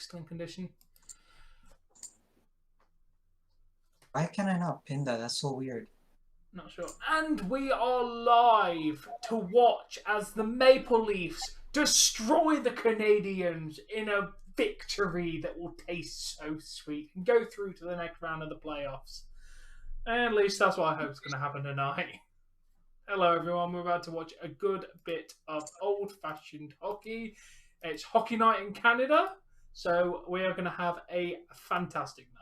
excellent condition. Why can I not pin that? That's so weird. Not sure. And we are live to watch as the Maple Leafs destroy the Canadiens in a victory that will taste so sweet and go through to the next round of the playoffs. At least that's what I hope is going to happen tonight. Hello everyone, we're about to watch a good bit of old-fashioned hockey. It's hockey night in Canada, so we are going to have a fantastic night.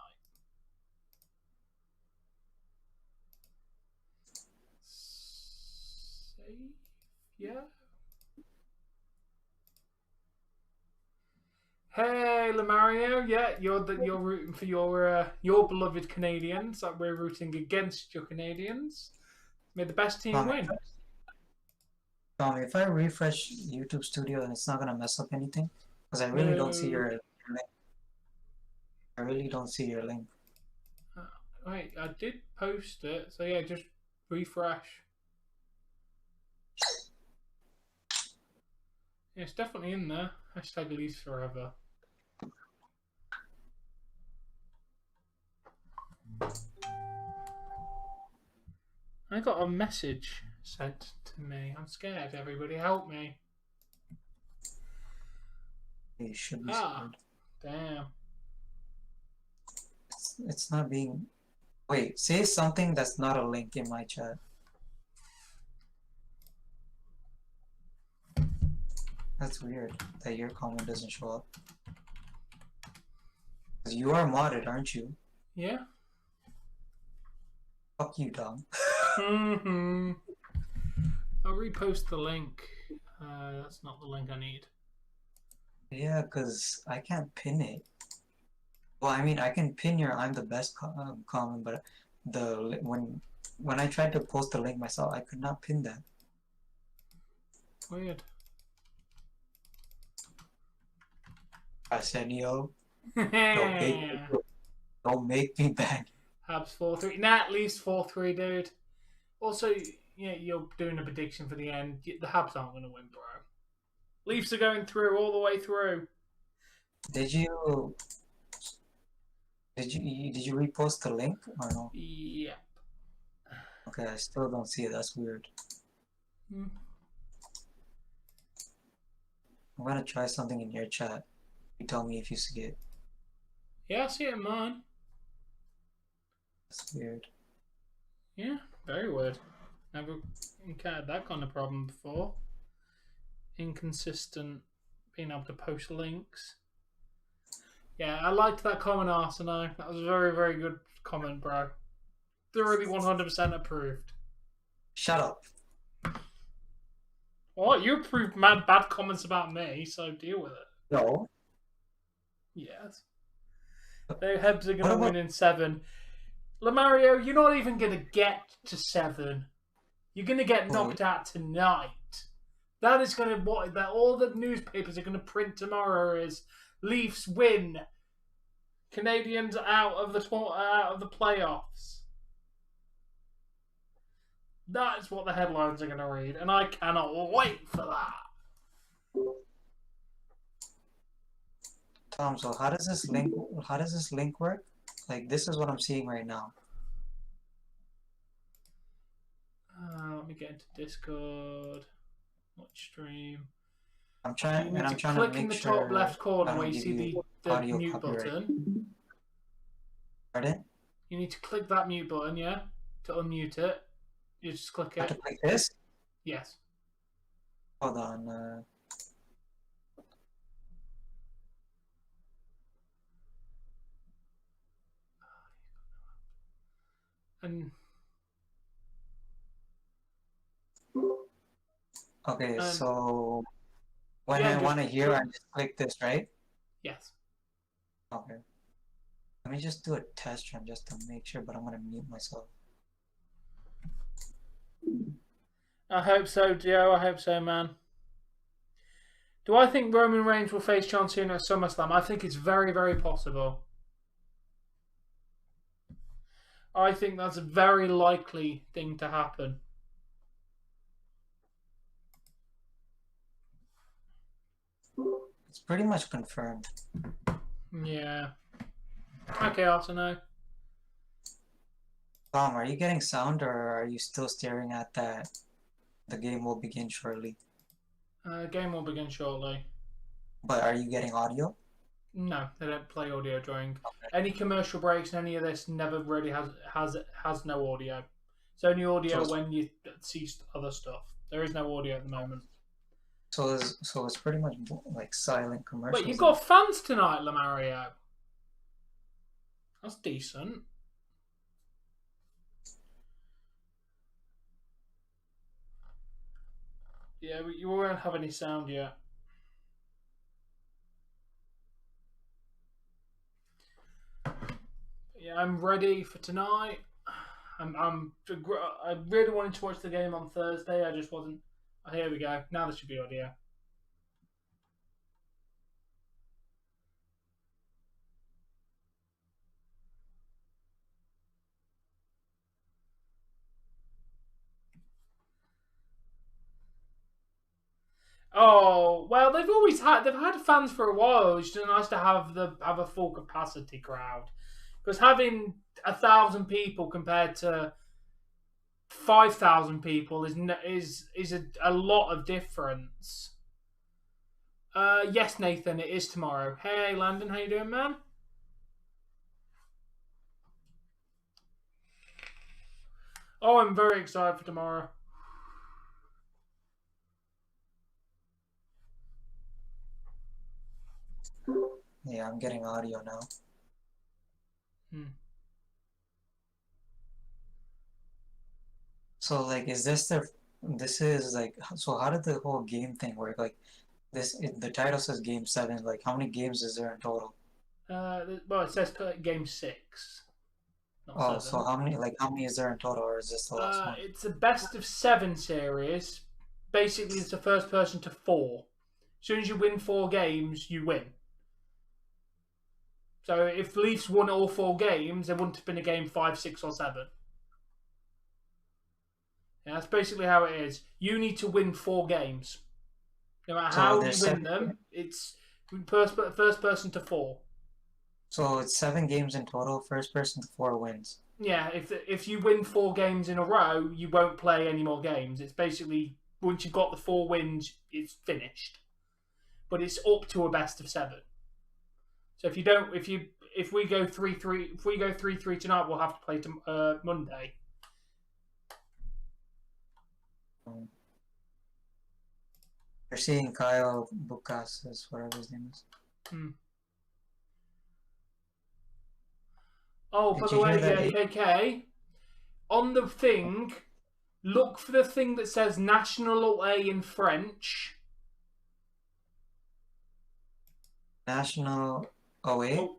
Yeah. Hey, Lamario. Yeah, you're rooting for your beloved Canadians. Like we're rooting against your Canadians. May the best team win. Tommy, if I refresh YouTube Studio, then it's not gonna mess up anything, because I really don't see your link. I really don't see your link. Wait, I did post it, so yeah, just refresh. Yeah, it's definitely in there. Hashtag Leafs forever. I got a message sent to me. I'm scared. Everybody help me. You should be scared. Damn. It's not being... Wait, say something that's not a link in my chat. That's weird that your comment doesn't show up. Because you are modded, aren't you? Yeah. Fuck you, Dom. I'll repost the link. That's not the link I need. Yeah, because I can't pin it. Well, I mean, I can pin your "I'm the best" comment, but when I tried to post the link myself, I could not pin that. Weird. Arsenio, don't make me bang. Habs 4-3. Nah, at least 4-3, dude. Also, yeah, you're doing a prediction for the end. The Habs aren't going to win, bro. Leafs are going through all the way through. Did you repost the link or no? Yeah. Okay, I still don't see it. That's weird. I'm gonna try something in your chat. You tell me if you see it. Yeah, I see it in mine. That's weird. Yeah, very weird. Never encountered that kind of problem before. Inconsistent being able to post links. Yeah, I liked that comment, Arsenal. That was a very, very good comment, bro. Thoroughly 100% approved. Shut up. What? You approved mad bad comments about me, so deal with it. No. Yes. The Hebs are going to win in 7. Lamario, you're not even going to get to 7. You're going to get knocked out tonight. That is going to what that all the newspapers are going to print tomorrow is Leafs win. Canadians out of the playoffs. That is what the headlines are going to read, and I cannot wait for that. Tom, so how does this link work? Like, this is what I'm seeing right now. Let me get into Discord. Watch stream. I'm trying to make sure. Click in the top left corner where you see the mute button. Pardon? You need to click that mute button, yeah, to unmute it. You just click it. I have to click this? Yes. Hold on. And okay, so when I want to hear, I just click this, right? Yes. Okay. Let me just do a test run just to make sure, but I'm gonna mute myself. I hope so, Joe. I hope so, man. Do I think Roman Reigns will face John Cena at SummerSlam? I think it's very, very possible. I think that's a very likely thing to happen. It's pretty much confirmed. Yeah. Okay, Arsenault. Tom, are you getting sound or are you still staring at that? The game will begin shortly. Game will begin shortly. But are you getting audio? No, they don't play audio during any commercial breaks and any of this. Never really has no audio. It's only audio when you see other stuff. There is no audio at the moment. So it's pretty much like silent commercials. Wait, you've got fans tonight, Lamario. That's decent. Yeah, but you won't have any sound yet. Yeah, I'm ready for tonight. I really wanted to watch the game on Thursday. I just wasn't. Oh, here we go. Now there should be audio. Oh well, they've had fans for a while. It's just nice to have a full capacity crowd, because having 1,000 people compared to 5,000 people is a lot of difference. Yes, Nathan, it is tomorrow. Hey, Landon, how you doing, man? Oh, I'm very excited for tomorrow. Yeah, I'm getting audio now. So like, is this is like, so how did the whole game thing work? Like the title says game 7, like how many games is there in total? Well, it says game 6. Oh, so how many is there in total, or is this the last one? It's a best of 7 series. Basically, it's the first person to 4. As soon as you win 4 games, you win. So if Leafs won all 4 games, there wouldn't have been a game 5, 6, or 7. Yeah, that's basically how it is. You need to win 4 games. No matter how you win them, it's first person to 4. So it's 7 games in total. First person to 4 wins. Yeah, if you win 4 games in a row, you won't play any more games. It's basically once you've got the 4 wins, it's finished. But it's up to a best of 7. So if we go 3-3 tonight, we'll have to play Monday. You're seeing Kyle Bukas, whatever his name is. Oh, by the way, yeah, KK, on the thing, look for the thing that says National Away in French. National Away? Oh,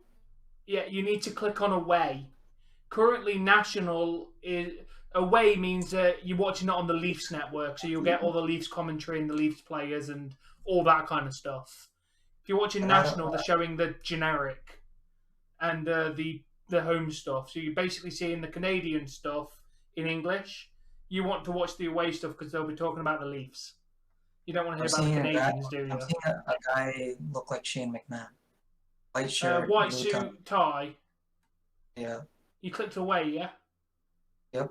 yeah, you need to click on Away. Currently, National is... Away means you're watching it on the Leafs network, so you'll get all the Leafs commentary and the Leafs players and all that kind of stuff. If you're watching National, they're showing the generic and the home stuff. So you're basically seeing the Canadian stuff in English. You want to watch the away stuff because they'll be talking about the Leafs. You don't want to hear about the Canadians, do you? I'm seeing a guy look like Shane McMahon. White shirt, white suit, tie. Yeah. You clicked away, yeah? Yep.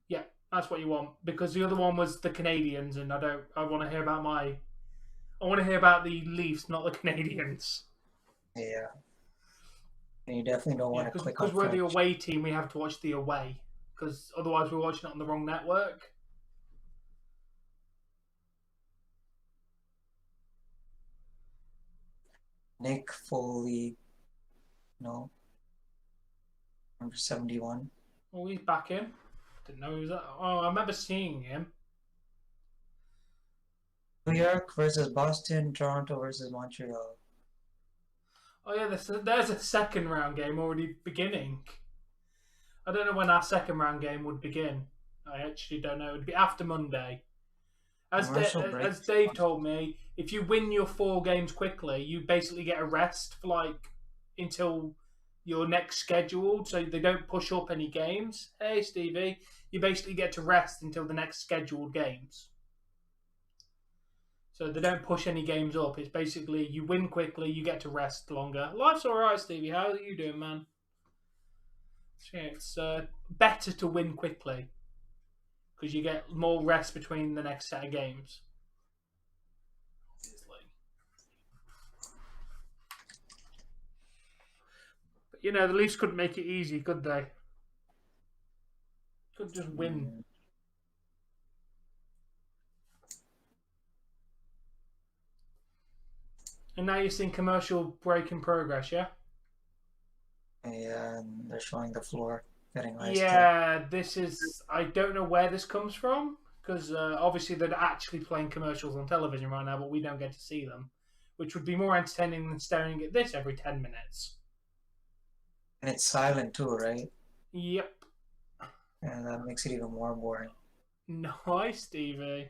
Yeah, that's what you want, because the other one was the Canadians, and I want to hear about the Leafs, not the Canadians. Yeah. And you definitely don't want to click on because we're the away team, we have to watch the away, because otherwise we're watching it on the wrong network. Nick Foley, no, number 71. Oh, he's back in. Didn't know he was that. Oh, I remember seeing him. New York versus Boston, Toronto versus Montreal. Oh yeah, there's a second round game already beginning. I don't know when our second round game would begin. I actually don't know. It'd be after Monday. As Dave told me, if you win your 4 games quickly, you basically get a rest for until your next scheduled, so they don't push up any games. Hey Stevie, you basically get to rest until the next scheduled games. So they don't push any games up. It's basically you win quickly, you get to rest longer. Life's alright, Stevie. How are you doing, man? It's better to win quickly because you get more rest between the next set of games. But you know, the Leafs couldn't make it easy, could they? Could just win. And now you're seeing commercial break in progress, yeah? Yeah, and they're showing the floor getting iced. Yeah, this is... I don't know where this comes from, because obviously they're actually playing commercials on television right now, but we don't get to see them, which would be more entertaining than staring at this every 10 minutes. And it's silent too, right? Yep. And that makes it even more boring. Nice, Stevie.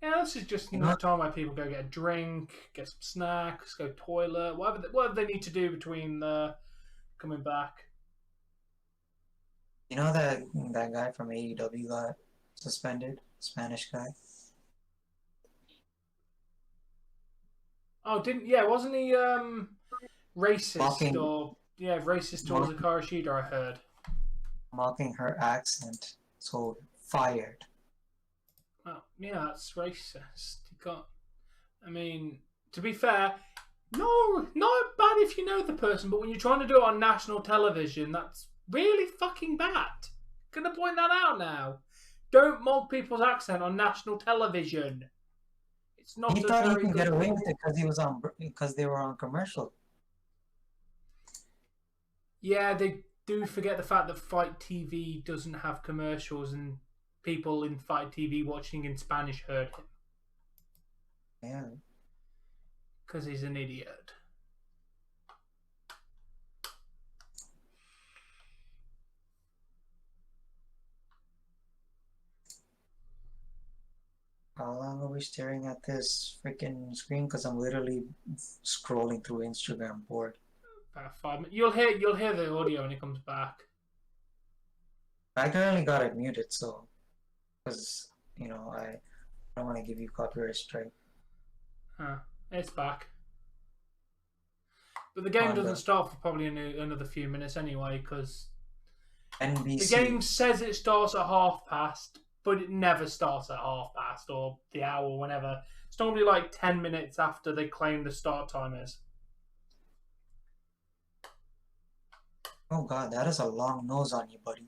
Yeah, this is just enough time where people go get a drink, get some snacks, go toilet, whatever they need to do between coming back. You know that guy from AEW got suspended? Spanish guy? Oh, wasn't he racist Mocking, racist towards Hikaru Shida, I heard. Mocking her accent, so fired. Oh, yeah, that's racist. You can't. I mean, to be fair, no, not bad if you know the person, but when you're trying to do it on national television, that's really fucking bad. Gonna point that out now. Don't mock people's accent on national television. It's not. He thought he could get away with it because they were on commercial. Yeah, they do forget the fact that Fight TV doesn't have commercials, and people in Fight TV watching in Spanish heard him. Yeah. Because he's an idiot. How long are we staring at this freaking screen? Because I'm literally scrolling through Instagram bored. About 5 minutes. You'll hear the audio when it comes back. I currently got it muted, so because I don't want to give you copyright strike. It's back. But the game doesn't start for probably another few minutes anyway, because NBC. the game says it starts at past, but it never starts at past or the hour, whenever. It's normally like 10 minutes after they claim the start time is. Oh god, that is a long nose on you, buddy.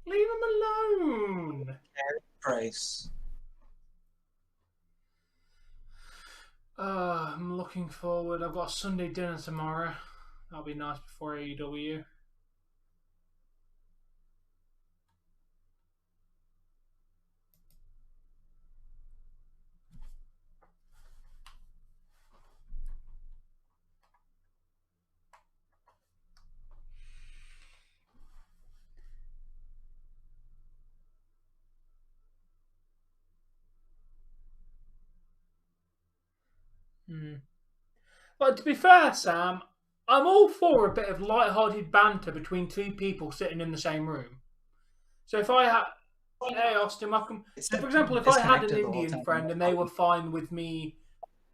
Leave him alone. Price. I'm looking forward. I've got a Sunday dinner tomorrow. That'll be nice before AEW. But to be fair, Sam, I'm all for a bit of light-hearted banter between two people sitting in the same room. So if I had... Hey, Austin, welcome. So for example, if I had an Indian friend and they were fine with me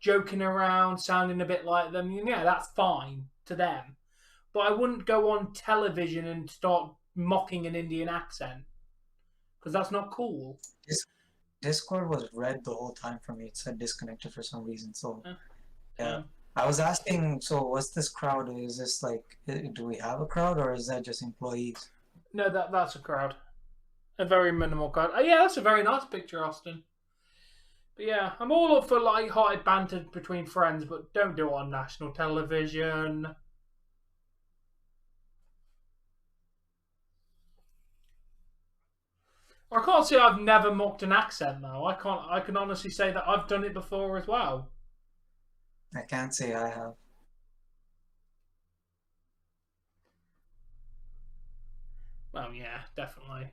joking around, sounding a bit like them, yeah, that's fine to them. But I wouldn't go on television and start mocking an Indian accent. Because that's not cool. Discord was red the whole time for me. It said disconnected for some reason, so... Yeah. I was asking, so what's this crowd? Is this like, do we have a crowd or is that just employees? No, that's a crowd. A very minimal crowd. Yeah, that's a very nice picture, Austin. But yeah, I'm all up for light-hearted banter between friends, but don't do it on national television. I can't say I've never mocked an accent, though. I can honestly say that I've done it before as well. I can't say I have. Well, yeah, definitely.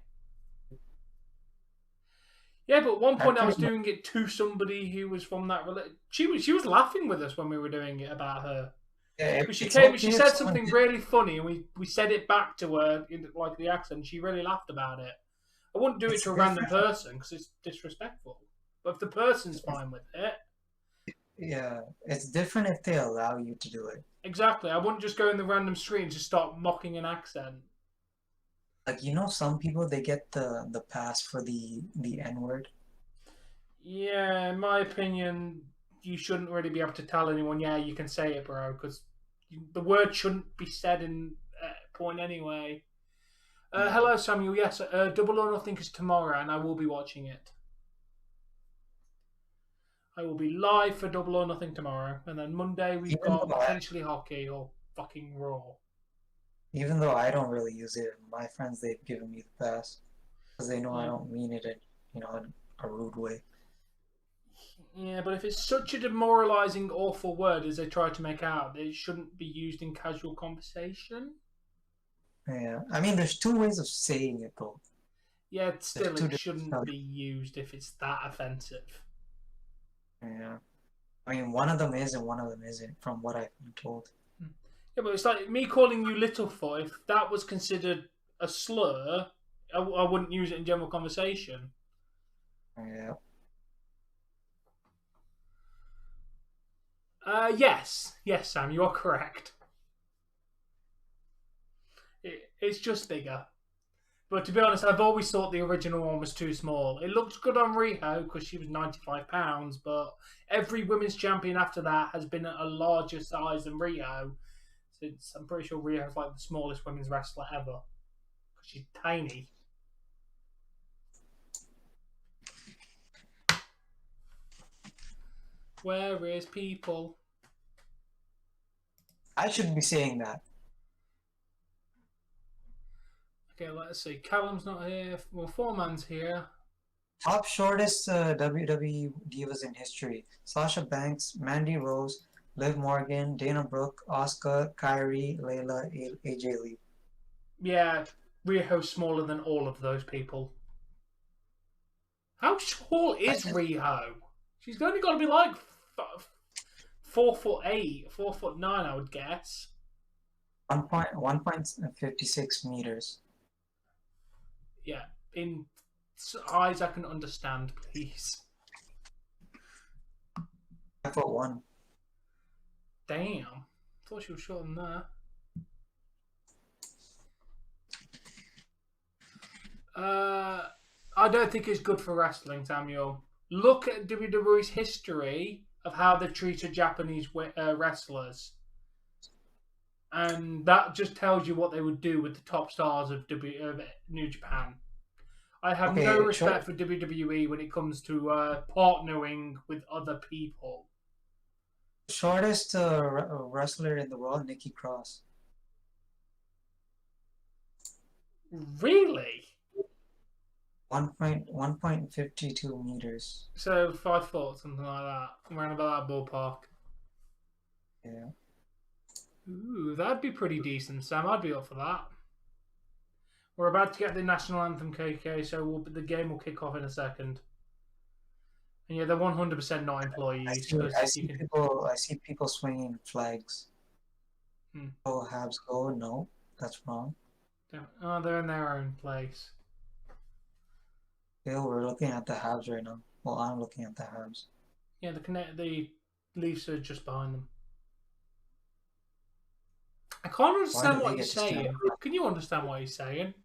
Yeah, but at one point I was doing it to somebody who was from that religion. She was laughing with us when we were doing it about her. Yeah, but she came. She said something really funny, and we said it back to her in like the accent. She really laughed about it. I wouldn't do it to a random person because it's disrespectful. But if the person's fine with it, Yeah, it's different if they allow you to do it. exactly. I wouldn't just go in the random street and just start mocking an accent. Like, you know, some people they get the pass for the N-word. Yeah, in my opinion, you shouldn't really be able to tell anyone, yeah, you can say it, bro, because the word shouldn't be said in point anyway. Hello, Samuel. Yes, Double or Nothing is tomorrow, and I will be watching it. I will be live for Double or Nothing tomorrow, and then Monday we've Even got though potentially hockey or fucking Raw. Even though I don't really use it, my friends they've given me the pass because they know I Yeah. don't mean it in, in a rude way. Yeah, but if it's such a demoralising, awful word as they try to make out, it shouldn't be used in casual conversation. Yeah, I mean, there's two ways of saying it though. Yeah, still, two it different shouldn't spellings. be used if it's that offensive. Yeah, I mean, one of them is and one of them isn't, from what I've been told. Yeah, but it's like me calling you Littlefoot. If that was considered a slur, I wouldn't use it in general conversation. Yeah. Yes, Sam, you are correct. It's just bigger. But to be honest, I've always thought the original one was too small. It looked good on Riho because she was £95, but every women's champion after that has been a larger size than Riho. Since I'm pretty sure Riho's like the smallest women's wrestler ever. Because she's tiny. Where is people? I should be saying that. Okay, let's see. Callum's not here. Well, Foreman's here. Top shortest WWE divas in history: Sasha Banks, Mandy Rose, Liv Morgan, Dana Brooke, Asuka, Kyrie, Layla, AJ Lee. Yeah, Riho's smaller than all of those people. How tall is Riho? She's only got to be like 4'8", 4'9", I would guess. 1.56 meters. Yeah, in eyes I can understand, please. 5'1". Damn, thought she was shorter than that. I don't think it's good for wrestling, Samuel. Look at WWE's history of how they treated Japanese wrestlers. And that just tells you what they would do with the top stars of New Japan. I have no respect for WWE when it comes to partnering with other people. Shortest wrestler in the world, Nikki Cross. Really? 1.52 meters. So 5 foot, something like that. Around about that ballpark. Yeah. Ooh, that'd be pretty decent, Sam. I'd be up for that. We're about to get the national anthem, KK, so the game will kick off in a second. And yeah, they're 100% not employees. I see people swinging flags. Oh, Habs go? No, that's wrong. Oh, they're in their own place. Bill, we're looking at the Habs right now. Well, I'm looking at the Habs. Yeah, the Leafs are just behind them. I can't understand what he's saying. Can you understand what he's saying?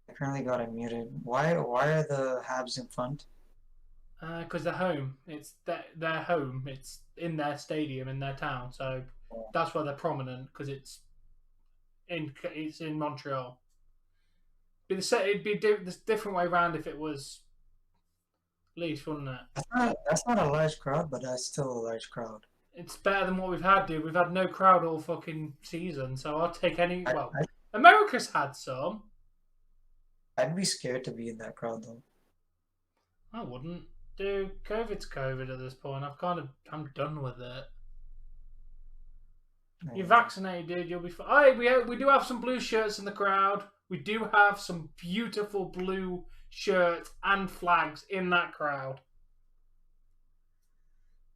I currently got it muted. Why are the Habs in front? Because they're home. It's their home. It's in their stadium in their town. So that's why they're prominent. Because it's in Montreal. It'd be the different way around if it was Leafs, wouldn't it? That's not a large crowd, but that's still a large crowd. It's better than what we've had, dude. We've had no crowd all fucking season, so I'll take any. America's had some. I'd be scared to be in that crowd, though. I wouldn't. Dude, COVID's COVID at this point. I'm done with it. You're vaccinated, dude. You'll be fine. We do have some blue shirts in the crowd. We do have some beautiful blue shirts and flags in that crowd.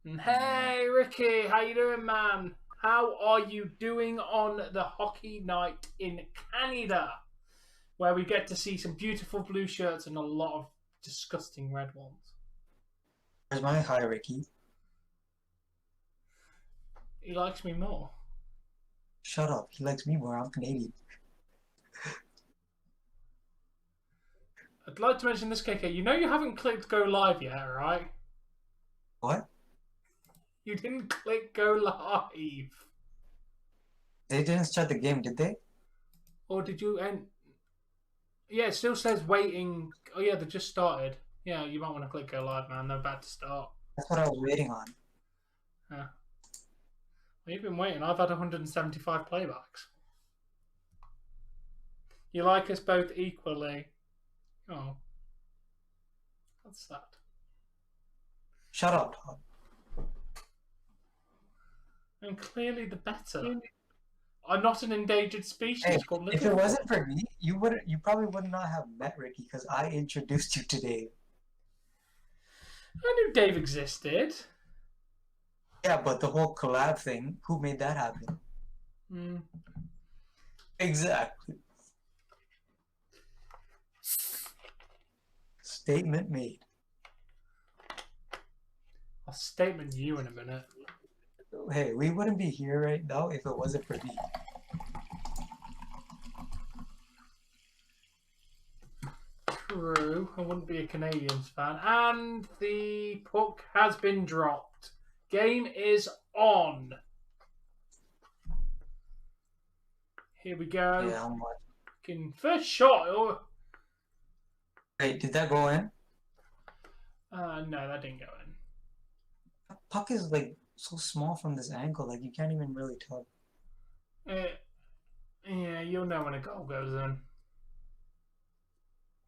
And hey, Ricky, how you doing, man? How are you doing on the hockey night in Canada, where we get to see some beautiful blue shirts and a lot of disgusting red ones. Where's my hi, Ricky? He likes me more. Shut up. He likes me more. I'm Canadian. I'd like to mention this, KK. You know you haven't clicked go live yet, right? What? You didn't click go live. They didn't start the game, did they? Or did you end? Yeah, it still says waiting. Oh yeah, they just started. Yeah, you might want to click go live, man. They're about to start. That's what I was waiting on. Yeah. Well, you've been waiting. I've had 175 playbacks. You like us both equally. Oh. That's sad. Shut up, Todd. And clearly the better. I'm not an endangered species. Hey, called if it wasn't for me, you probably would not have met Ricky because I introduced you today. I knew Dave existed. Yeah, but the whole collab thing, who made that happen? Exactly. Statement made. I'll statement you in a minute. Hey, we wouldn't be here right now if it wasn't for me. True, I wouldn't be a Canadiens fan. And the puck has been dropped. Game is on. Here we go. Yeah, I'm watching. First shot. Oh. Wait, did that go in? No, that didn't go in. The puck is like so small from this angle, like you can't even really tell. Yeah, you'll know when a goal goes in.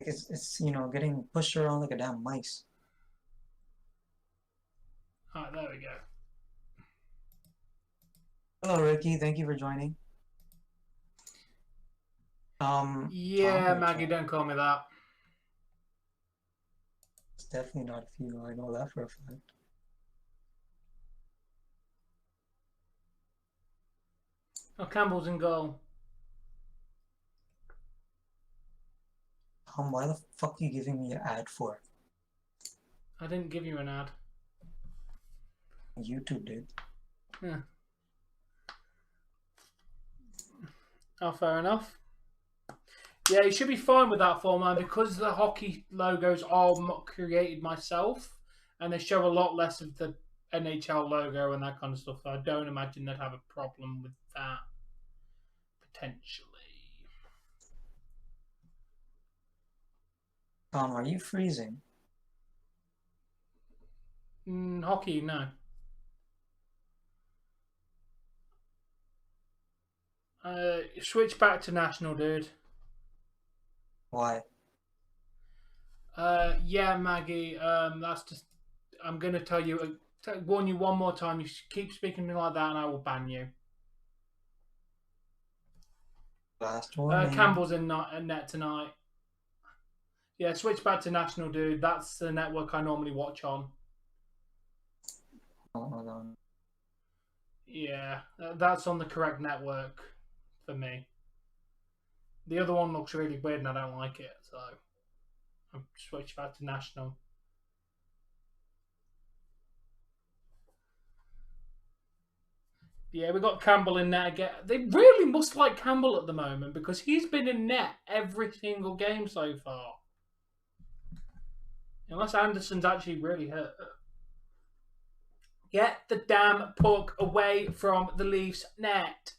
It's getting pushed around like a damn mice. Alright, there we go. Hello, Ricky. Thank you for joining. Yeah, Maggie, don't call me that. It's definitely not a female. I know that for a fact. Oh, Campbell's in goal. Why the fuck are you giving me an ad for? I didn't give you an ad. YouTube did. Yeah. Oh, fair enough. Yeah, you should be fine with that format because the hockey logos are created myself and they show a lot less of the NHL logo and that kind of stuff. So I don't imagine they'd have a problem with that potentially. Tom, are you freezing? Hockey, no. Switch back to national, dude. Why? Yeah, Maggie. That's just. I'm gonna tell you. Warn you one more time. You keep speaking to me like that, and I will ban you. Last one. Campbell's in net tonight. Yeah, switch back to national, dude. That's the network I normally watch on. Hold on. Yeah, that's on the correct network for me. The other one looks really weird and I don't like it, so I'll switch back to national. Yeah, we got Campbell in net again. They really must like Campbell at the moment because he's been in net every single game so far. Unless Anderson's actually really hurt. Get the damn puck away from the Leafs' net.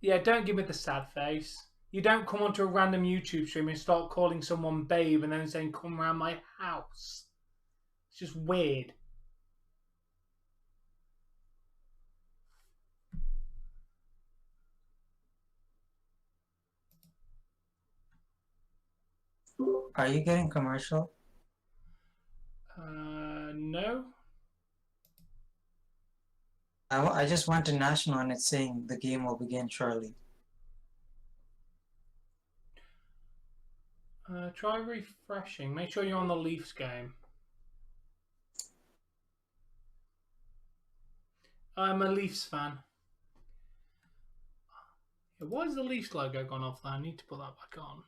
Yeah, don't give me the sad face. You don't come onto a random YouTube stream and start calling someone babe and then saying, come around my house. It's just weird. Are you getting commercial? No. I just went to national and it's saying the game will begin shortly. Try refreshing. Make sure you're on the Leafs game. I'm a Leafs fan. Yeah, why is the Leafs logo gone off there? I need to put that back on.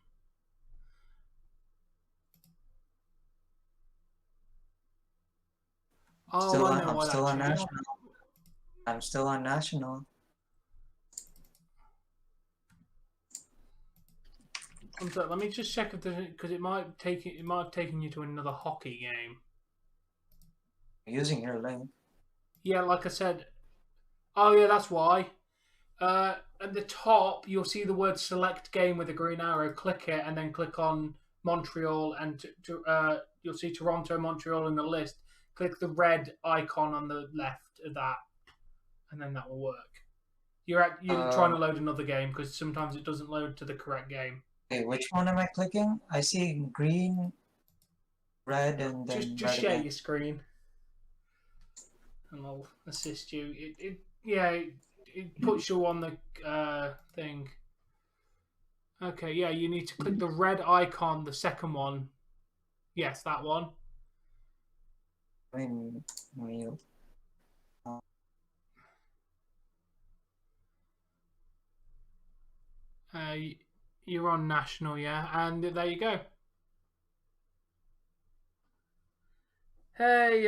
Oh, I know why still that on changed. national. I'm still on national. So, let me just check if there's, because it might have taken you to another hockey game. Using your link. Yeah, like I said. Oh yeah, that's why. At the top, you'll see the word "select game" with a green arrow. Click it, and then click on Montreal, and you'll see Toronto, Montreal in the list. Click the red icon on the left of that, and then that will work. You're trying to load another game because sometimes it doesn't load to the correct game. Okay, which one am I clicking? I see green, red, and then just red share again. your screen, and I'll assist you. It puts you on the thing. Okay, yeah, you need to click the red icon, the second one. Yes, that one. You're on national, yeah, and there you go. Hey,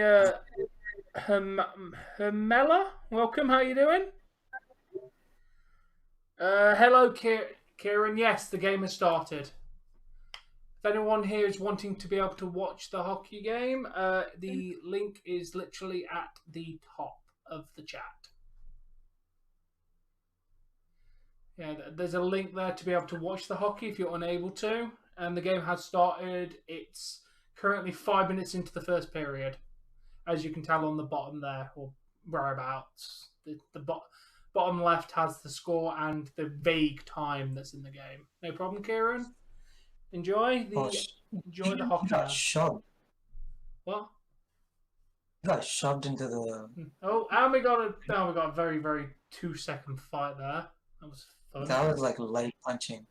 Hermela, welcome. How you doing? Hello, Kieran. Yes, the game has started. If anyone here is wanting to be able to watch the hockey game, the link is literally at the top of the chat. Yeah, there's a link there to be able to watch the hockey if you're unable to. And the game has started. It's currently 5 minutes into the first period, as you can tell on the bottom there, or whereabouts. The bottom left has the score and the vague time that's in the game. No problem, Kieran. Enjoy the hockey. You got shoved. What? You got shoved into the. Oh, and we got a very, very 2-second fight there. That was fun. That was like light punching.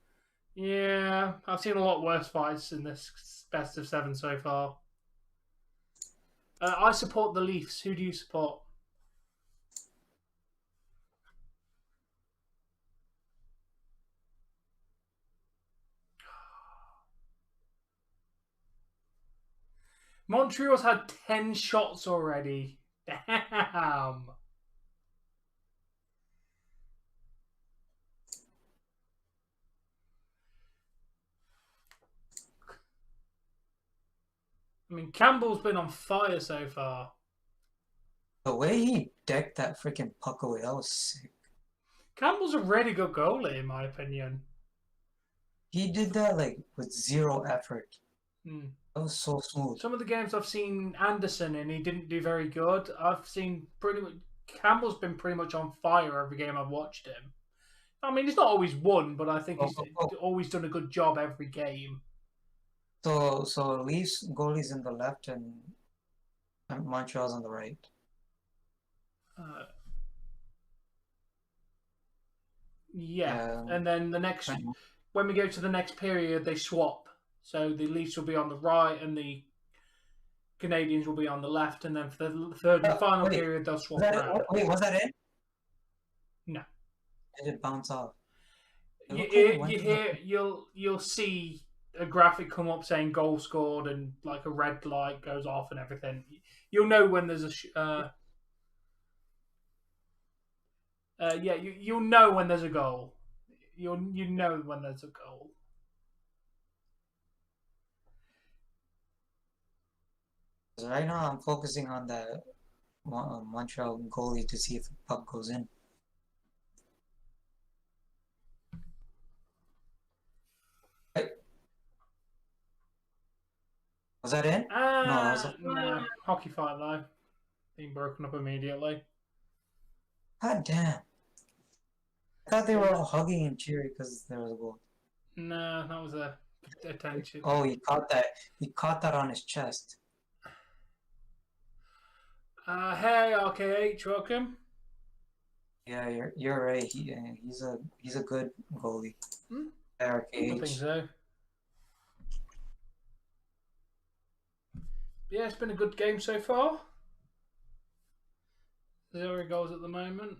Yeah, I've seen a lot worse fights in this best of 7 so far. I support the Leafs. Who do you support? Montreal's had 10 shots already. Damn. I mean, Campbell's been on fire so far. The way he decked that freaking puck away, that was sick. Campbell's a really good goalie, in my opinion. He did that like with zero effort. Hmm. That was so smooth. Some of the games I've seen Anderson in, he didn't do very good. I've seen pretty much Campbell's been pretty much on fire every game I've watched him. I mean, he's not always won, but I think he's always done a good job every game. So Leafs goalie's in the left and Montreal's on the right. Yeah, and then when we go to the next period, they swap. So the Leafs will be on the right, and the Canadiens will be on the left, and then for the third and final period, they'll swap around. Wait, was that it? No. Did it bounce off? You'll see a graphic come up saying goal scored, and like a red light goes off and everything. You'll know when there's you'll know when there's a goal. You know when there's a goal. Right now, I'm focusing on the Montreal goalie to see if the puck goes in. Right. Was that in? No. Hockey fight though. Being broken up immediately. God damn. I thought they were all hugging and cheering because there was a goal. No, that was a attention. Oh, he caught that. He caught that on his chest. Hey, RKH, welcome. Yeah, you're right. He's a good goalie. Hmm? RKH. I think so. yeah, it's been a good game so far. 0 goals at the moment.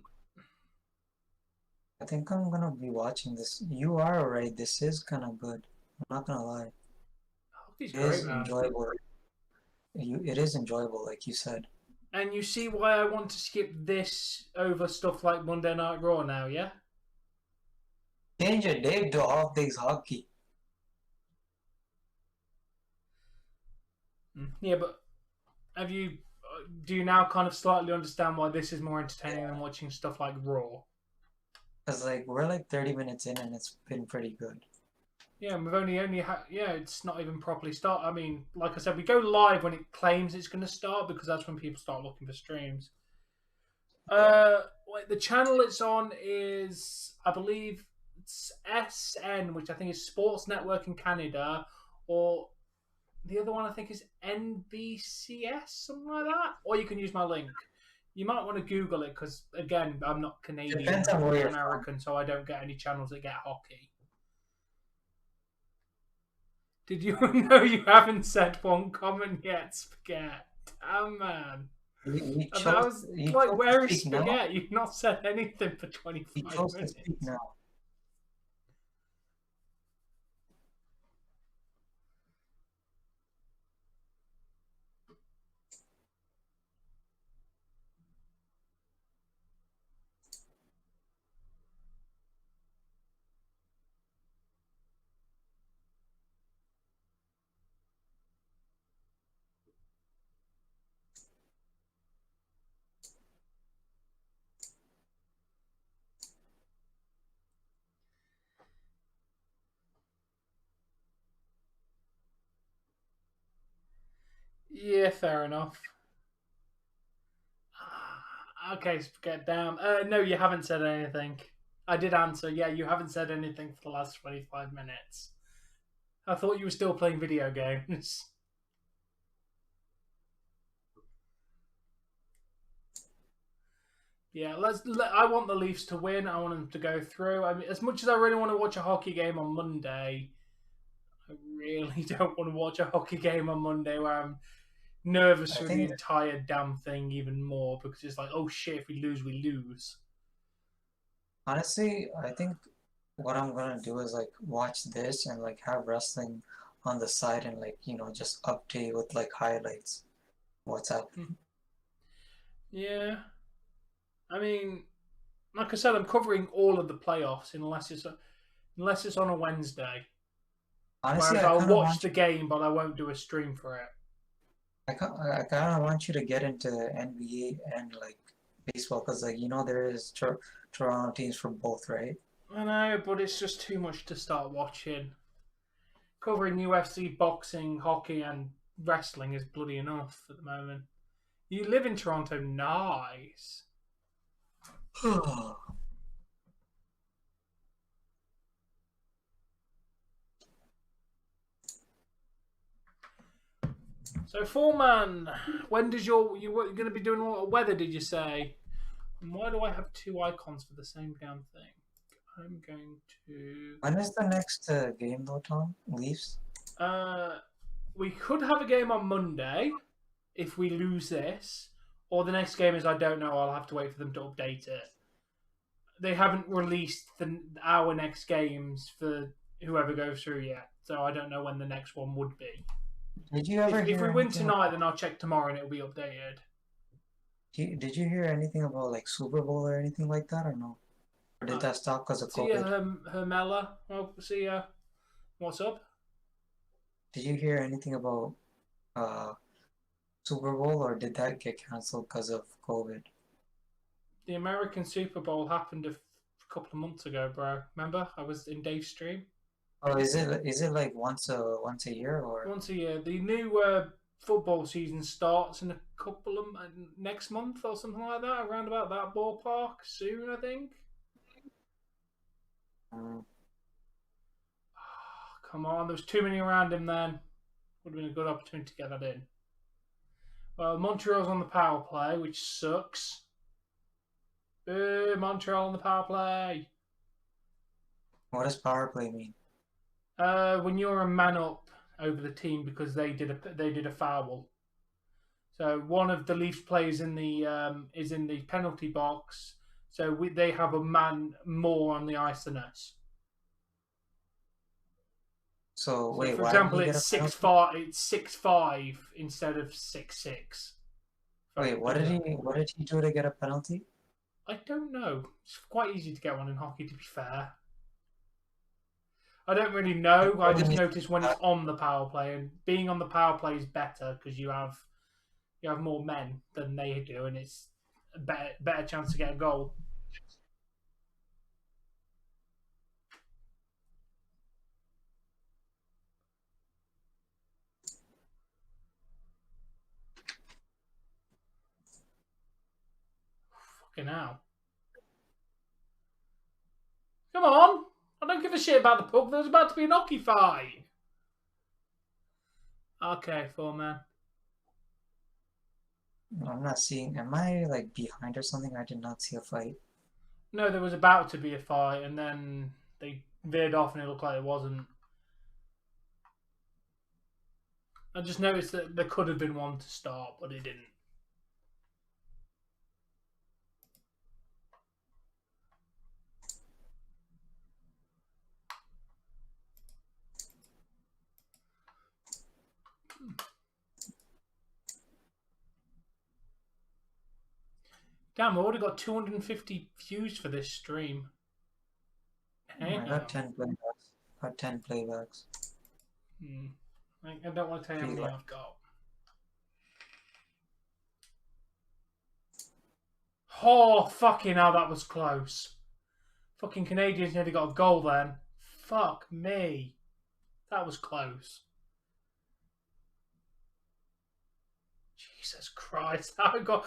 I think I'm gonna be watching this. You are alright. This is kind of good. I'm not gonna lie. Hockey's It great, is man. enjoyable. It is enjoyable, like you said. And you see why I want to skip this over stuff like Monday Night Raw now, yeah? Change your day to off days hockey. Yeah, but have you? Do you now kind of slightly understand why this is more entertaining than watching stuff like Raw? Cause like we're like 30 minutes in and it's been pretty good. Yeah, and we've only yeah, it's not even properly start. I mean, like I said, we go live when it claims it's going to start because that's when people start looking for streams. Wait, the channel it's on is, I believe, it's SN, which I think is Sports Network in Canada, or the other one I think is NBCS, something like that. Or you can use my link. You might want to Google it because, again, I'm not Canadian, Depends on I'm where you're American, so I don't get any channels that get hockey. Did you know you haven't said one comment yet, Spaghetti? Damn, man. You And that chose, was you like, chose where to is speak now. Spaghetti? You've not said anything for You 25 chose to minutes. speak now. Yeah, fair enough. Okay, get down. No, you haven't said anything. I did answer. Yeah, you haven't said anything for the last 25 minutes. I thought you were still playing video games. Yeah, I want the Leafs to win. I want them to go through. I mean, as much as I really want to watch a hockey game on Monday, I really don't want to watch a hockey game on Monday where I'm nervous I for the think entire damn thing even more because it's like, oh shit, if we lose, we lose. honestly, I think what I'm gonna do is like watch this and like have wrestling on the side and like just update with like highlights what's happening. Yeah, I mean, like I said, I'm covering all of the playoffs unless it's on a Wednesday. Honestly, Whereas I I'll kind of watch want the game, but I won't do a stream for it. I kind of want you to get into NBA and like baseball because like there is Toronto teams for both, right? I know, but it's just too much to start watching. Covering UFC, boxing, hockey, and wrestling is bloody enough at the moment. You live in Toronto, nice. So, Foreman, when does you were going to be doing a lot of weather? Did you say? And why do I have two icons for the same damn thing? I'm going to. When is the next game though, Tom? Leafs? We could have a game on Monday if we lose this, or the next game is I don't know. I'll have to wait for them to update it. They haven't released our next games for whoever goes through yet, so I don't know when the next one would be. Did you ever If hear we win anything tonight, then I'll check tomorrow and it'll be updated. did you hear anything about like Super Bowl or anything like that or no? Or did that stop because of See ya, COVID? Hermela. Well, see ya. What's up? Did you hear anything about uh Super Bowl or did that get canceled because of COVID? The American Super Bowl happened a couple of months ago, bro. Remember? I was in Dave's stream. Oh, is it like once a year or? Once a year. The new football season starts in a couple of next month or something like that, around about that ballpark soon, I think. Mm. Oh, come on, there was too many around him then. Would have been a good opportunity to get that in. Well, Montreal's on the power play, which sucks. Montreal on the power play. What does power play mean? When you're a man up over the team because they did a foul. So one of the Leafs players in the is in the penalty box. So they have a man more on the ice than us. So So wait, for why did example, he get it's a six penalty? five. It's 6'5" instead of 6'6". Wait, what did he do to get a penalty? I don't know. It's quite easy to get one in hockey, to be fair. I don't really know. I just noticed when it's on the power play, and being on the power play is better because you have more men than they do, and it's a better chance to get a goal. Fucking hell. Come on! I don't give a shit about the puck. There's about to be an hockey fight. Okay, 4-man. I'm not seeing. Am I like behind or something? I did not see a fight. No, there was about to be a fight, and then they veered off, and it looked like it wasn't. I just noticed that there could have been one to start, but it didn't. Damn, I've already got 250 views for this stream. Hey, I got 10 playbacks. Got 10 playbacks. I don't want to tell you how many I've got. Oh, fucking hell, that was close. Fucking Canadians nearly got a goal then. Fuck me. That was close. Jesus Christ. That got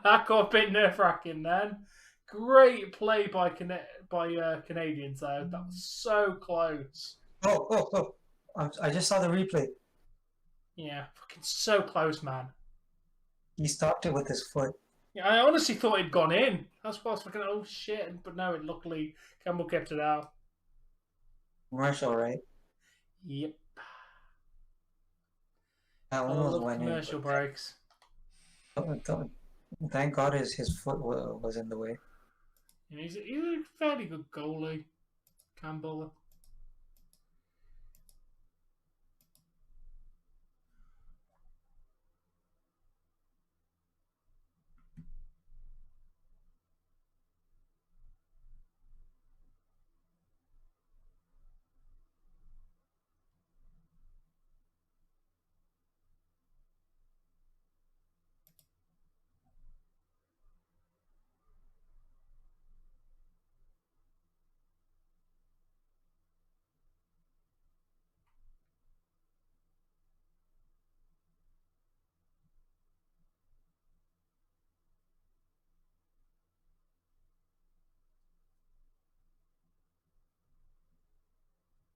a bit nerve-wracking then. Great play by Canadians, though. That was so close. Oh. I just saw the replay. Yeah, fucking so close, man. He stopped it with his foot. Yeah, I honestly thought it'd gone in. That's why I was fucking, oh shit. But no, luckily, Campbell kept it out. Commercial, right? Yep. That I almost love went commercial in. breaks. Thank God his foot was in the way. Yeah, he's a fairly good goalie, Campbell.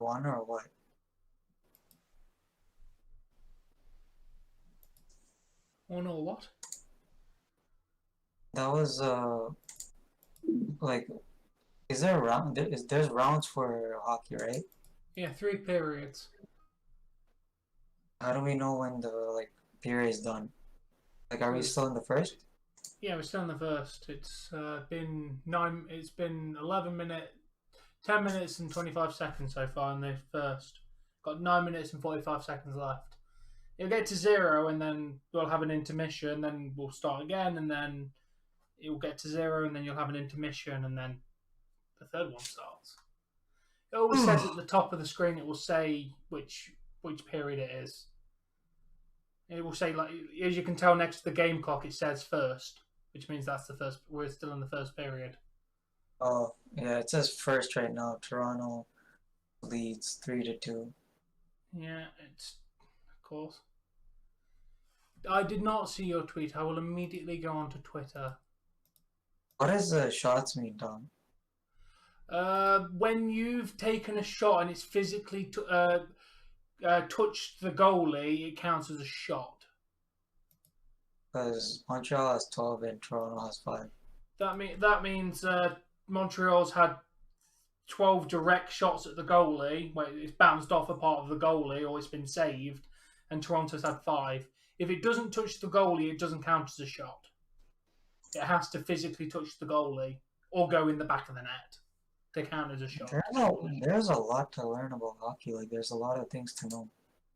One or what? Oh no, what? That was like, is there a round? There's rounds for hockey, right? Yeah, 3 periods. How do we know when the period is done? Like, are we still in the first? Yeah, we're still in the first. It's been 9. It's been 11 minutes, 10 minutes and 25 seconds so far in the first. Got 9 minutes and 45 seconds left. It'll get to 0, and then we'll have an intermission. Then we'll start again, and then it will get to 0, and then you'll have an intermission, and then the third one starts. It always says at the top of the screen. It will say which period it is. It will say, like, as you can tell next to the game clock, it says first, which means that's the first. We're still in the first period. Oh yeah, it says first right now. Toronto leads 3-2. Yeah, it's of course. I did not see your tweet. I will immediately go onto Twitter. What does the shots mean, Tom? When you've taken a shot and it's physically touched the goalie, it counts as a shot. Because Montreal has 12 and Toronto has 5. That means Montreal's had 12 direct shots at the goalie, where it's bounced off a part of the goalie or it's been saved, and Toronto's had 5. If it doesn't touch the goalie, it doesn't count as a shot. It has to physically touch the goalie or go in the back of the net to count as a shot. There's a lot to learn about hockey. Like, there's a lot of things to know.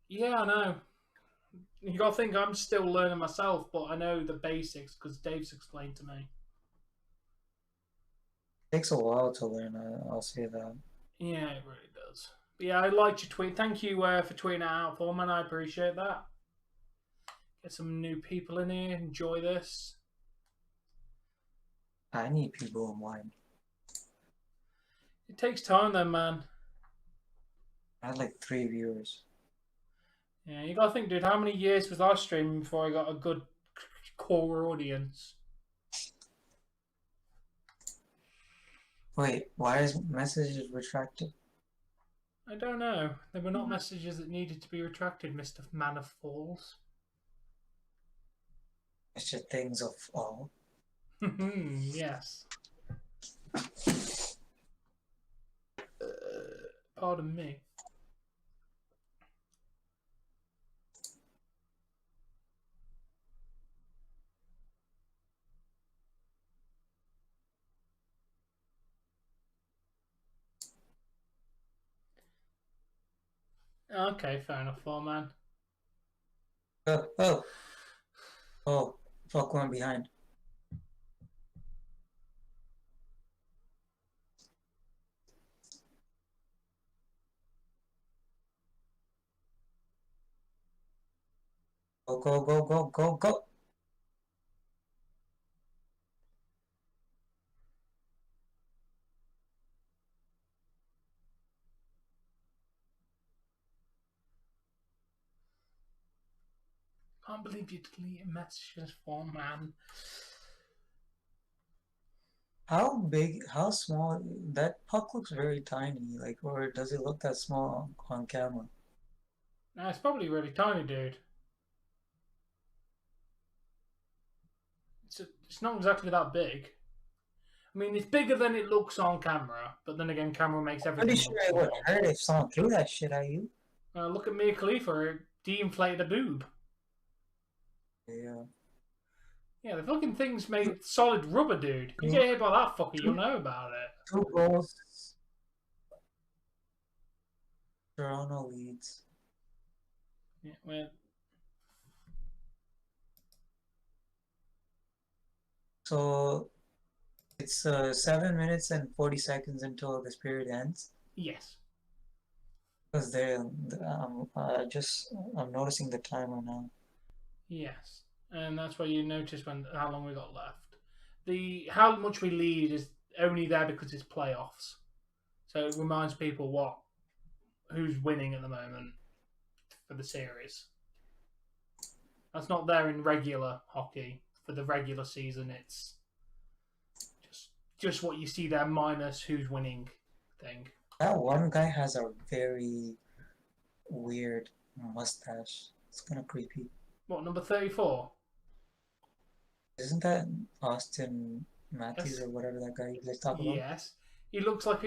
Yeah, I know. You gotta think I'm still learning myself, but I know the basics because Dave's explained to me. It takes a while to learn, I'll say that. Yeah, it really does. But yeah, I liked your tweet. Thank you for tweeting that out for me, and I appreciate that. Get some new people in here. Enjoy this. I need people in line. It takes time, then, man. I had like 3 viewers. Yeah, you gotta think, dude. How many years was I streaming before I got a good core audience? Wait, why is messages retracted? I don't know. They were not messages that needed to be retracted, Mr. Man of Falls. It's just things of all. Yes. Pardon me. Okay, fair enough, man. Oh, fuck, one behind. Go, go, go, go, go, go. Can't believe you deleted messages for man. How small, that puck looks very tiny, like, or does it look that small on camera? No, it's probably really tiny, dude. It's not exactly that big. I mean, it's bigger than it looks on camera, but then again, camera makes everything Pretty look sure it would small. hurt if someone threw that shit at you. Look at Mia Khalifa, it de-inflated a boob. Yeah. Yeah, the fucking thing's made solid rubber, dude. You get hit by that fucker, you'll know about it. 2 goals. Toronto leads. Yeah, well, So it's 7 minutes and 40 seconds until this period ends. yes. Because I'm noticing the timer now. Yes. And that's why you notice how long we got left. How much we lead is only there because it's playoffs. So it reminds people who's winning at the moment for the series. That's not there in regular hockey. For the regular season, it's just what you see there minus who's winning thing. That one guy has a very weird mustache. It's kind of creepy. What, number 34? Isn't that Austin Matthews Yes. or whatever that guy you guys talk about? Yes. He looks like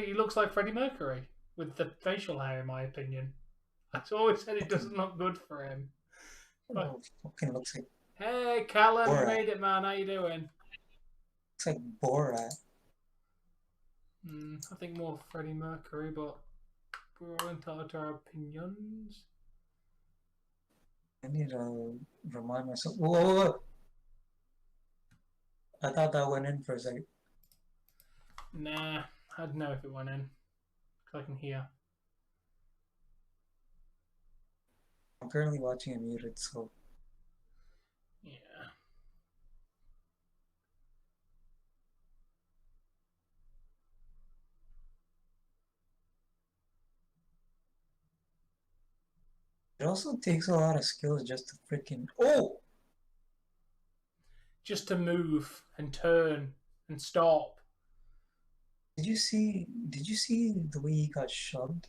Freddie Mercury with the facial hair, in my opinion. I've always said it doesn't look good for him. But, Fucking looks like hey, Callum, Borat. you made it, man. How you doing? Looks like Borat. I think more Freddie Mercury, but we're all entitled to our opinions. I need to remind myself. Whoa! I thought that went in for a second. Nah, I don't know if it went in. Because I can hear. I'm currently watching it muted, so. Yeah. It also takes a lot of skills just to freaking. Oh! Just to move and turn and stop. Did you see the way he got shoved?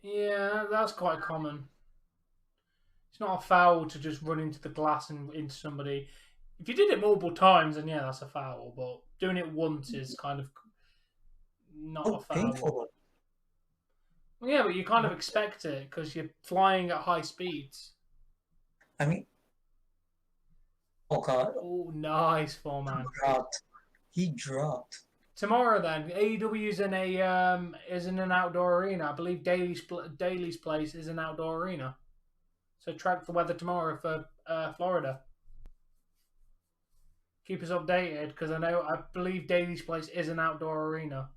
Yeah, that's quite common. It's not a foul to just run into the glass and into somebody. If you did it multiple times, then yeah, that's a foul. But doing it once is kind of not a foul. Painful. Well, yeah, but you kind of expect it because you're flying at high speeds. I mean, Oh God, Oh, nice, four-man. dropped. He dropped. Tomorrow then, AEW is in an outdoor arena. I believe Daly's place is an outdoor arena. So track the weather tomorrow for Florida. Keep us updated because I believe Daly's place is an outdoor arena.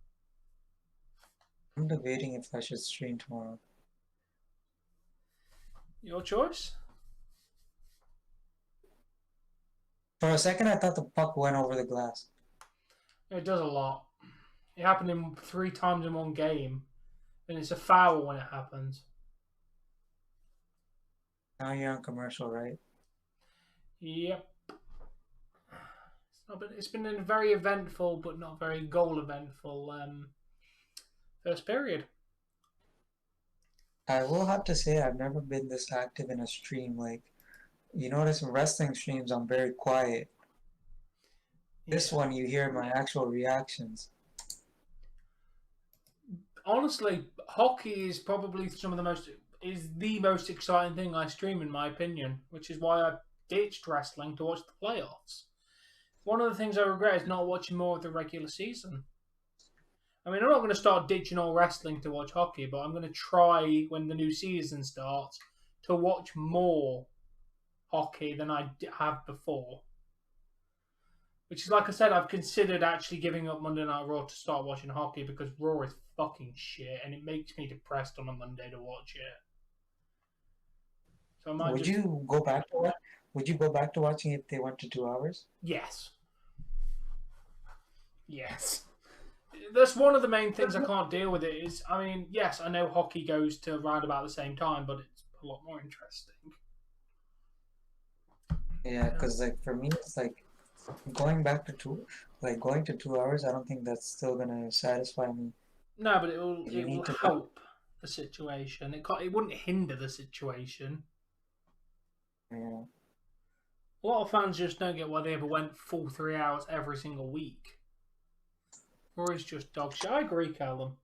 I'm debating if I should stream tomorrow. Your choice. For a second, I thought the puck went over the glass. It does a lot. It happened in 3 times in one game, and it's a foul when it happens. Now you're on commercial, right? Yep. It's been a very eventful, but not very goal eventful first period. I will have to say I've never been this active in a stream. Like, you notice in wrestling streams, I'm very quiet. This one, you hear my actual reactions. Honestly, hockey is probably the most exciting thing I stream, in my opinion, which is why I ditched wrestling to watch the playoffs. One of the things I regret is not watching more of the regular season. I mean, I'm not going to start ditching all wrestling to watch hockey, but I'm going to try, when the new season starts, to watch more hockey than I have before. Which is, like I said, I've considered actually giving up Monday Night Raw to start watching hockey because Raw is fucking shit and it makes me depressed on a Monday to watch it. So Would you go back to what? Would you go back to watching if they went to 2 hours? Yes. Yes. That's one of the main things I can't deal with. It is, I mean, yes, I know hockey goes to around about the same time, but it's a lot more interesting. Yeah, because like for me, it's like going back to going to 2 hours. I don't think that's still gonna satisfy me. No, but it will help the situation. It wouldn't hinder the situation. Yeah. A lot of fans just don't get why they ever went full 3 hours every single week. Or it's just dog shit. I agree, Callum.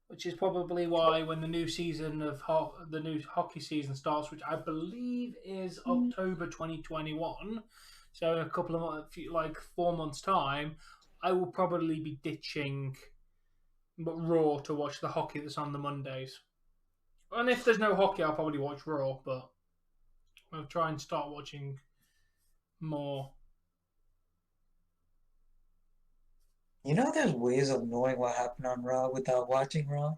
Which is probably why when the new season of the new hockey season starts, which I believe is October 2021, so in a couple of months, like 4 months' time, I will probably be ditching Raw to watch the hockey that's on the Mondays. And if there's no hockey, I'll probably watch Raw, but I'll try and start watching more. You know, there's ways of knowing what happened on Raw without watching Raw.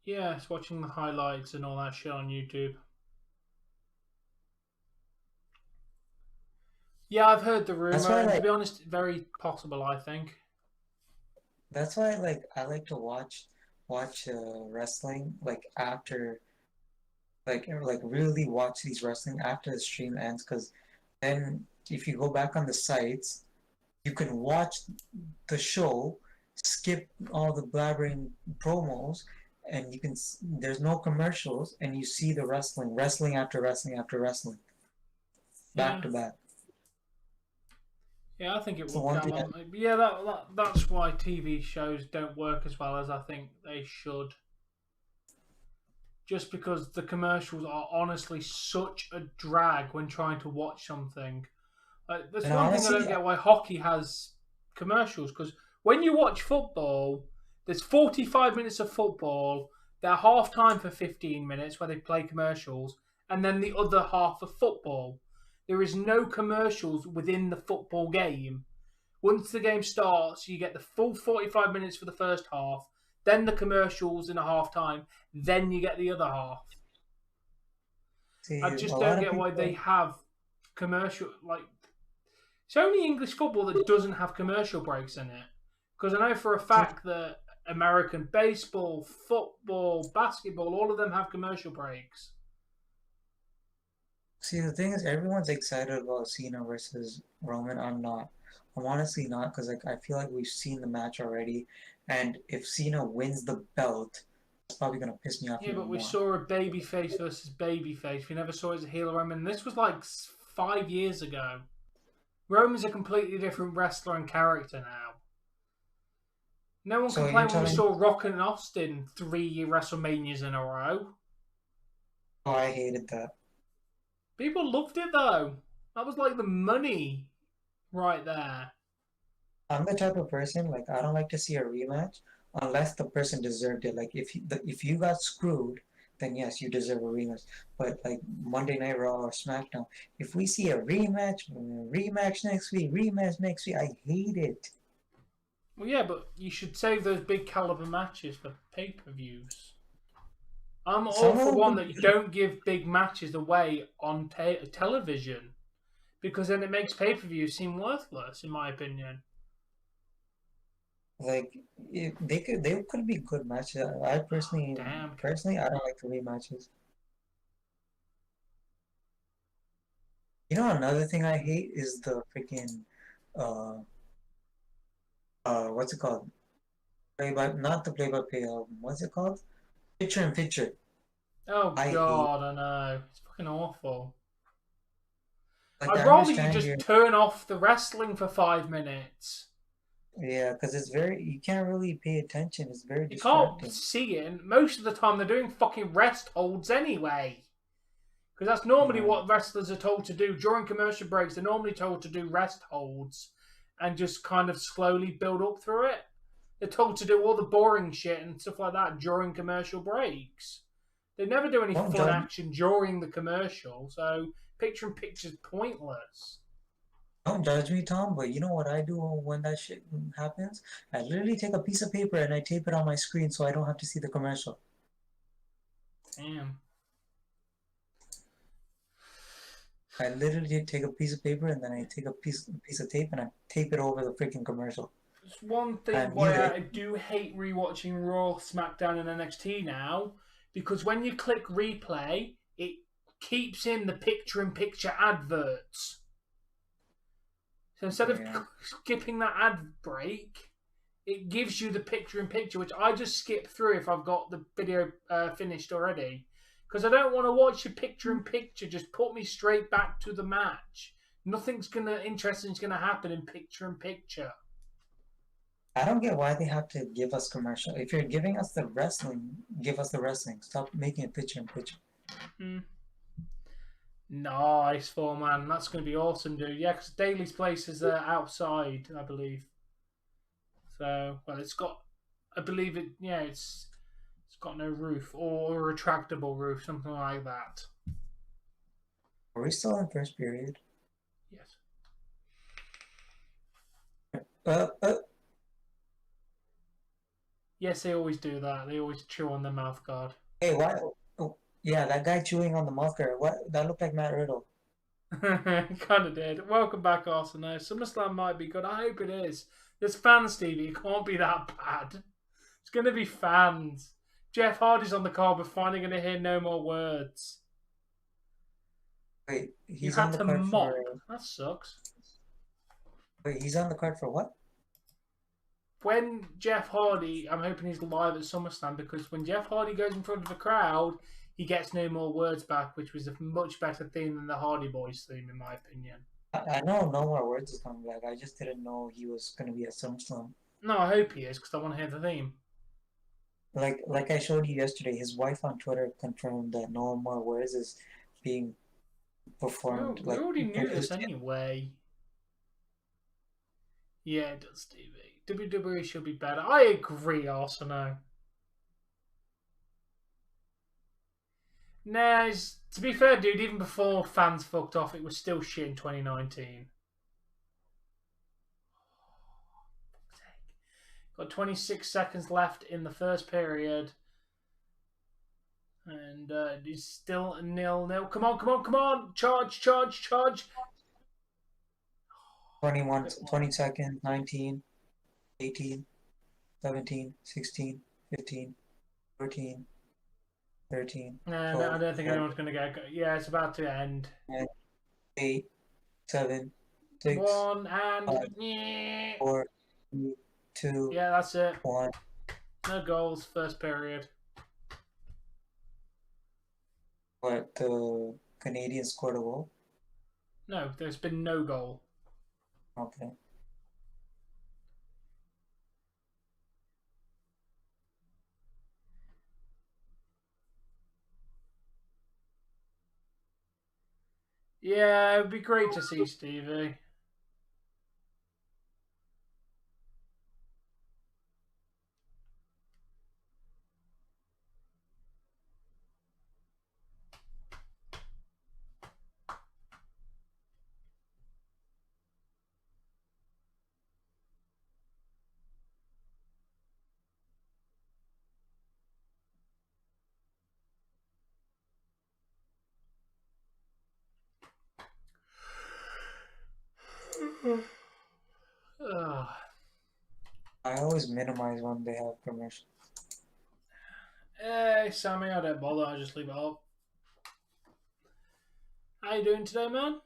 Yeah, it's watching the highlights and all that shit on YouTube. Yeah, I've heard the rumor, and to be honest, very possible, I think. That's why, like, I like to watch wrestling like after, like really watch these wrestling after the stream ends, because then if you go back on the sites, you can watch the show, skip all the blabbering promos, and there's no commercials, and you see the wrestling after wrestling after wrestling, back to back. Yeah, I think it will. Yeah, that's why TV shows don't work as well as I think they should. Just because the commercials are honestly such a drag when trying to watch something. That's one thing I don't get why hockey has commercials, because when you watch football, there's 45 minutes of football, they're half time for 15 minutes where they play commercials, and then the other half of football. There is no commercials within the football game. Once the game starts, you get the full 45 minutes for the first half, then the commercials in a half time, then you get the other half. I just don't get why they have commercial, like, it's only English football that doesn't have commercial breaks in it. Because I know for a fact that American baseball, football, basketball, all of them have commercial breaks. See, the thing is, everyone's excited about Cena versus Roman. I'm not. I'm honestly not, because like I feel like we've seen the match already, and if Cena wins the belt, it's probably gonna piss me off. Yeah, but we saw a babyface versus babyface. We never saw it as a heel Roman. This was like 5 years ago. Roman's a completely different wrestler and character now. No one complained when we saw Rock and Austin 3 WrestleManias in a row. Oh, I hated that. People loved it though. That was like the money right there. I'm the type of person like I don't like to see a rematch unless the person deserved it. Like if you got screwed, then yes, you deserve a rematch. But like Monday Night Raw or SmackDown, if we see a rematch rematch next week, I hate it. Well, yeah, but you should save those big caliber matches for pay-per-views. I'm all Some of for them one could that you be don't give big matches away on television because then it makes pay-per-views seem worthless, in my opinion. like if they could be good matches. I Damn. personally I don't like the rematches. You know another thing I hate is the freaking uh what's it called? Play by not the play by play album. What's it called? Picture in picture. Oh I hate. god, I know. It's fucking awful. Like I'd I rather you understand just your turn off the wrestling for 5 minutes. yeah, because it's very you can't really pay attention. It's very You can't distracting. see it, and most of the time they're doing fucking rest holds anyway. Because that's normally Yeah. what wrestlers are told to do during commercial breaks. They're normally told to do rest holds and just kind of slowly build up through it. They're told to do all the boring shit and stuff like that during commercial breaks. They never do any Don't fun judge action during the commercial, so picture in picture's pointless. don't judge me, Tom, but you know what I do when that shit happens? I literally take a piece of paper and I tape it on my screen so I don't have to see the commercial. Damn. I literally take a piece of paper and then I take a piece of tape and I tape it over the freaking commercial. It's one thing I mute why it. I do hate rewatching Raw, SmackDown, and NXT now, because when you click replay, it keeps in the picture in picture adverts. So instead of Yeah. skipping that ad break, it gives you the picture in picture, which I just skip through if I've got the video finished already. Because I don't want to watch your picture in picture. Just put me straight back to the match. Nothing's gonna interesting's gonna happen in picture in picture. I don't get why they have to give us commercial. If you're giving us the wrestling, give us the wrestling. Stop making it picture in picture. Hmm. Nice, foreman. That's going to be awesome, dude. Yeah, because Daly's place is outside, I believe. So, well, it's got, I believe it. Yeah, it's got no roof or a retractable roof, something like that. Are we still in first period? Yes. Uh, uh, Yes, they always do that. They always chew on their mouth guard. hey, why? Oh, yeah, that guy chewing on the mouth guard. What? That looked like Matt Riddle. Kind of did. Welcome back, Arsenal. SummerSlam might be good. I hope it is. There's fans, Stevie. It can't be that bad. It's going to be fans. Jeff Hardy's on the card. We're finally going to hear no more words. Wait, You he's had on the to card for. mop. That sucks. Wait, he's on the card for what? When Jeff Hardy, I'm hoping he's live at SummerSlam because when Jeff Hardy goes in front of a crowd, he gets no more words back, which was a much better theme than the Hardy Boys theme, in my opinion. I know no more words is coming back. I just didn't know he was gonna be at SummerSlam. No, I hope he is because I want to hear the theme. Like I showed you yesterday, his wife on Twitter confirmed that No More Words is being Well, performed, we like already knew this produced. anyway. Yeah, it does, Stevie. WWE should be better. I agree, Arsenal. Nah, to be fair, dude, even before fans fucked off, it was still shit in 2019. Got 26 seconds left in the first period. And it's still 0-0. Come on, come on, come on! Charge, charge, charge! 21, 20 seconds, 19, 18, 17, 16, 15, 14, 13, And I 12, don't think 11, anyone's going to get. Yeah, it's about to end. 9, 8, 7, 6, One and. 5, Yeah, 4, 3, 2, yeah, that's it. 1. No goals, first period. But the Canadians scored a goal. No, there's been no goal. Okay. Yeah, it'd be great to see Stevie. Ugh. I always minimize when they have commercials. Hey, Sammy, I don't bother. I just leave it up. How you doing today, man?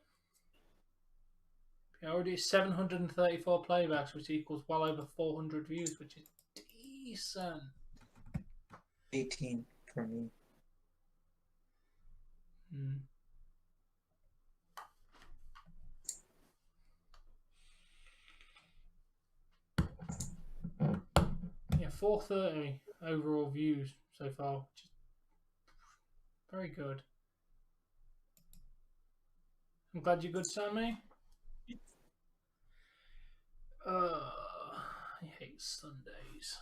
We already 734 playbacks, which equals well over 400 views, which is decent. 18 for me. Yeah, 430 overall views so far, which is very good. I'm glad you're good, Sammy. I hate Sundays.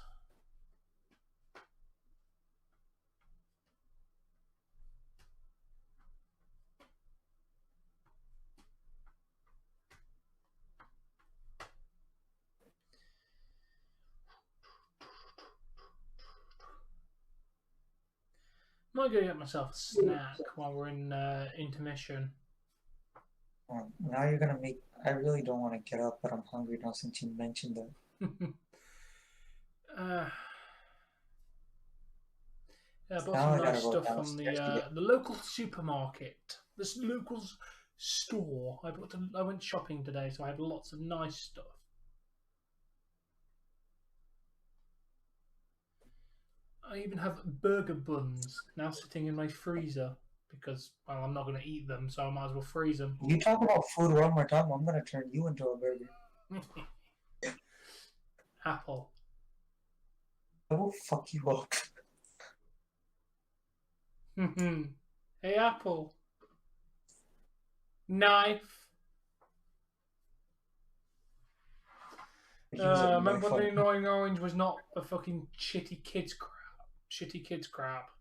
Might go get myself a snack while we're in intermission. Now you're gonna make. I really don't want to get up, but I'm hungry now since you mentioned that. Yeah, I bought Now some I nice gotta go stuff from downstairs to get. the local supermarket, this local store. I went shopping today, so I had lots of nice stuff. I even have burger buns now sitting in my freezer because, well, I'm not going to eat them, so I might as well freeze them. You talk about food one more time, I'm gonna turn you into a burger. Apple. I will fuck you up. Hey, Apple. Knife. Remember when the annoying orange was not a fucking shitty kids crap? Shitty kids crap.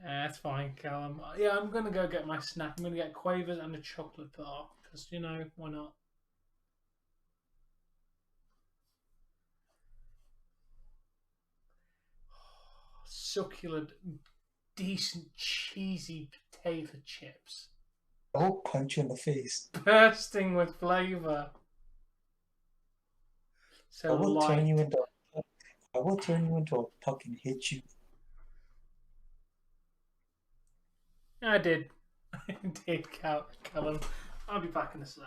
That's fine, Callum. Yeah, I'm gonna go get my snack. I'm gonna get Quavers and a chocolate bar because you know why not. Succulent, decent, cheesy potato chips. I'll punch you in the face. Bursting with flavour. So I will light. turn you into. I will turn you into a puck and hit you. I did. I did, Callum. I'll be back in a sec.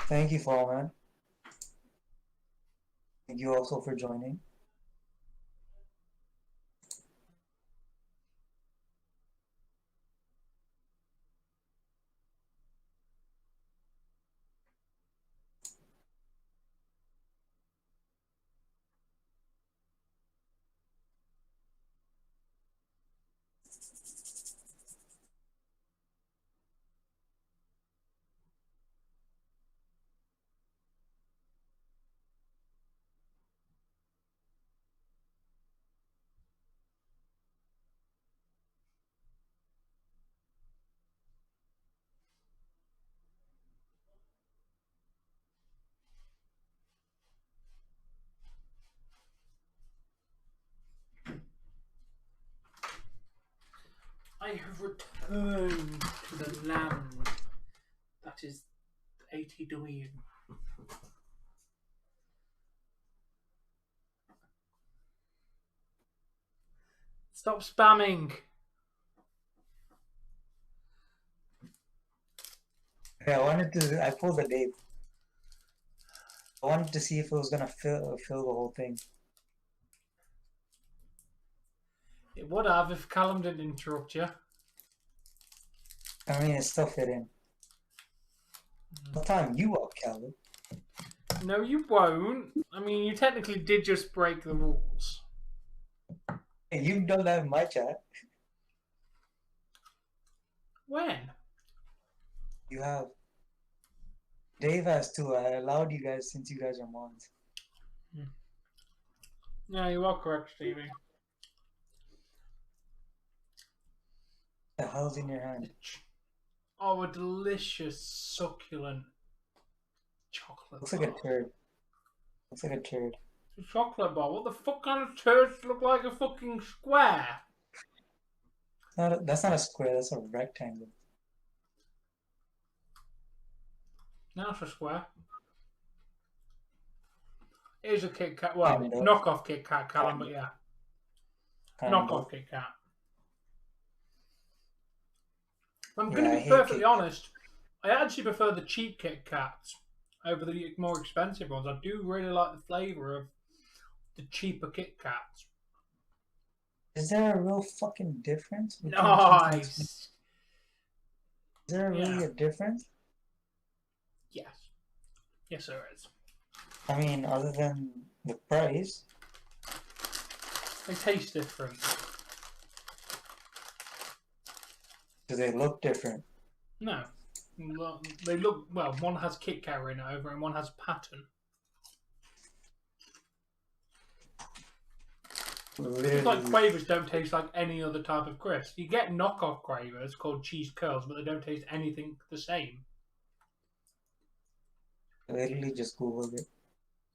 Thank you, Fall Man. Thank you also for joining. I have returned to the land that is ATW. Stop spamming. Yeah, I pulled the date. I wanted to see if it was gonna fill the whole thing. It would have if Callum didn't interrupt you. I mean, it still fit in. What time you up, Calvin? No, you won't. I mean, you technically did just break the rules. Hey, you've done that in my chat. When? You have. Dave has too. I allowed you guys since you guys are mods. Yeah, you are correct, Stevie. The hell's in your hand? Oh, a delicious, succulent chocolate Looks bar. like a turd. Looks like a turd. It's a chocolate bar. What the fuck kind of turds look like a fucking square? That's not a square. That's a rectangle. Now it's a square. It is a Kit Kat. Well, Kind of. knockoff Kit Kat, Callum, but yeah. Kind Knockoff of. Kit Kat. I'm Yeah, going I to be hate perfectly Kit honest. I actually prefer the cheap Kit Kats over the more expensive ones. I do really like the flavour of the cheaper Kit Kats. Is there a real fucking difference between Nice. Is there really a difference? Yes. Yes, there is. I mean, other than the price. They taste different. Do they look different? No. They look, well, one has Kit Kat written over and one has pattern. It's like Quavers don't taste like any other type of crisp. You get knockoff Quavers called cheese curls, but they don't taste anything the same. I literally just Googled it.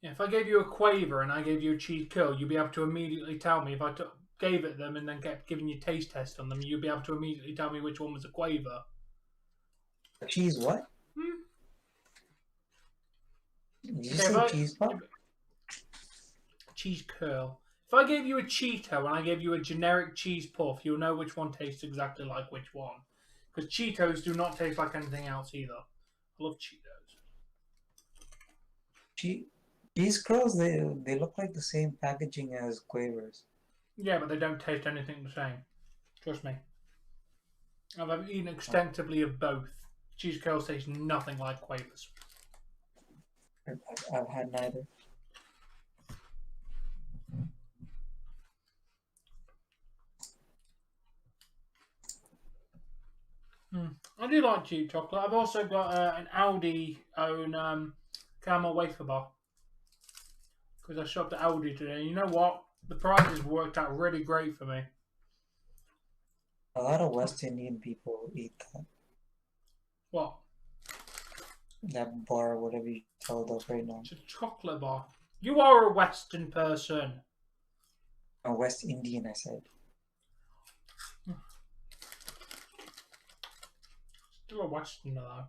Yeah, if I gave you a Quaver and I gave you a cheese curl, you'd be able to immediately tell me. If I gave it them and then kept giving you taste tests on them, you'd be able to immediately tell me which one was a Quaver. A cheese what? Did you say cheese puff? Cheese curl. If I gave you a Cheeto and I gave you a generic cheese puff, you'll know which one tastes exactly like which one. Because Cheetos do not taste like anything else either. I love Cheetos. Cheese curls, they look like the same packaging as Quavers. Yeah, but they don't taste anything the same. Trust me. I've eaten extensively of both. Cheese curls taste nothing like Quavers. I've had neither. I do like cheap chocolate. I've also got an Aldi own caramel wafer bar. Because I shopped at Aldi today. You know what? The prices worked out really great for me. A lot of West Indian people eat that. What? That bar, whatever you told us right now. It's a chocolate bar. You are a Western person. A West Indian, I said. Still a Westerner, though.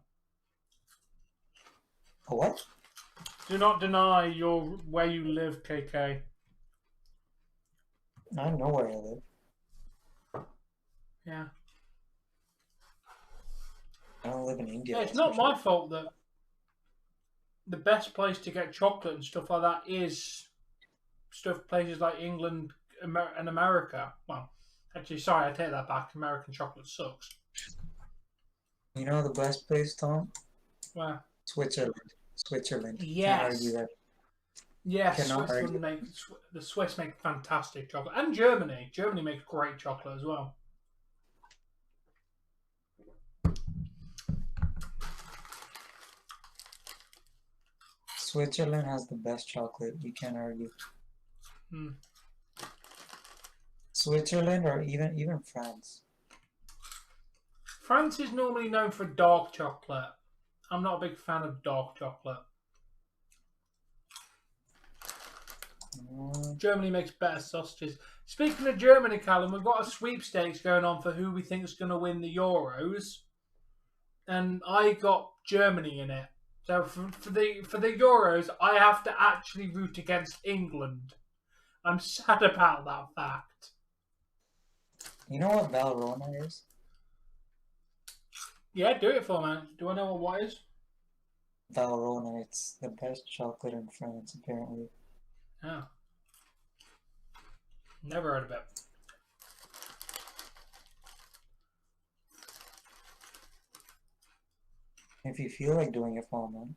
A what? Do not deny where you live, KK. I know where I live. Yeah. I don't live in India. Yeah, it's not my fault that the best place to get chocolate and stuff like that is places like England and America. Well, actually, sorry, I take that back. American chocolate sucks. You know the best place, Tom? Where? Switzerland. Yes. Can't argue that. Yes, the Swiss make fantastic chocolate. And Germany. Germany makes great chocolate as well. Switzerland has the best chocolate. You can't argue. Switzerland or even France. France is normally known for dark chocolate. I'm not a big fan of dark chocolate. Germany makes better sausages. Speaking of Germany, Callum, we've got a sweepstakes going on for who we think is going to win the Euros, and I got Germany in it. So for the Euros, I have to actually root against England. I'm sad about that fact. You know what Valrhona is? Yeah, do it for me. Do I know what it is? Valrhona. It's the best chocolate in France, apparently. Oh. Never heard of it. If you feel like doing it for man.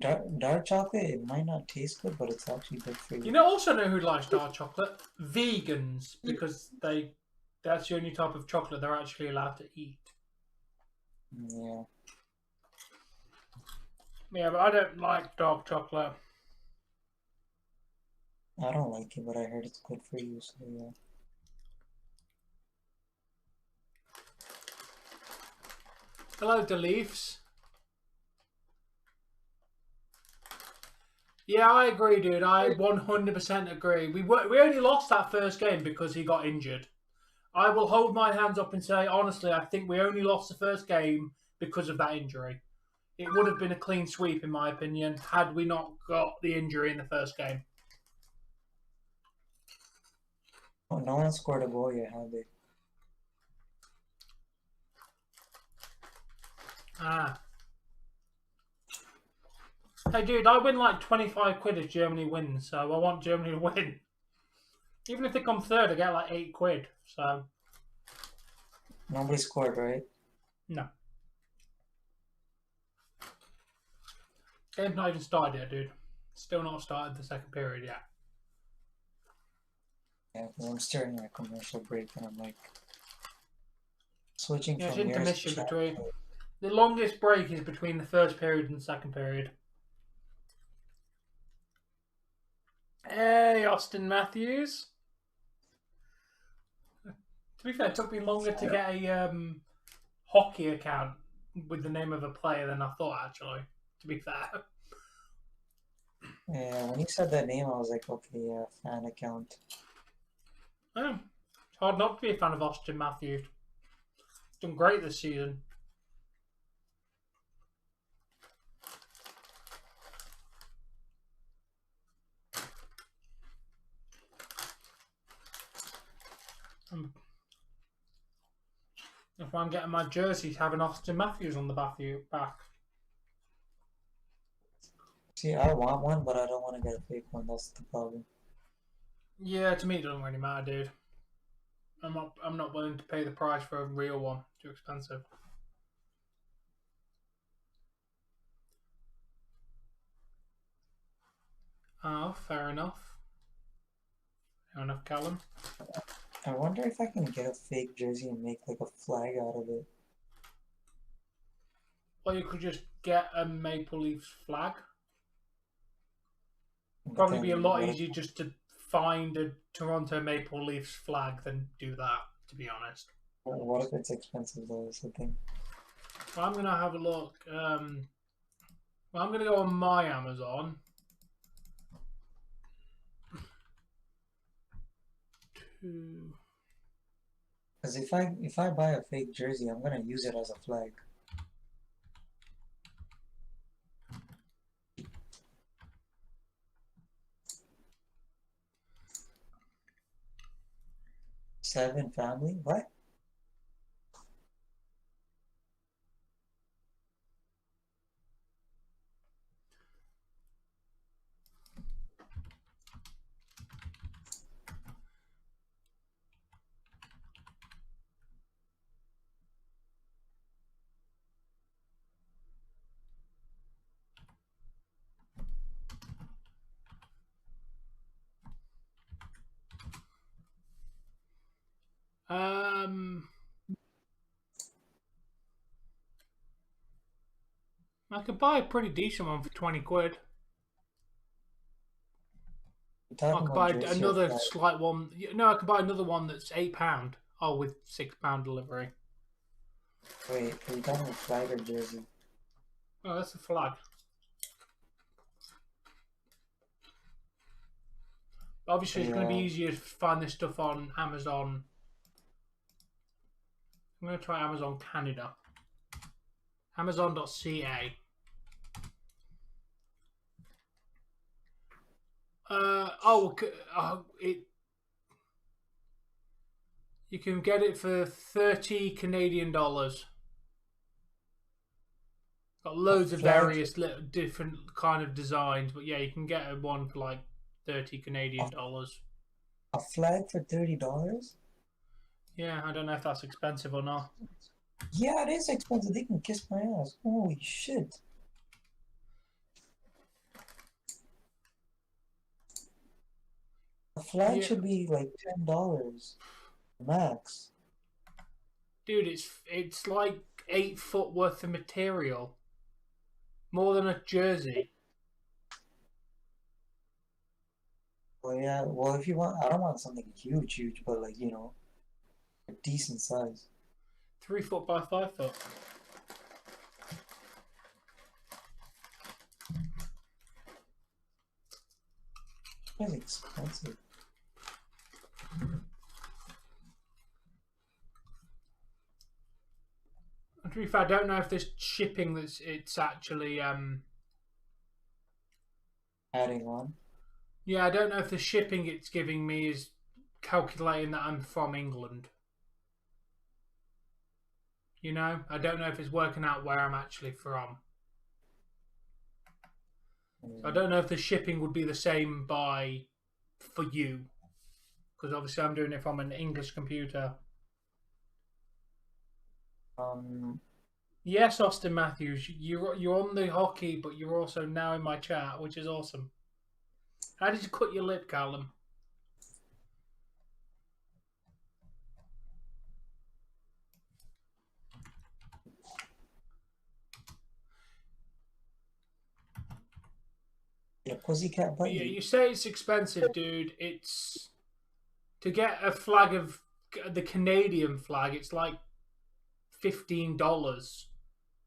Dark chocolate, it might not taste good, but it's actually good for You you. know, also know who likes dark chocolate? Vegans, because that's the only type of chocolate they're actually allowed to eat. Yeah. Yeah, but I don't like dark chocolate. I don't like it, but I heard it's good for you, so yeah. Hello, Leafs. Yeah, I agree, dude. I 100% agree. We only lost that first game because he got injured. I will hold my hands up and say, honestly, I think we only lost the first game because of that injury. It would have been a clean sweep, in my opinion, had we not got the injury in the first game. Oh, no one scored a goal yet, have they? Ah. Hey, dude, I win like 25 quid if Germany wins, so I want Germany to win. Even if they come third, I get like 8 quid, so... Nobody scored, right? No. Game's not even started yet, dude. Still not started the second period yet. Yeah, because I'm starting a commercial break and I'm like switching Yeah, it's from nearest intermission chat between... to The longest break is between the first period and the second period. Hey, Austin Matthews. To be fair, it took me longer to get a hockey account with the name of a player than I thought, actually, to be fair. Yeah, when you said that name, I was like, okay, yeah, fan account. Yeah. It's hard not to be a fan of Austin Matthews. He's done great this season. If I'm getting my jerseys, having Austin Matthews on the back. See, I want one, but I don't want to get a fake one. That's the problem. Yeah, to me it doesn't really matter, dude. I'm not willing to pay the price for a real one. Too expensive. Oh, fair enough. Fair enough, Callum. I wonder if I can get a fake jersey and make like a flag out of it. Or you could just get a Maple Leafs flag. But Probably be a then lot easier just to find a Toronto Maple Leafs flag than do that, to be honest. what if it's expensive though? Is the thing. Well, I'm gonna have a look. Well, I'm gonna go on my Amazon. Because if I buy a fake jersey, I'm gonna use it as a flag. Seven family? What? I could buy a pretty decent one for 20 quid. You're I talking could about buy jersey or another flag? slight one. No, I could buy another one that's £8. Oh, with £6 delivery. Wait, are you talking about flag or jersey? Oh, that's a flag. Obviously, it's going to be Yeah. easier to find this stuff on Amazon. I'm going to try Amazon Canada. Amazon.ca. You can get it for 30 Canadian dollars. Got A loads of flag, various different kind of designs, but yeah, you can get one for like 30 a, Canadian dollars. a flag for $30? Yeah, I don't know if that's expensive or not. Yeah, it is expensive. They can kiss my ass. Holy shit. A flag Yeah, should be like $10 max. dude, it's like 8 foot worth of material, more than a jersey. Well, yeah. Well, if you want, I don't want something huge, huge, but like a decent size. 3 foot by 5 foot. It's expensive. To be fair, I don't know if this shipping it's actually Adding on. yeah, I don't know if the shipping it's giving me is calculating that I'm from England. You know, I don't know if it's working out where I'm actually from. So I don't know if the shipping would be the same for you, because obviously I'm doing it from an English computer. Yes, Austin Matthews, you're on the hockey, but you're also now in my chat, which is awesome. How did you cut your lip, Callum? Yeah, pussycat But yeah, button. you say it's expensive, dude. It's to get a flag of the Canadian flag. It's like $15,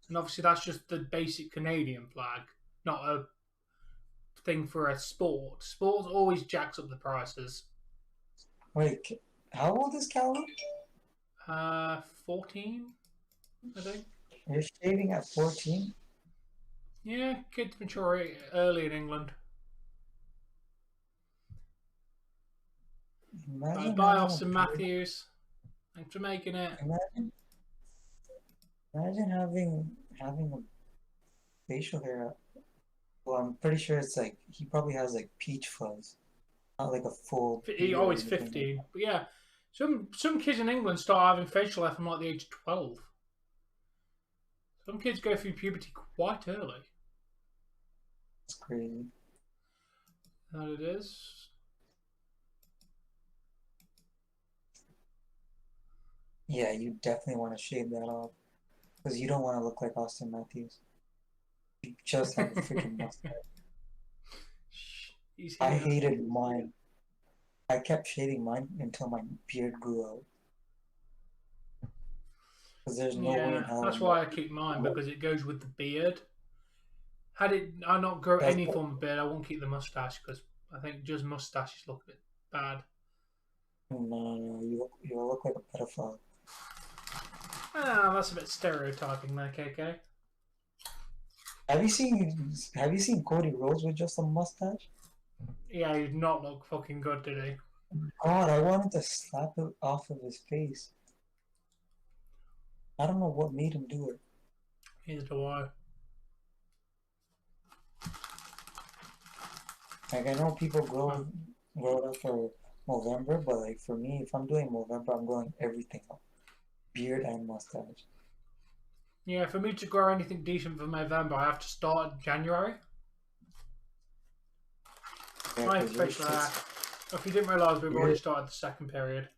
and obviously that's just the basic Canadian flag, not a thing for a sport. Sports always jacks up the prices. Wait, how old is Callum? 14, I think. You're shaving at 14? Yeah, kids mature early in England. Imagine Bye, having a Austin beard. Matthews. Thanks for making it. Imagine having a facial hair. Well, I'm pretty sure it's like he probably has like peach fuzz, not like a full He beard or always anything like 15. But yeah, some kids in England start having facial hair from like the age of 12. Some kids go through puberty quite early. That's crazy. That it is. Yeah, you definitely want to shave that off because you don't want to look like Austin Matthews. You just have a freaking mustache. He's I hitting us. hated mine. I kept shaving mine until my beard grew out. Because there's no way in Yeah, hell that's I'm why I keep mine, because it goes with the beard. Had I not grow That's any form of beard, I won't keep the mustache, because I think just mustaches look a bit bad. no, you look like a pedophile. Ah, that's a bit stereotyping there, KK. Have you seen Cody Rhodes with just a mustache? Yeah, he did not look fucking good, did he? God, I wanted to slap it off of his face. I don't know what made him do it. Neither do I. Like I know people grow it up for November, but like for me, if I'm doing November, I'm going everything up, beard and mustache. Yeah, for me to grow anything decent for November, I have to start in January. Yeah, My 'cause your facial hair. shit's- If you didn't realise, we've already your started the second period.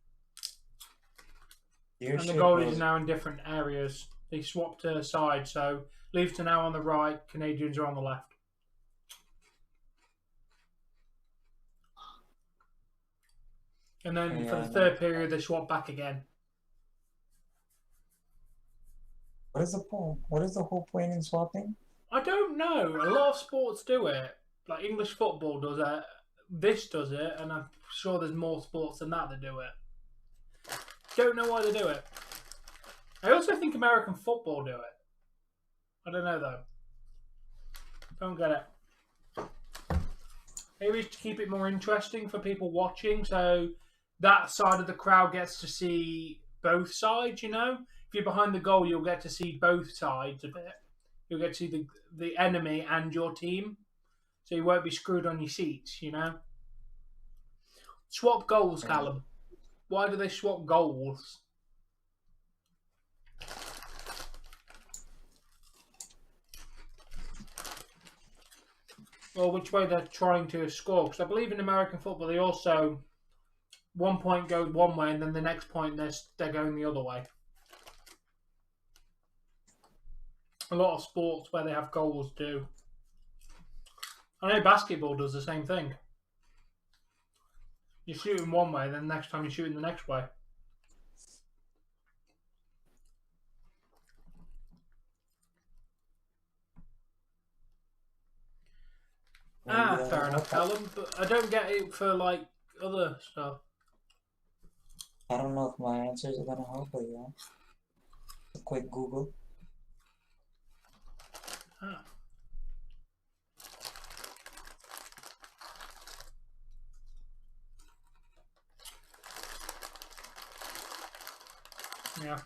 your And the shit goalies are grows. now in different areas. They swapped sides, so Leafs are now on the right, Canadians are on the left. And then for the Yeah, no. third period, they swap back again. What is the point? What is the whole point in swapping? I don't know. A lot of sports do it. Like English football does it. This does it, and I'm sure there's more sports than that do it. Don't know why they do it. I also think American football do it. I don't know though. Don't get it. Maybe to keep it more interesting for people watching, so that side of the crowd gets to see both sides. You know, if you're behind the goal, you'll get to see both sides of it. You'll get to see the enemy and your team, so you won't be screwed on your seats. You know. Swap goals, Callum. Why do they swap goals? Or which way they're trying to score? Because I believe in American football they also one point goes one way and then the next point they're going the other way. A lot of sports where they have goals do. I know basketball does the same thing. You're shooting one way, then the next time you're shooting the next way. Fair enough, Callum, but I don't get it for, like, other stuff. I don't know if my answers are gonna help, but yeah. A quick Google. Yeah.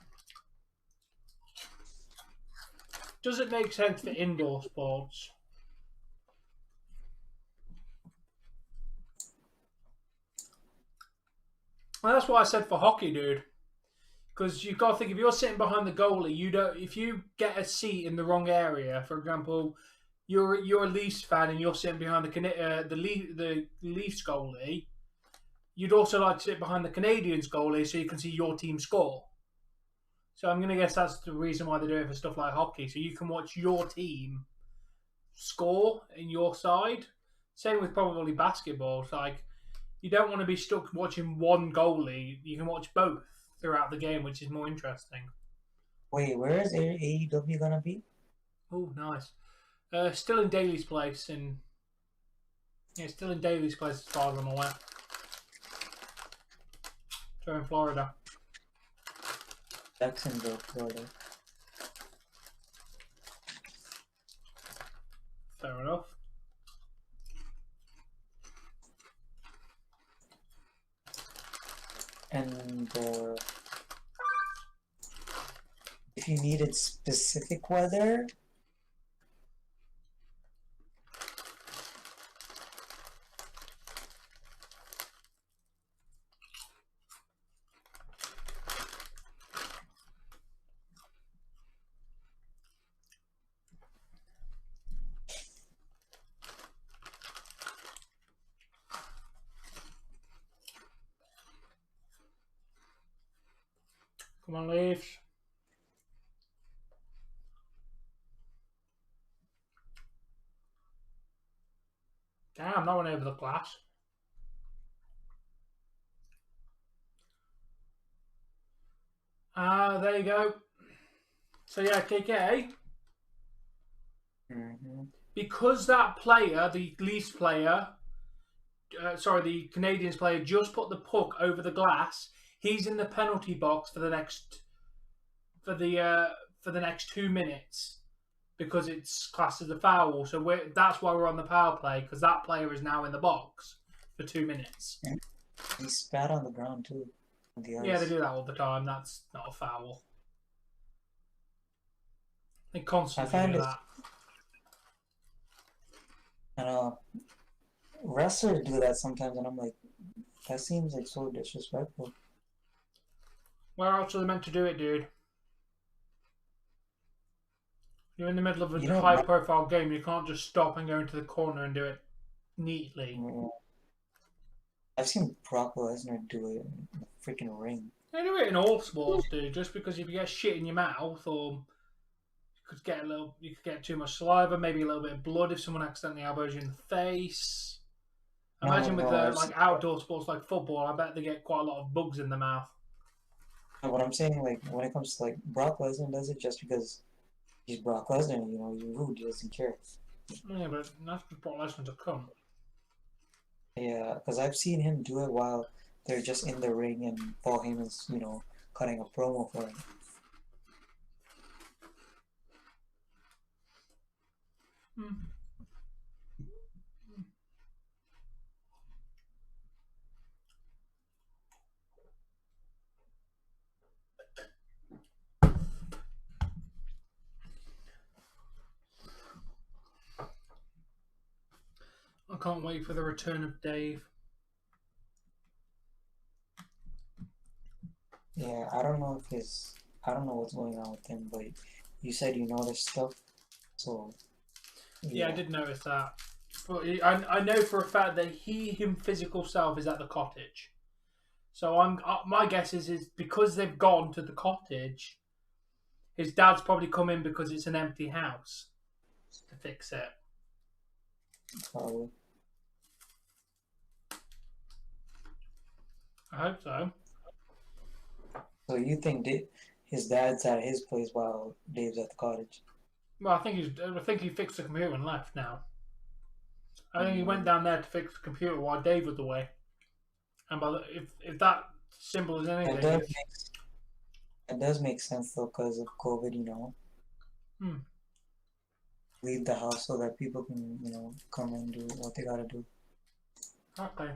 Does it make sense for indoor sports? Well, that's what I said for hockey, dude. Because you've got to think, if you're sitting behind the goalie, you don't. If you get a seat in the wrong area, for example, you're a Leafs fan and you're sitting behind the Leafs goalie, you'd also like to sit behind the Canadiens goalie so you can see your team score. So I'm going to guess that's the reason why they do it for stuff like hockey, so you can watch your team score in your side. Same with probably basketball. It's like, you don't want to be stuck watching one goalie. You can watch both throughout the game, which is more interesting. Wait, where is AEW gonna be? Oh, nice. Still in Daly's place, still in Daly's place as far as I'm aware. So in Florida. Jacksonville, Florida. Fair enough. And if you needed specific weather, Come on, Leafs. Damn, that went over the glass. There you go. So yeah, KK. Because that player, the Leafs player, the Canadiens player, just put the puck over the glass, he's in the penalty box for the next 2 minutes because it's classed as a foul. So that's why we're on the power play, because that player is now in the box for 2 minutes. he spat on the ground too. Yeah, they do that all the time. That's not a foul. They constantly do that. And wrestlers do that sometimes, and I'm like, that seems like so disrespectful. Where else are they meant to do it, dude? You're in the middle of a high-profile game. You can't just stop and go into the corner and do it neatly. I've seen Brock Lesnar do it in the freaking ring. They do it in all sports, dude. Just because if you get shit in your mouth, or you could get too much saliva, maybe a little bit of blood if someone accidentally elbows you in the face. Imagine with like outdoor sports like football, I bet they get quite a lot of bugs in the mouth. What I'm saying, like, when it comes to, like, Brock Lesnar does it just because he's Brock Lesnar, you know, he's rude, he doesn't care. Yeah, but that's for Brock Lesnar to come. Yeah, because I've seen him do it while they're just in the ring and Paul Heyman's, you know, cutting a promo for him. I can't wait for the return of Dave. Yeah, I don't know what's going on with him, but you said you noticed stuff, so... Yeah, I did notice that. But I know for a fact that his physical self is at the cottage. So my guess is because they've gone to the cottage, his dad's probably come in because it's an empty house to fix it. Probably. I hope so. So you think his dad's at his place while Dave's at the cottage? Well, I think he fixed the computer and left now. I think he went down there to fix the computer while Dave was away. And if that symbol is anything, That does make sense though, because of COVID, you know. Leave the house so that people can, you know, come and do what they gotta do. Okay.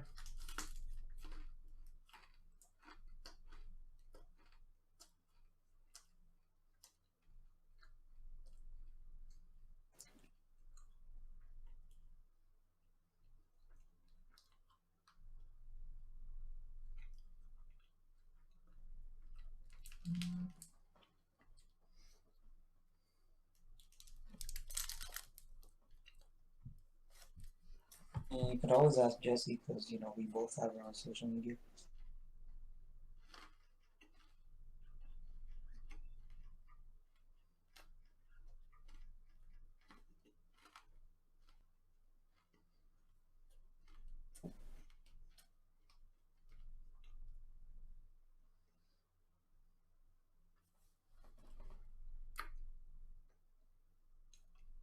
And you could always ask Jesse because, you know, we both have her on social media.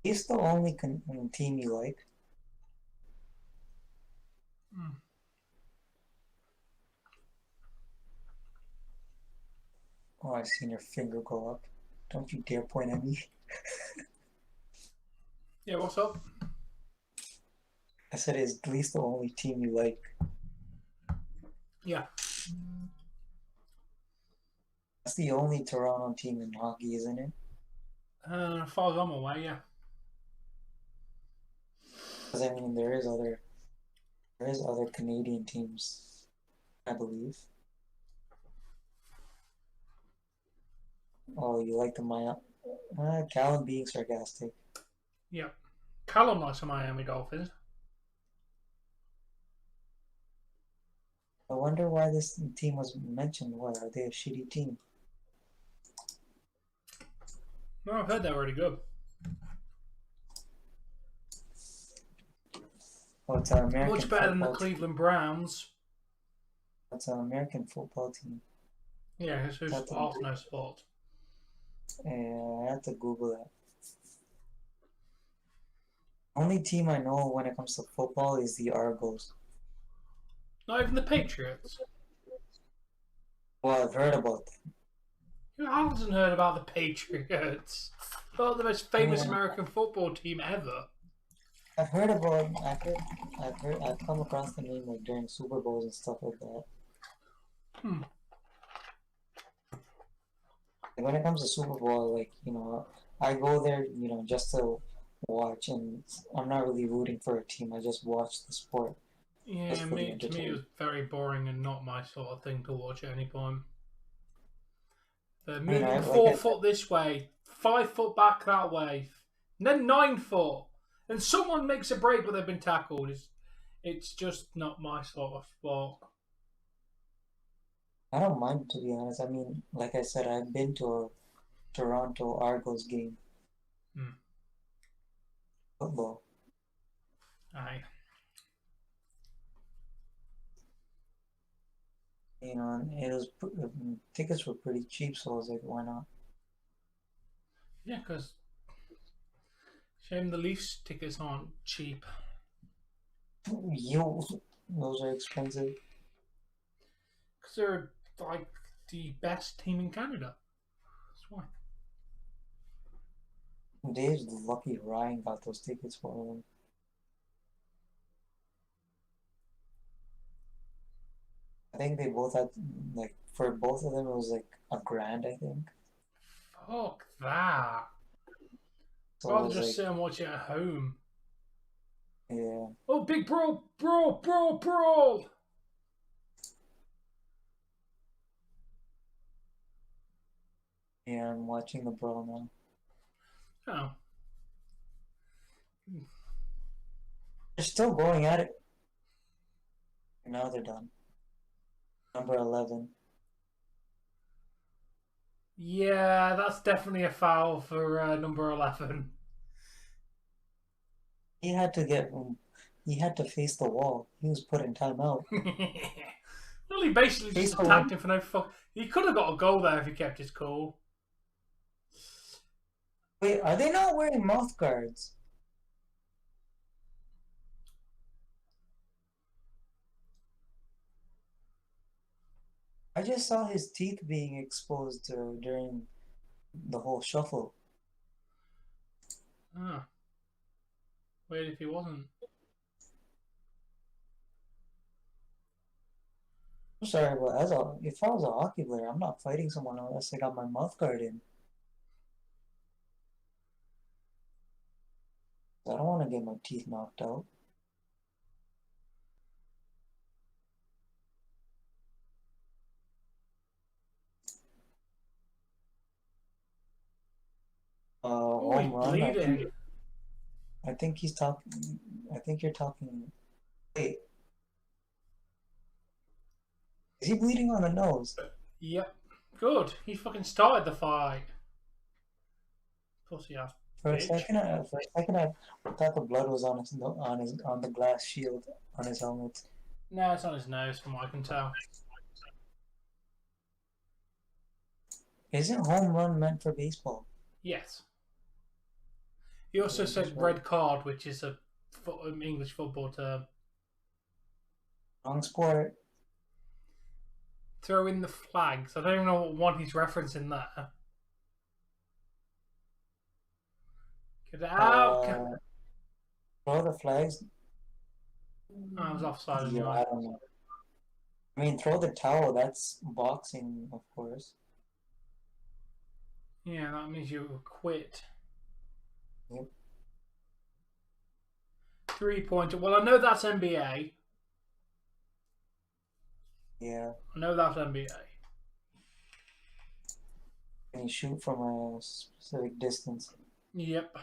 He's the only team you like. Oh, I've seen your finger go up. Don't you dare point at me. Yeah, what's up? I said it's at least the only team you like. Yeah. That's the only Toronto team in hockey, isn't it? As far as I'm aware, yeah. Because I mean, there is other Canadian teams, I believe. Oh, you like the Miami? Callum being sarcastic. Yeah. Callum likes the Miami Dolphins. I wonder why this team was mentioned. Why are they a shitty team? No, I've heard they're really good. Oh, it's an American Much better than the football team. Cleveland Browns. It's an American football team. Yeah, it's Arsenal sport. I have to Google that. Only team I know when it comes to football is the Argos. Not even the Patriots. Well, I've heard about them. Who hasn't heard about the Patriots? They're the most famous American football team ever. I've come across the name like during Super Bowls and stuff like that. And when it comes to Super Bowl, like, you know, I go there, you know, just to watch, and I'm not really rooting for a team. I just watch the sport. Yeah, to me it was very boring and not my sort of thing to watch at any point. They're moving 4 foot this way, 5 foot back that way, and then 9 foot. And someone makes a break but they've been tackled. It's just not my sort of sport. I don't mind, to be honest. I mean, like I said, I've been to a Toronto Argos game. Football. Aye. You know, and tickets were pretty cheap, so I was like, why not? Yeah, because shame the Leafs tickets aren't cheap. Those are expensive. Because they're like the best team in Canada. That's why. Dave's lucky Ryan got those tickets for him. I think they both had, like, for both of them, it was like $1,000, I think. Fuck that. So Rather just sit and watch it at home. Yeah. Oh, big brawl, brawl, brawl, brawl! Yeah, I'm watching the brawl now. Oh. They're still going at it. Now they're done. Number 11. Yeah, that's definitely a foul for number 11. He had to get. He had to face the wall. He was put in timeout. Well, he basically just Face the attacked wall. him for no fuck. He could have got a goal there if he kept his cool. Wait, are they not wearing mouth guards? I just saw his teeth being exposed during the whole shuffle. Ah, weird if he wasn't. I'm sorry, but if I was a hockey player, I'm not fighting someone unless I got my mouth guard in. I don't want to get my teeth knocked out. Oh, he's Home run. bleeding. I think he's talking. I think you're talking. Wait, is he bleeding on the nose? Yep. Good. He fucking started the fight. Pussy ass For a bitch. second, I thought the blood was on the glass shield on his helmet. No, it's on his nose, from what I can tell. Isn't home run meant for baseball? Yes. He also said red card, which is a English football term. Wrong sport. Throw in the flags. I don't even know what one he's referencing there. Get it out. Throw the flags. I was offside Yeah, anyway. I don't know. I mean, throw the towel. That's boxing, of course. Yeah, that means you quit. Yep. 3-pointer. Well, I know that's NBA. Yeah. I know that's NBA. Can you shoot from a specific distance? Yep.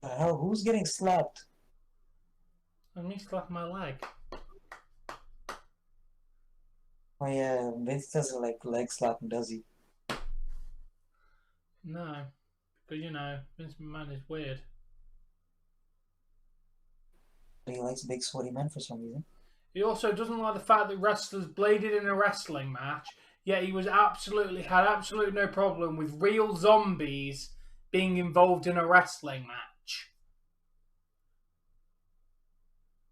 The hell? Who's getting slapped? And me slap my leg. Oh yeah, Vince doesn't like leg slapping, does he? No. Because, you know, Vince McMahon is weird. He likes big sweaty men for some reason. He also doesn't like the fact that wrestlers bladed in a wrestling match, yet he had absolutely no problem with real zombies being involved in a wrestling match.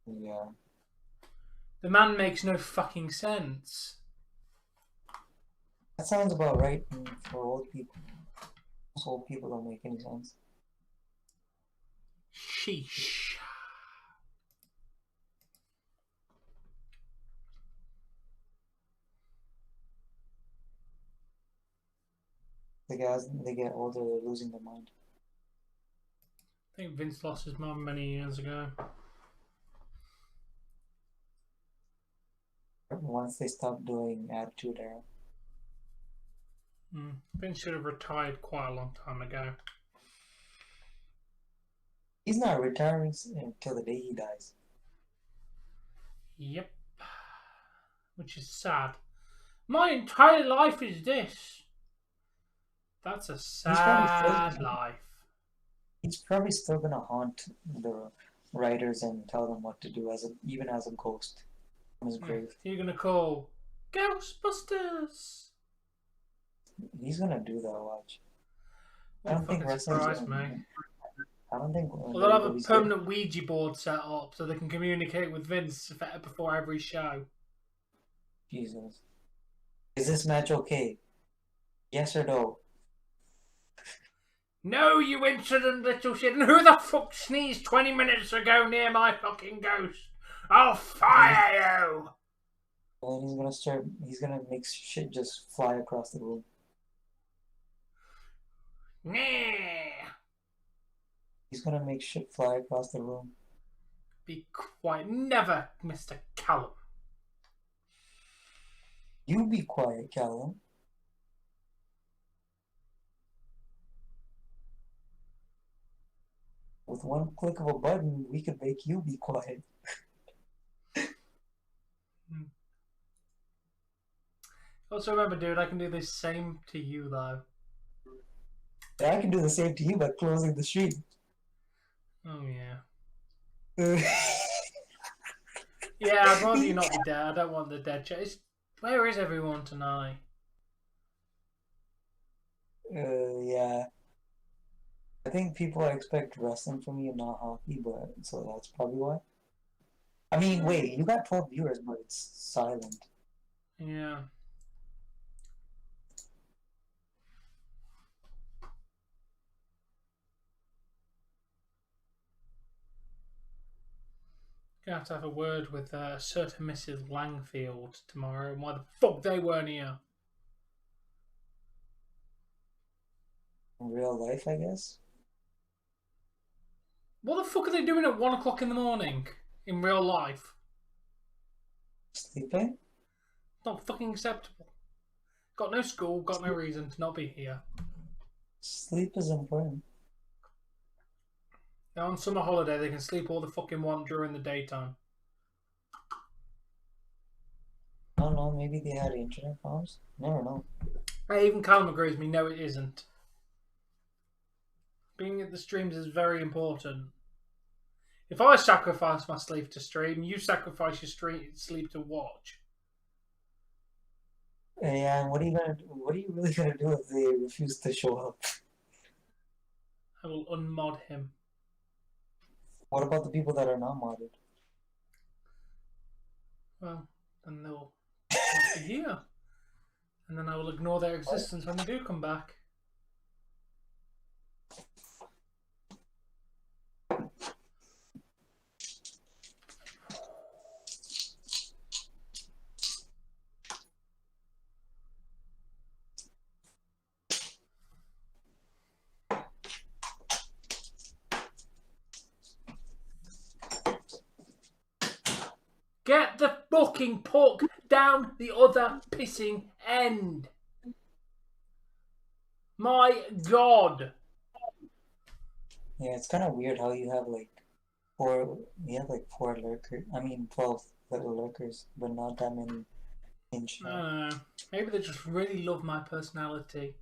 Yeah. The man makes no fucking sense. That sounds about right for old people. Most old people don't make any sense. Sheesh. As they get older, they're losing their mind. I think Vince lost his mum many years ago. Once they stop doing Attitude Era. Vince should have retired quite a long time ago. He's not retiring until the day he dies. Yep. Which is sad. My entire life is this. That's a sad life. He's probably still gonna haunt the writers and tell them what to do, even as a ghost from his grave. You're gonna call Ghostbusters. He's gonna do that. Watch. I don't think surprise me. I don't think. Well, they'll have a permanent Ouija board set up so they can communicate with Vince before every show. Jesus. Is this match okay? Yes or no? No, you insolent little shit. And who the fuck sneezed 20 minutes ago near my fucking ghost? I'll fire you! And he's gonna make shit just fly across the room. Nah. He's gonna make shit fly across the room. Be quiet. Never, Mr. Callum. You be quiet, Callum. With one click of a button, we could make you be quiet. Also remember, dude, I can do the same to you, though. And I can do the same to you by closing the stream. Oh, yeah. Yeah, I'd rather you not be dead. I don't want the dead chat. Where is everyone tonight? Yeah. I think people expect wrestling from you, not hockey, but so that's probably why. I mean, wait, you got 12 viewers, but it's silent. Yeah. Gonna have to have a word with certain Mrs. Langford tomorrow and why the fuck they weren't here. In real life, I guess. What the fuck are they doing at 1 o'clock in the morning in real life? Sleeping? Not fucking acceptable. Got no school, got no reason to not be here. Sleep is important. They're on summer holiday, they can sleep all the fucking want during the daytime. I don't know, maybe they had internet problems? Never know. Hey, even Callum agrees with me, no it isn't. Being at the streams is very important. If I sacrifice my sleep to stream, you sacrifice your sleep to watch. Yeah, and what are you gonna do? What are you really gonna do if they refuse to show up? I will unmod him. What about the people that are not modded? Well, then they'll not be here. And then I will ignore their existence when they do come back. Get the fucking puck down the other pissing end. My God. Yeah, it's kind of weird how you have like four lurkers. I mean, 12 little lurkers, but not that many in chat. I don't know. Maybe they just really love my personality.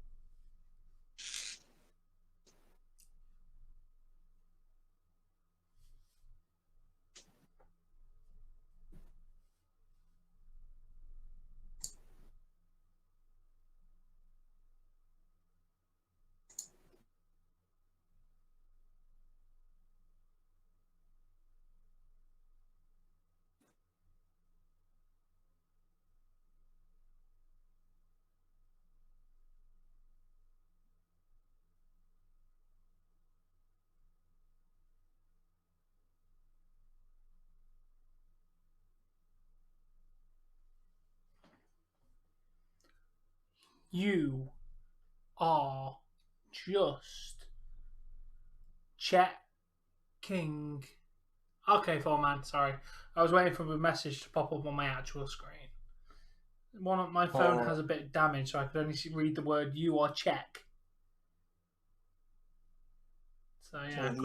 You are just checking. Okay, man. Sorry. I was waiting for a message to pop up on my actual screen. My phone has a bit of damage, so I could only read the word "you" or "check." So yeah, So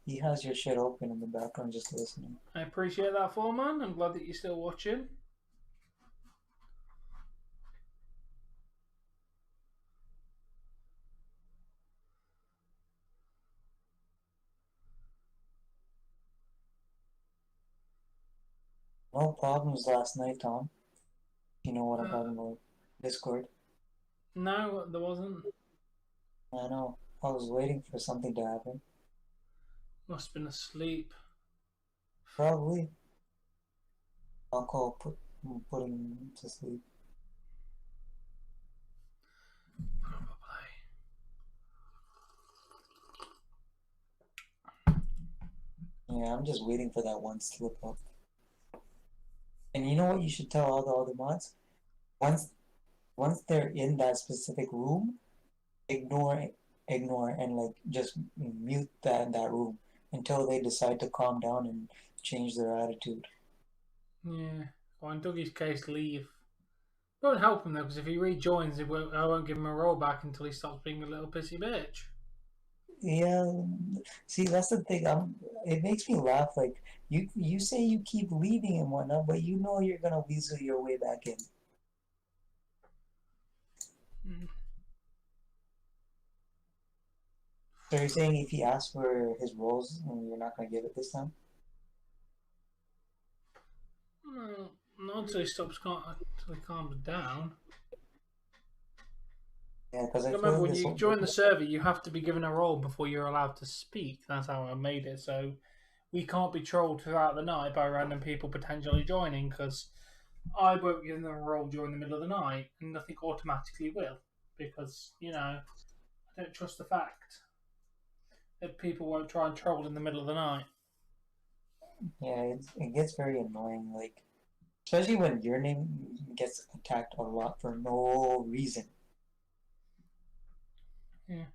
he has your shit open in the background, just listening. I appreciate that, man. I'm glad that you're still watching. No problems last night, Tom. You know what I'm talking about? Discord. No, there wasn't. I know. I was waiting for something to happen. Must have been asleep. Probably. I'll put him to sleep. Yeah, I'm just waiting for that one slip up. And you know what you should tell all the other mods? Once they're in that specific room, ignore and like just mute that room until they decide to calm down and change their attitude. Yeah. Well, in Dougie's case, leave. It won't help him though, because if he rejoins, I won't give him a roll back until he stops being a little pissy bitch. Yeah, see, that's the thing. It makes me laugh. Like you say you keep leaving and whatnot, but you know you're gonna weasel your way back in. Mm. So you're saying if he asks for his roles, you're not gonna give it this time? Well, not until he stops, until he calms down. Yeah, because I feel Remember, like when this you whole. join the server, you have to be given a role before you're allowed to speak. That's how I made it. So we can't be trolled throughout the night by random people potentially joining, because I won't give them a role during the middle of the night, and nothing automatically will, because I don't trust the fact that people won't try and troll in the middle of the night. Yeah, it gets very annoying. Like especially when your name gets attacked a lot for no reason. Yeah.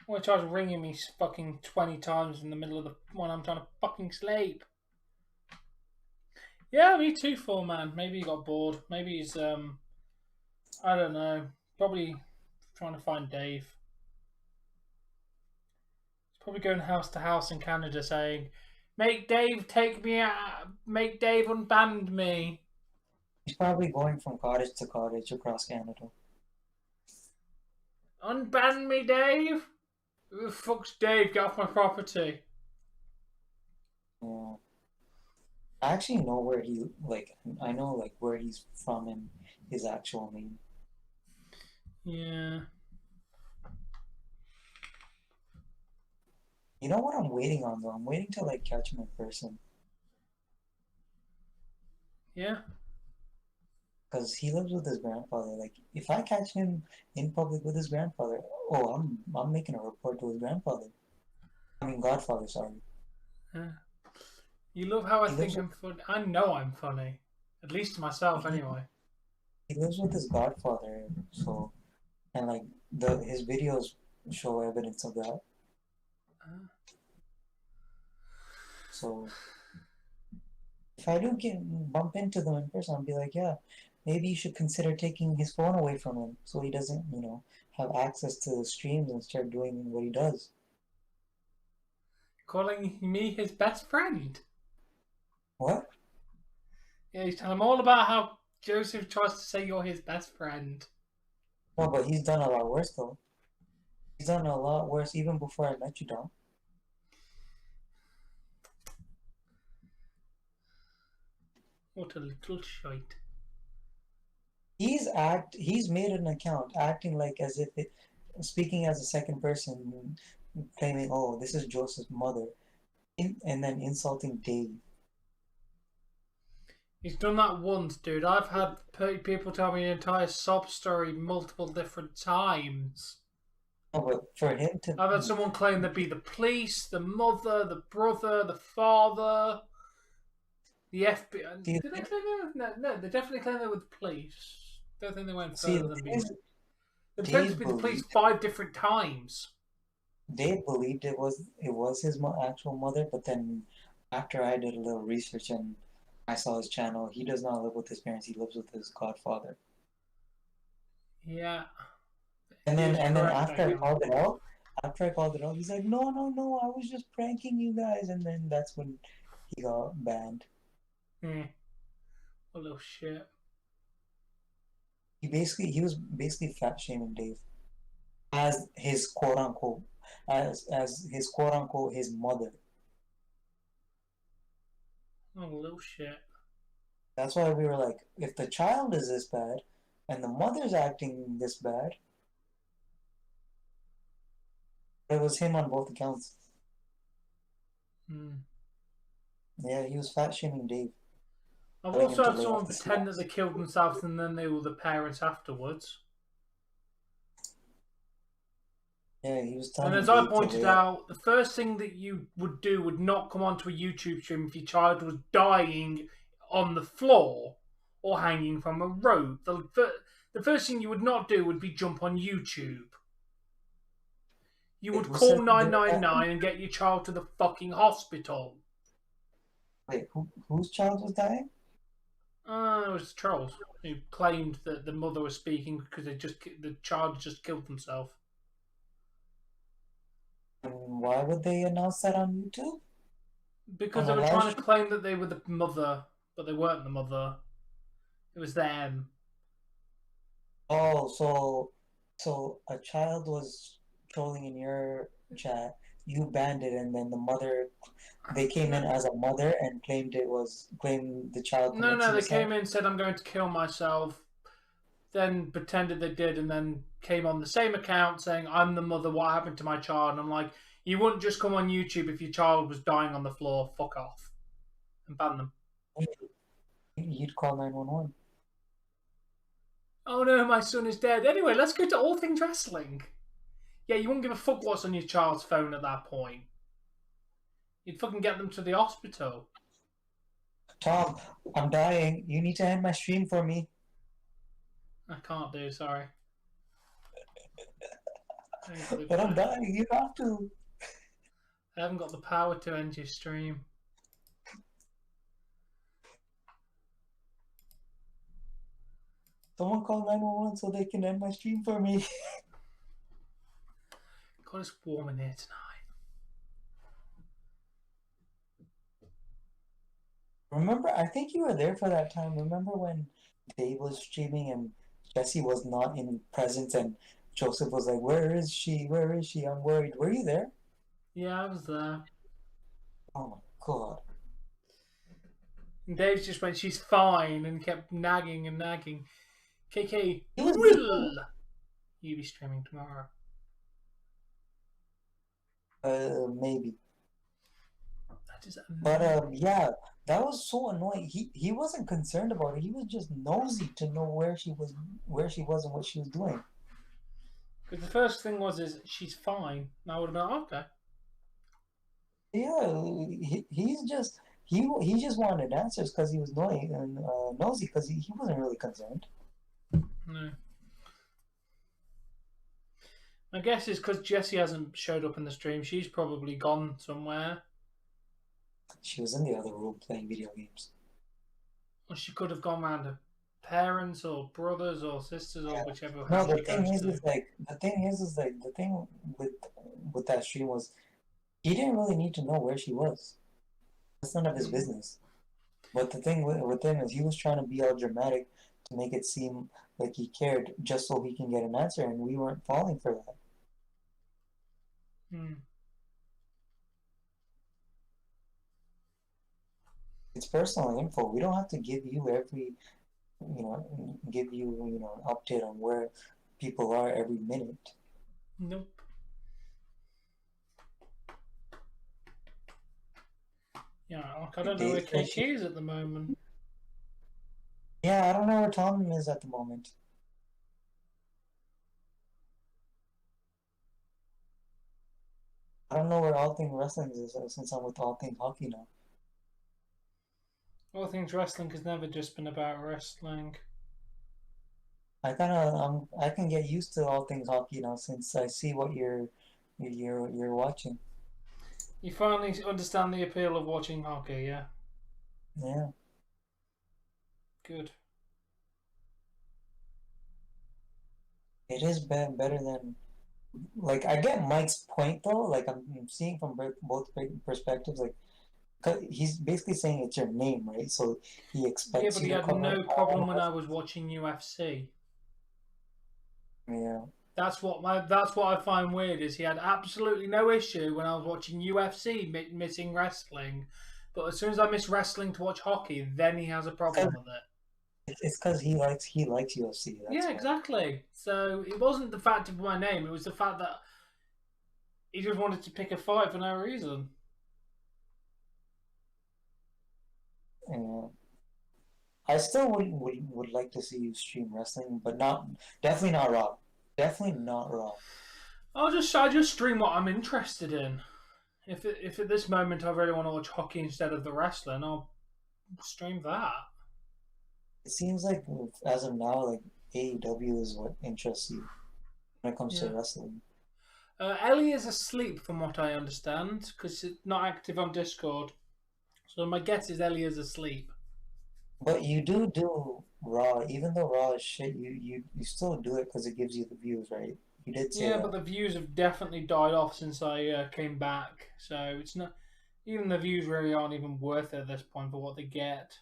Well, it tries ringing me fucking 20 times in the middle of the when I'm trying to fucking sleep. Yeah, me too, Four Man. Maybe he got bored. Maybe he's I don't know. Probably trying to find Dave. He's probably going house to house in Canada saying, "Make Dave take me out. Make Dave unband me." He's probably going from cottage to cottage across Canada. Unban me, Dave. Who the fuck's Dave? Get off my property. Yeah. I actually know where he like I know like where he's from and his actual name. Yeah. You know what I'm waiting on though? I'm waiting to like catch him in person. Yeah. Because he lives with his grandfather. Like if I catch him in public with his grandfather, oh I'm making a report to his grandfather. I mean Godfather, sorry. Yeah. You love how I He lives think with I'm funny. I know I'm funny. At least to myself, he, anyway. he lives with his godfather, so and like the his videos show evidence of that. Uh, So if I do get bump into them in person, I'll be like, yeah, maybe you should consider taking his phone away from him so he doesn't, have access to the streams and start doing what he does. Calling me his best friend. What? Yeah, he's telling him all about how Joseph tries to say you're his best friend. No, but he's done a lot worse though. He's done a lot worse even before I met you, Dom. What a little shite. He's made an account acting like as if speaking as a second person, claiming, oh, this is Joseph's mother, and then insulting Dave. He's done that once, dude. I've had people tell me an entire sob story multiple different times. No, but for him to I've had someone claim they'd be the police, the mother, the brother, the father, the FBI. see, Did they claim they were? No, they definitely claim they were the police. Don't think they went see, further than being. They claimed to Dave be the police believed 5 different times. Dave believed it was his actual mother, but then after I did a little research and I saw his channel, he does not live with his parents. He lives with his godfather. Yeah. And He then was and then correct, I think. after I called it out, he's like, no, no, no, I was just pranking you guys. And then that's when he got banned. Hmm. A little shit. He was basically fat shaming Dave as his quote unquote his mother. A little shit. That's why we were like, if the child is this bad and the mother's acting this bad, it was him on both accounts. Hmm. Yeah, he was fat shaming Dave, I've telling him also to had lay off someone the pretend that cigarettes. they killed themselves and then they were the parents afterwards. Yeah, he was And telling as I Dave to pointed lay off. out, the first thing that you would do would not come onto a YouTube stream if your child was dying on the floor or hanging from a rope. The first thing you would not do would be jump on YouTube. You Wait, would who said call he did that? 999 and get your child to the fucking hospital. Wait, whose child was dying? It was the trolls who claimed that the mother was speaking because the child just killed himself. Why would they announce that on YouTube? Because On they a were live trying to stream? claim that they were the mother, but they weren't the mother. It was them. Oh, so a child was trolling in your chat. You banned it, and then the mother, they came in No, as a mother and claimed the child no, commit no. They suicide. came in and said, "I'm going to kill myself." Then pretended they did, and then came on the same account saying, "I'm the mother. What happened to my child?" And I'm like, "You wouldn't just come on YouTube if your child was dying on the floor. Fuck off," and ban them. You'd call 911. Oh no, my son is dead. Anyway, let's go to all things wrestling. Yeah, you wouldn't give a fuck what's on your child's phone at that point. You'd fucking get them to the hospital. Tom, I'm dying. You need to end my stream for me. I can't do, sorry. I ain't got the But I'm power. dying. You have to. I haven't got the power to end your stream. Someone call 911 so they can end my stream for me. God, it's warm in here tonight. Remember, I think you were there for that time. Remember when Dave was streaming and Jesse was not in presence and Joseph was like, "Where is she? Where is she? I'm worried." Were you there? Yeah, I was there. Oh my god. And Dave just went, "She's fine," and kept nagging and nagging. KK, It was will you be streaming tomorrow? maybe. That is But amazing. yeah, that was so annoying. He wasn't concerned about it. He was just nosy to know where she was, and what she was doing. Because the first thing was, is she's fine. And I would have been like, okay. Yeah, he just wanted answers because he was annoying and nosy because he wasn't really concerned. No. My guess is because Jessie hasn't showed up in the stream, she's probably gone somewhere. She was in the other room playing video games. Or she could have gone round her parents or brothers or sisters or whichever No, house she goes to. the thing with that stream was he didn't really need to know where she was. That's none of his business. But the thing with him is he was trying to be all dramatic to make it seem like he cared just so he can get an answer, and we weren't falling for that. Hmm. It's personal info. We don't have to give you an update on where people are every minute. Nope. Yeah, like I don't know where Dave said KK is at the moment. yeah, I don't know where Tom is at the moment. I don't know where All Things Wrestling is since I'm with All Things Hockey now. All things wrestling has never just been about wrestling. I can get used to All Things Hockey now since I see what you're watching. You finally understand the appeal of watching hockey, yeah? Yeah. Good. It is better than like I get Mike's point though. Like I'm seeing from both perspectives. Like 'cause he's basically saying it's your name, right? So he Yeah, expects but you he to had cover no all problem the when I rest. was watching UFC. Yeah. That's what I find weird is he had absolutely no issue when I was watching UFC missing wrestling, but as soon as I miss wrestling to watch hockey, then he has a problem with it. It's because he likes UFC. That's Yeah, why. exactly. So it wasn't the fact of my name; it was the fact that he just wanted to pick a fight for no reason. Yeah. I still would like to see you stream wrestling, but not definitely not Raw. Definitely not Raw. I just stream what I'm interested in. If at this moment I really want to watch hockey instead of the wrestling, I'll stream that. It seems like as of now, like AEW is what interests you when it comes to Yeah. wrestling. Ellie is asleep, from what I understand, because it's not active on Discord. So my guess is Ellie is asleep. But you do Raw, even though Raw is shit. You still do it because it gives you the views, right? He did say Yeah, but that. the views have definitely died off since I came back. So it's not even the views really aren't even worth it at this point for what they get.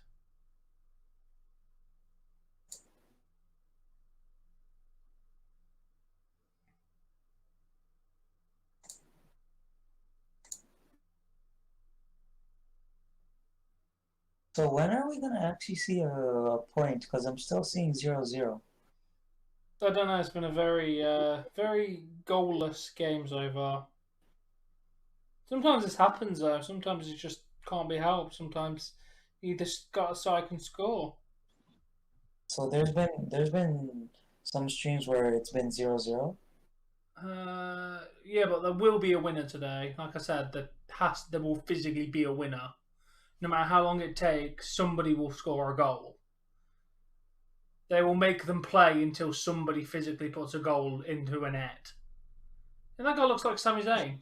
So when are we gonna actually see a point? Because I'm still seeing 0-0. I don't know. It's been a very goalless game so far. Sometimes this happens though. Sometimes it just can't be helped. Sometimes you just got a side can score. So there's been some streams where it's been 0-0. Yeah, but there will be a winner today. Like I said, there will physically be a winner. No matter how long it takes, somebody will score a goal. They will make them play until somebody physically puts a goal into a net. And that guy looks like Sami Zayn.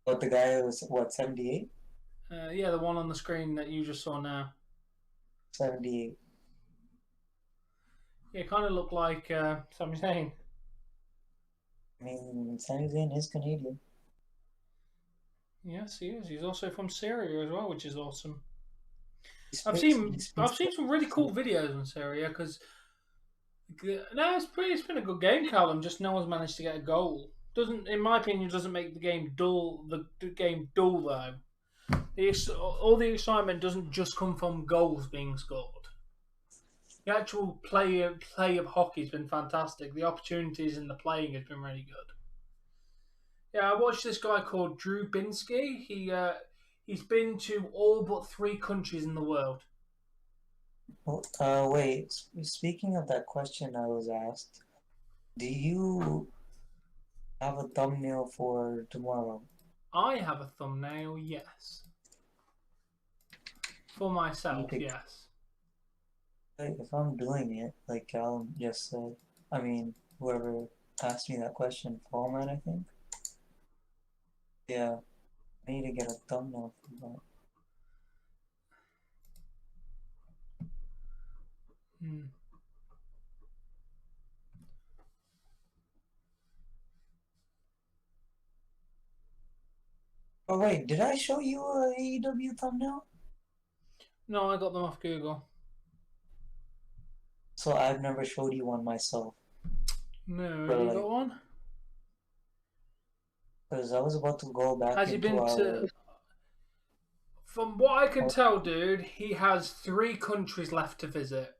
But the guy was what, 78? Yeah, the one on the screen that you just saw now. 78. Yeah, kind of looked like Sami Zayn. I mean, Sami Zayn is Canadian. Yes, he is. He's also from Syria as well, which is awesome. He I've speaks seen some really cool videos on Syria because no, it's been a good game, Callum. Just no one's managed to get a goal. Doesn't, in my opinion, doesn't make the game dull. The game dull though. All the excitement doesn't just come from goals being scored. The actual play of hockey has been fantastic. The opportunities and the playing has been really good. Yeah, I watched this guy called Drew Binsky. He's been to all but 3 countries in the world. Wait. Speaking of that question I was asked, do you have a thumbnail for tomorrow? I have a thumbnail, yes. For myself, Okay. yes. If I'm doing it, like Callum just said, I mean, whoever asked me that question, Paulman, I think. Yeah, I need to get a thumbnail for that. Hmm. Oh wait, did I show you a AEW thumbnail? No, I got them off Google. So I've never showed you one myself. No, But have you like, got one? because I was about to go back Has he into been our. to? From what I can Oh, tell, dude, he has 3 countries left to visit.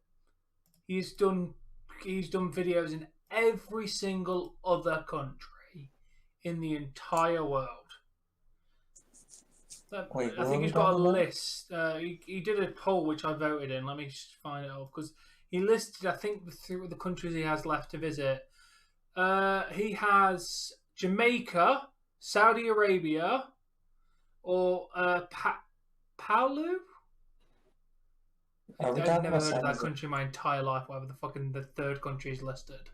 He's done he's done videos in every single other country in the entire world. wait, I what are think we he's got a talking about? list. He did a poll which I voted in. Let me just find it off because he listed I think the countries he has left to visit. He has Jamaica, Saudi Arabia, or Palau. Are we I've talking never about heard of Sami that Zayn? country in my entire life. Whatever the fucking the third country is listed.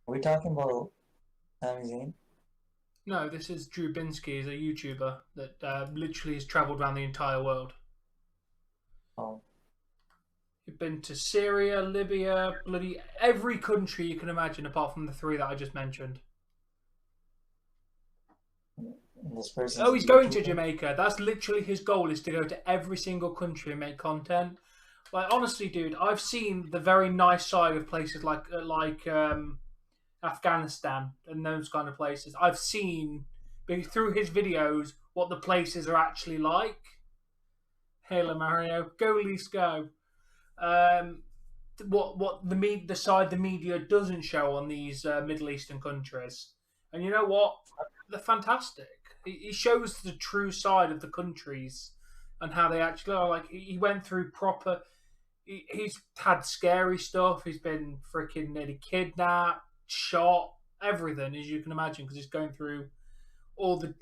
Are we talking about Sami Zayn? No, this is Drew Binsky. He's a YouTuber that literally has travelled around the entire world. Oh, He's been to Syria, Libya, bloody every country you can imagine, apart from the 3 that I just mentioned. this person's Oh, a he's going to YouTuber. Jamaica. That's literally his goal: is to go to every single country and make content. Like honestly, dude, I've seen the very nice side of places like Afghanistan and those kind of places. I've seen through his videos what the places are actually like. Halo Mario, go Leafs go. Um, what the side the media doesn't show on these Middle Eastern countries, and you know what? They're fantastic. He shows the true side of the countries and how they actually are. Like he went through proper. He's had scary stuff. He's been freaking nearly kidnapped, shot, everything as you can imagine, because he's going through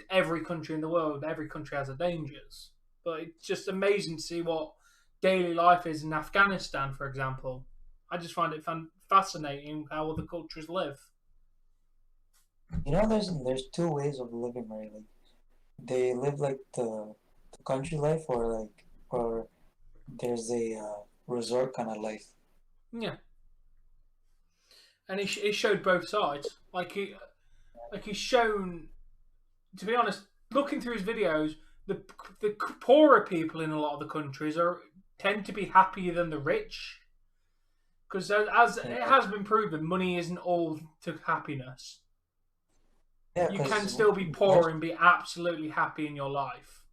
every country in the world. Every country has their dangers, but it's just amazing to see what daily life is in Afghanistan, for example. I just find it fascinating how other cultures live. You know, there's two ways of living, right? Like they live like the country life, or there's a resort kind of life. Yeah, and he showed both sides. He's shown. To be honest, looking through his videos, the poorer people in a lot of the countries tend to be happier than the rich. Because as it has been proven, money isn't all to happiness. Yeah, you can still be poor and be absolutely happy in your life.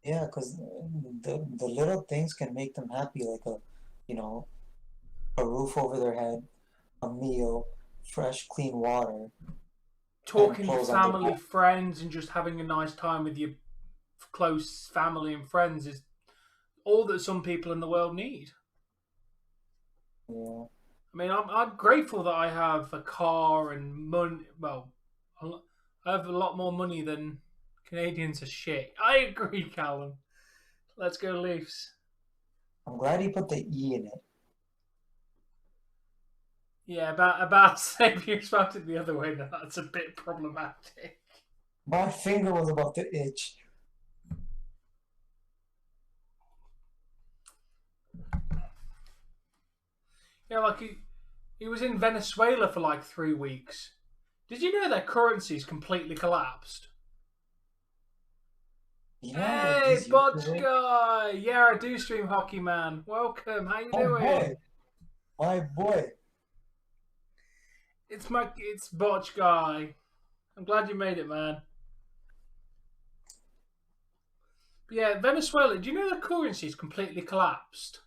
Yeah, because the little things can make them happy, like a roof over their head, a meal, fresh, clean water, talking to family, friends, and just having a nice time with your close family and friends is all that some people in the world need. Yeah. I mean, I'm grateful that I have a car and money. Well, I have a lot more money than Canadians are shit. I agree, Callum. Let's go Leafs. I'm glad he put the E in it. Yeah, about if you spelled it the other way, that's a bit problematic. My finger was about to itch. Yeah, like he was in Venezuela for like 3 weeks. Did you know their currency's completely collapsed? Yeah, hey, Botch Guy! Yeah, I do stream hockey, man. Welcome. How you doing? Boy. My boy. It's Botch Guy. I'm glad you made it, man. But yeah, Venezuela. Do you know their currency's completely collapsed?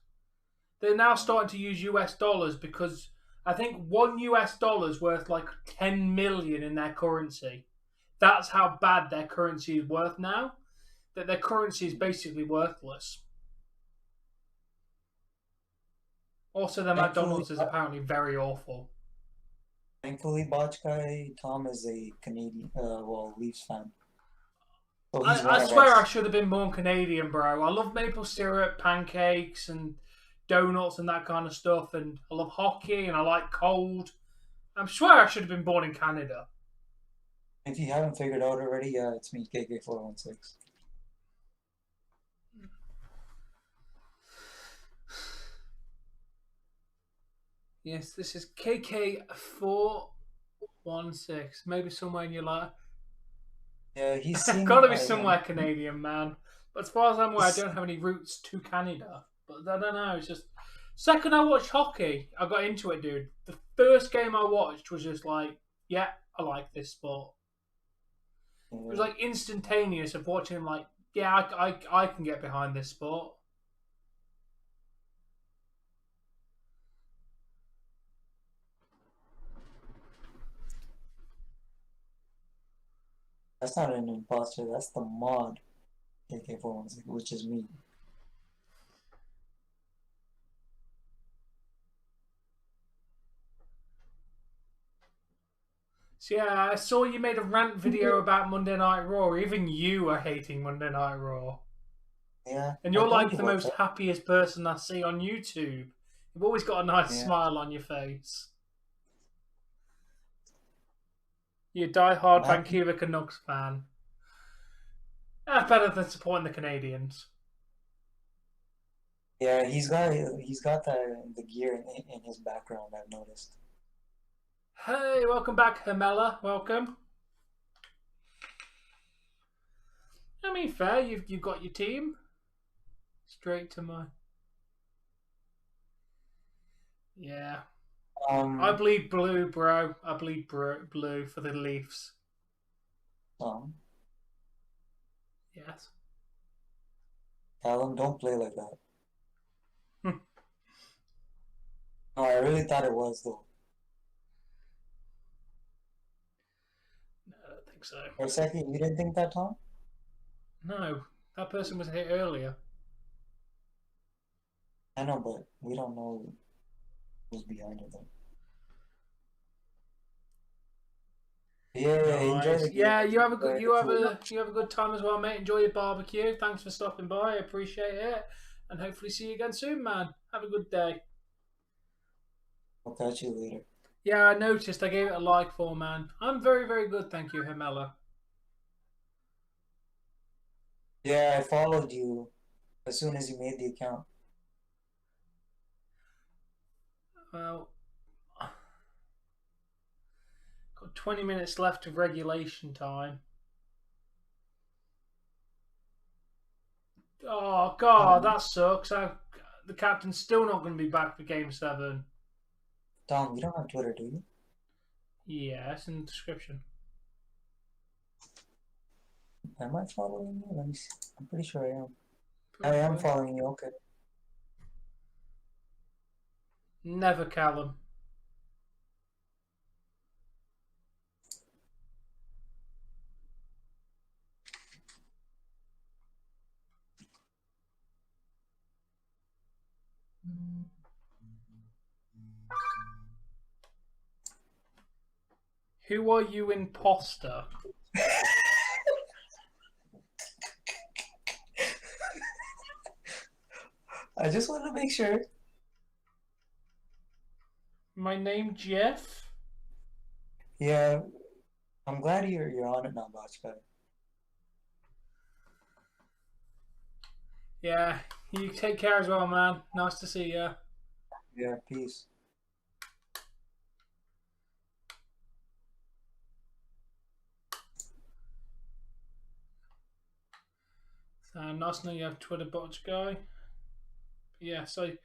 They're now starting to use US dollars because I think $1 is worth like 10 million in their currency. That's how bad their currency is worth now. That their currency is basically worthless. Also, their McDonald's is apparently very awful. Thankfully, Botch Guy Tom is a Canadian, Leafs fan. So I swear I should have been born Canadian, bro. I love maple syrup, pancakes, and donuts and that kind of stuff. And I love hockey and I like cold. I swear I should have been born in Canada. If you haven't figured out already, it's me, KK416. Yes, this is KK416. Maybe somewhere in your life. Yeah, he's got to be somewhere Canadian, man. But as far as I'm aware, I don't have any roots to Canada. But I don't know. It's just second I watched hockey, I got into it, dude. The first game I watched was just like, yeah, I like this sport. It was like instantaneous of watching him. Like, yeah, I can get behind this sport. That's not an imposter, that's the mod KK416, which is me. So yeah, I saw you made a rant video about Monday Night Raw. Even you are hating Monday Night Raw. Yeah. And you're like the most happiest person I see on YouTube. You've always got a nice smile on your face. You're a die-hard Vancouver Canucks fan. That's better than supporting the Canadians. Yeah, he's got the gear in his background, I've noticed. Hey, welcome back, Hermela. Welcome. I mean, fair. You've got your team. Straight to my. Yeah. I bleed blue, bro. I bleed blue for the Leafs. Yes. Callum, don't play like that. No, I really thought it was, though. No, I don't think so. For a second, you didn't think that, Tom? No, that person was here earlier. I know, but we don't know who's behind it, though. Yeah, enjoy the game. Yeah, you have a good time as well, mate. Enjoy your barbecue. Thanks for stopping by. I appreciate it, and hopefully see you again soon, man. Have a good day. I'll catch you later. Yeah, I noticed. I gave it a like for, man. I'm very, very good, thank you, Hermela. Yeah, I followed you as soon as you made the account. Well, Got 20 minutes left of regulation time. Oh, God, that sucks. The captain's still not going to be back for Game 7. Tom, you don't have Twitter, do you? Yeah, it's in the description. Am I following you? Let me see. I'm pretty sure I am. I am following you, okay. Never, Callum. Who are you, imposter? I just want to make sure. My name Jeff. Yeah, I'm glad you're on it now, Botchka. Yeah, you take care as well, man. Nice to see you. Yeah, peace. Nice to know you have Twitter, Botch Guy. Yeah, so I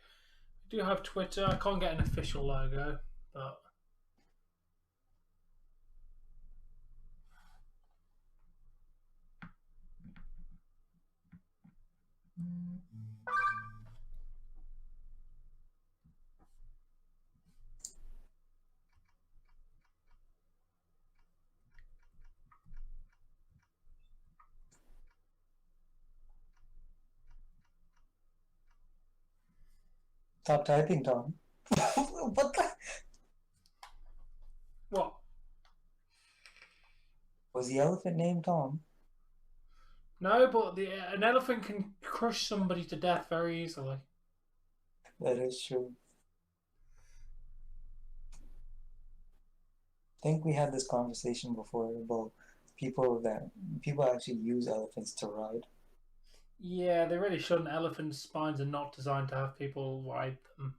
do have Twitter. I can't get an official logo, but Stop typing, Tom. What the? what? Was the elephant named Tom? No, but an elephant can crush somebody to death very easily. That is true. I think we had this conversation before about people actually use elephants to ride. Yeah, they really shouldn't. Elephant spines are not designed to have people ride them.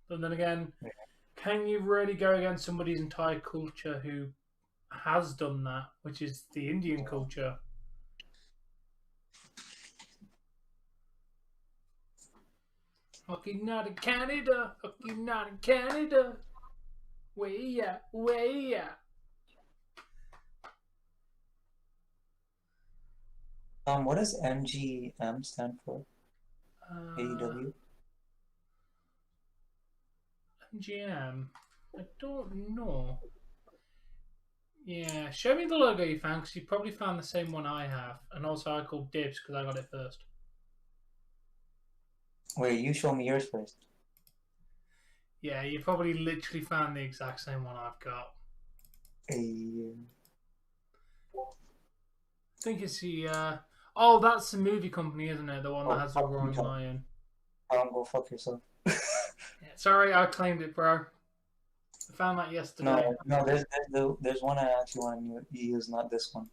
But then again, Yeah. can you really go against somebody's entire culture who has done that, which is the Indian culture? Hockey not in Canada, hockey not in Canada. Way out, way out. What does MGM stand for? AEW? MGM? I don't know. Yeah, show me the logo you found, because you probably found the same one I have. And also I called dibs because I got it first. Wait, you show me yours first. Yeah, you probably literally found the exact same one I've got. I think it's the, oh, that's the movie company, isn't it? The one that has the fuck you, roaring Tom. lion. Go fuck yourself. Yeah, sorry, I claimed it, bro. I found that yesterday. No, there's one I actually want to use, not this one.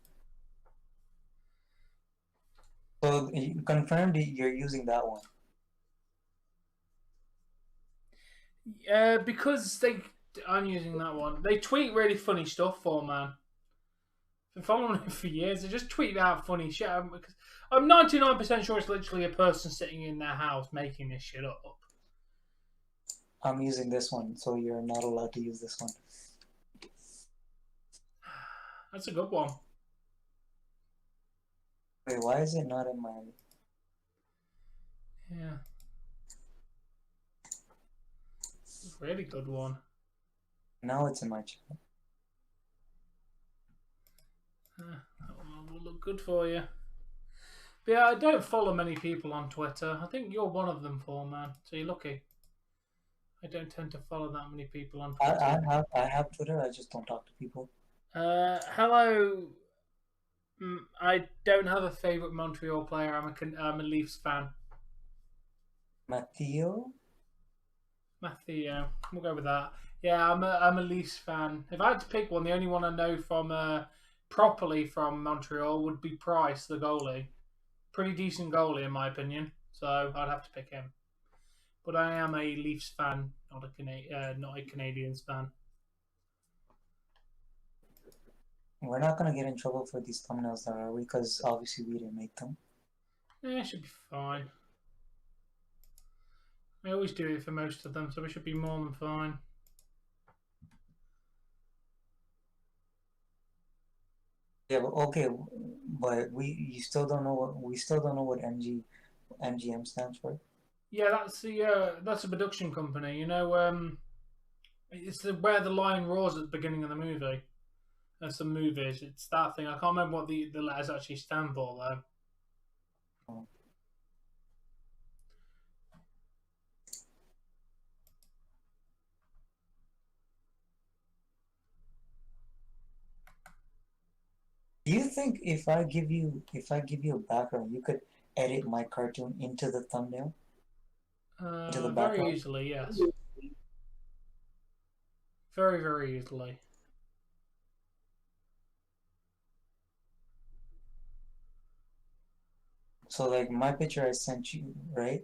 So you confirmed you're using that one. Because I'm using that one. They tweet really funny stuff for, man. Been following it for years. They just tweet out funny shit. I'm 99% sure it's literally a person sitting in their house making this shit up. I'm using this one, so you're not allowed to use this one. That's a good one. Wait, why is it not in my... Yeah. Really good one. Now it's in my channel. That one will look good for you. But yeah, I don't follow many people on Twitter. I think you're one of them, man. So you're lucky. I don't tend to follow that many people on Twitter. I have Twitter, I just don't talk to people. Hello. I don't have a favourite Montreal player. I'm a Leafs fan. Matthew? We'll go with that. Yeah, I'm a Leafs fan. If I had to pick one, the only one I know from properly from Montreal would be Price, the goalie. Pretty decent goalie in my opinion. So I'd have to pick him. But I am a Leafs fan, not a Canadiens fan. We're not gonna get in trouble for these thumbnails, though, are we? Because obviously we didn't make them. Yeah, it should be fine. I always do it for most of them, so we should be more than fine. Yeah, but okay, but you still don't know what MGM stands for. Yeah, that's a production company. You know, it's where the lion roars at the beginning of the movie. That's the movies. It's that thing. I can't remember what the letters actually stand for though. Oh. Do you think if I give you a background, you could edit my cartoon into the thumbnail, into the Very background? easily, yes. Very, very easily. So like my picture I sent you, right?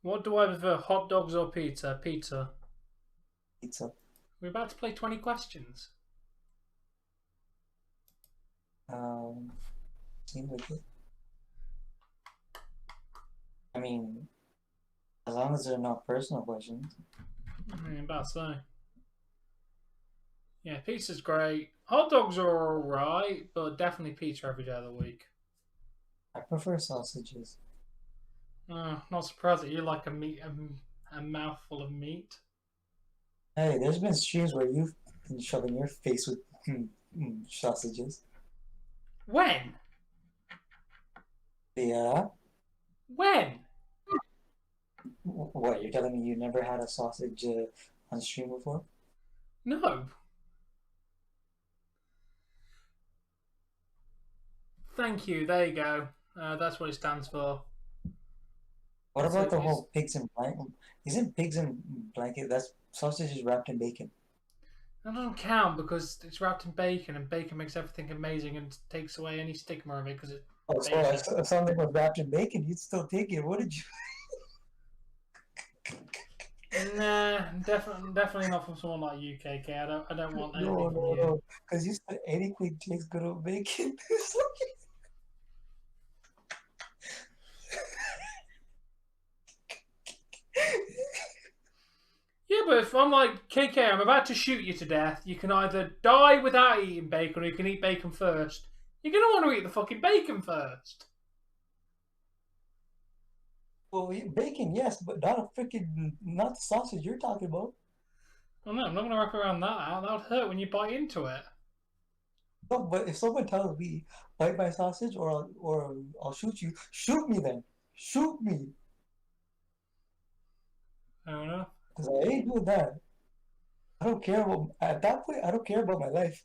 What do I prefer, hot dogs or pizza? Pizza. Pizza. We're about to play 20 questions. Seems like it. I mean, as long as they're not personal questions. I'm about to say. Yeah, pizza's great. Hot dogs are alright, but definitely pizza every day of the week. I prefer sausages. Not surprised that you like a mouthful of meat. Hey, there's been streams where you've been shoving your face with sausages. When? Yeah. When? What, you're telling me you never had a sausage on stream before? No. Thank you. There you go. That's what it stands for. What It's, about the it's whole pigs in blanket? Isn't pigs in blanket? That's sausages wrapped in bacon. That doesn't count because it's wrapped in bacon, and bacon makes everything amazing and takes away any stigma of it because it's Oh, so bacon. if something was wrapped in bacon, you'd still take it. What did you? Nah, definitely not from someone like you, KK. I don't want anything No, from no, you. no. Because you said anything tastes good with bacon. Yeah, but if I'm like, KK, I'm about to shoot you to death, you can either die without eating bacon or you can eat bacon first. You're gonna want to eat the fucking bacon first. Well, bacon, yes, but not the sausage you're talking about. Well, no, I'm not gonna wrap around that. That would hurt when you bite into it. No, but if someone tells me bite my sausage or I'll shoot you, shoot me then. Shoot me. I don't know. Because I ain't doing that. I don't care about, at that point, I don't care about my life.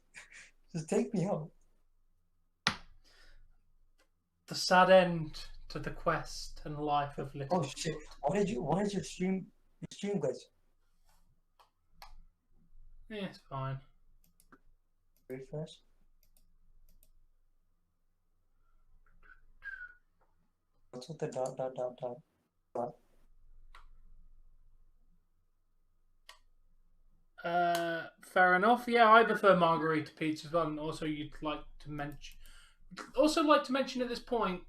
Just take me out. The sad end to the quest and life of Oh little shit. Foot. Why did your stream glitch? Yeah, it's fine. Refresh. What's with the dot? Fair enough. Yeah, I prefer margarita pizza as well. And also, like to mention at this point,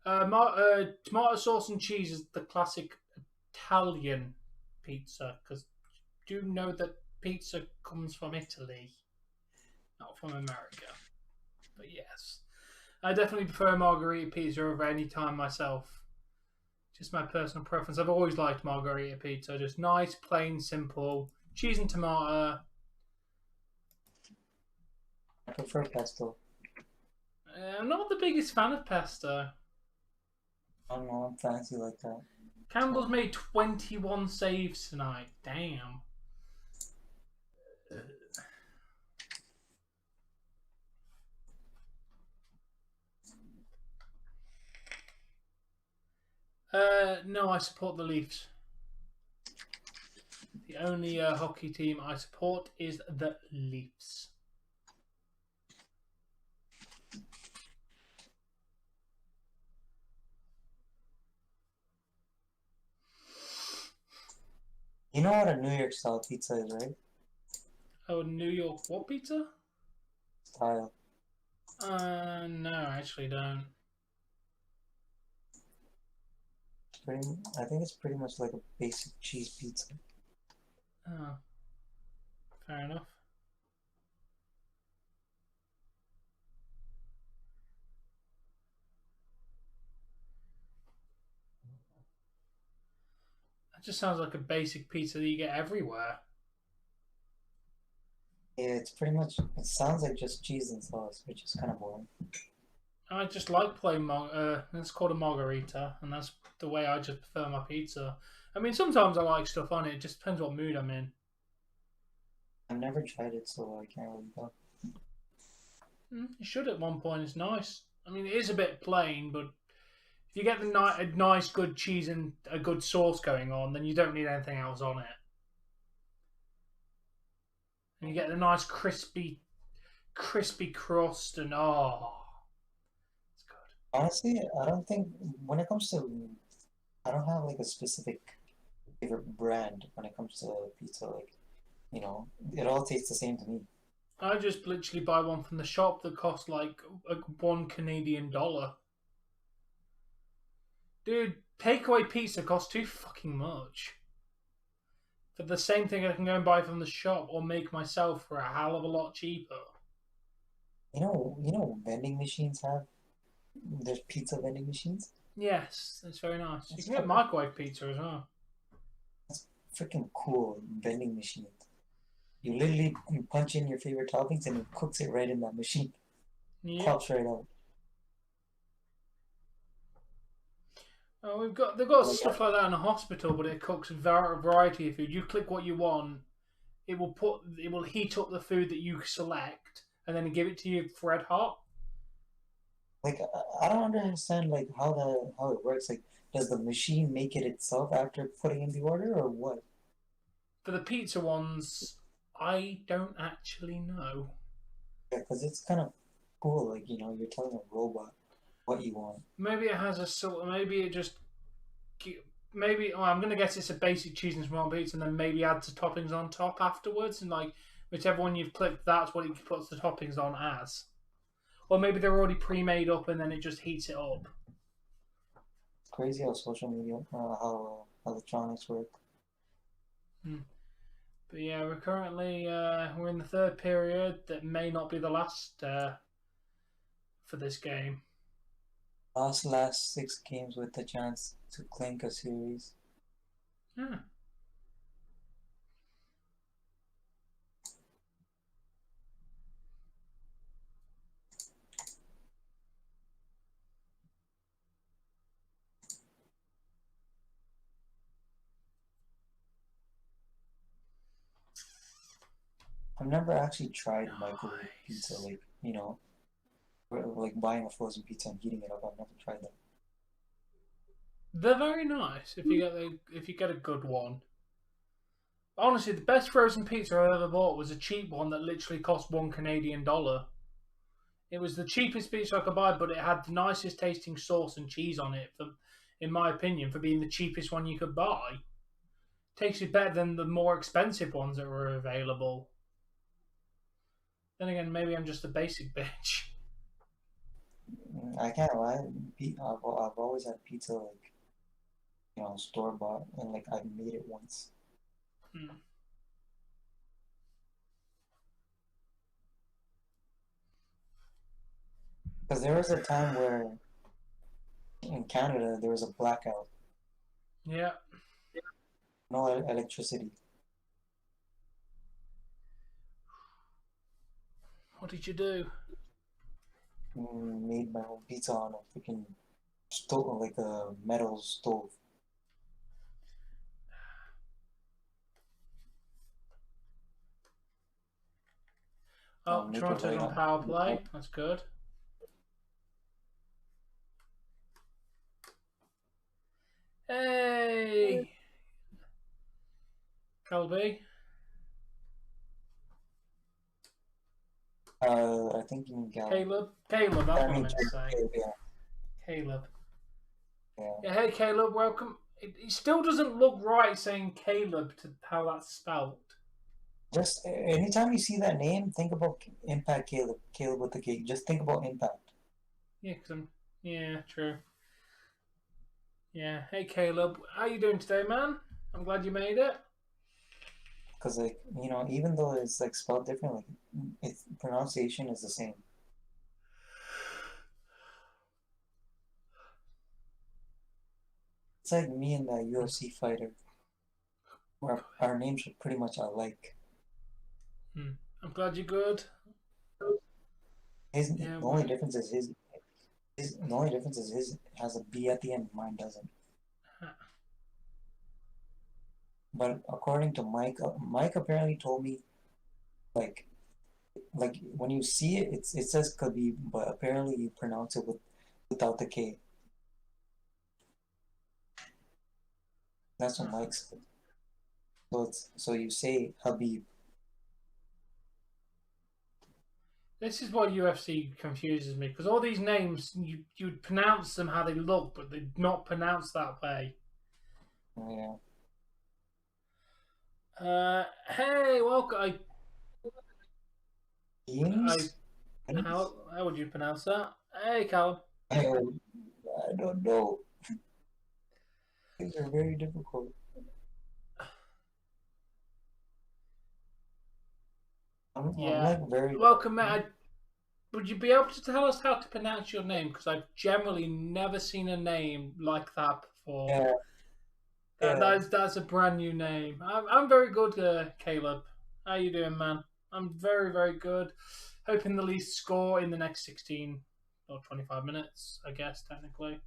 tomato sauce and cheese is the classic Italian pizza because do you know that pizza comes from Italy, not from America. But yes, I definitely prefer margarita pizza over any time myself. Just my personal preference. I've always liked margarita pizza. Just nice, plain, simple. Cheese and tomato. I prefer pesto. I'm not the biggest fan of pesto. I don't know, I'm fancy like that. Campbell's made 21 saves tonight. Damn. No, I support the Leafs. The only hockey team I support is the Leafs. You know what a New York style pizza is, right? Oh, New York what pizza? style. No, I actually don't. I think it's pretty much like a basic cheese pizza. Oh, fair enough. That just sounds like a basic pizza that you get everywhere. Yeah, it's pretty much. It sounds like just cheese and sauce, which is kind of boring. I just like plain it's called a margarita, and that's the way I just prefer my pizza. I mean, sometimes I like stuff on it. It just depends what mood I'm in. I've never tried it, so I can't really go. You should at one point. It's nice. I mean, it is a bit plain, but if you get a nice, good cheese and a good sauce going on, then you don't need anything else on it. And you get the nice crispy crust, and it's good. Honestly, I don't think when it comes to, I don't have like a specific favorite brand when it comes to pizza. Like, it all tastes the same to me. I just literally buy one from the shop that costs like $1 Canadian. Dude, takeaway pizza costs too fucking much. For the same thing I can go and buy from the shop or make myself for a hell of a lot cheaper. Vending machines have. There's pizza vending machines. Yes, it's very nice. You That's can get fucking, microwave pizza as well. that's freaking cool vending machine. You literally punch in your favorite toppings and it cooks it right in that machine. Yeah. Pops right out. Oh, they've got Oh, stuff like that in a hospital, but it cooks a variety of food. You click what you want, it will heat up the food that you select, and then give it to you red hot. Like I don't understand like how it works. Like, does the machine make it itself after putting in the order, or what? For the pizza ones, I don't actually know. Yeah, because it's kind of cool. Like, you're telling a robot what you want. Maybe it has a sort. Maybe it just. Maybe I'm gonna guess it's a basic cheese and small pizza, and then maybe adds the toppings on top afterwards, and like whichever one you've clicked, that's what it puts the toppings on as. Or maybe they're already pre-made up, and then it just heats it up. It's crazy how social media, how electronics work. But yeah, we're currently we're in the third period. That may not be the last for this game. Last 6 games with the chance to clink a series. Yeah. I've never actually tried microwave pizza, like buying a frozen pizza and heating it up. I've never tried that. They're very nice if you get a good one. Honestly, the best frozen pizza I ever bought was a cheap one that literally cost $1 Canadian. It was the cheapest pizza I could buy, but it had the nicest tasting sauce and cheese on it. In my opinion, for being the cheapest one you could buy, tastes better than the more expensive ones that were available. Then again, maybe I'm just a basic bitch. I can't lie. I've always had pizza store bought, and like I've made it once. Because there was a time where in Canada there was a blackout, Yeah. no electricity. What did you do? Made my own pizza on a freaking stove, like a metal stove. Oh, Make it Toronto's right on on. power play. That's good. Hey, Colby. I think in Caleb. Caleb, that's what I meant to say. Yeah. Caleb. Yeah. Yeah, hey, Caleb, welcome. It still doesn't look right saying Caleb to how that's spelt. Just anytime you see that name, think about Impact Caleb. Caleb with the K. Just think about Impact. Yeah, yeah, true. Yeah. Hey, Caleb, how you doing today, man? I'm glad you made it. Because like even though it's like spelled different, like its pronunciation is the same. It's like me and that UFC fighter. Our names are pretty much alike. I'm glad you're good. His Yeah, the only difference is his has a B at the end. Mine doesn't. But according to Mike, Mike apparently told me like when you see it, it says Khabib, but apparently you pronounce it without the K. That's what Mike said. So you say Habib. This is why UFC confuses me because all these names you'd pronounce them how they look, but they're not pronounced that way. Yeah. Hey, welcome. I Teams? how would you pronounce that? Hey, Callum. I don't know. These are very difficult. I'm Yeah, like very. welcome, mate. Would you be able to tell us how to pronounce your name? Because I've generally never seen a name like that before. Yeah, yeah. That's a brand new name. I'm very good, Caleb. How you doing, man? I'm very very good. Hoping the Leafs score in the next 16 or 25 minutes. I guess technically.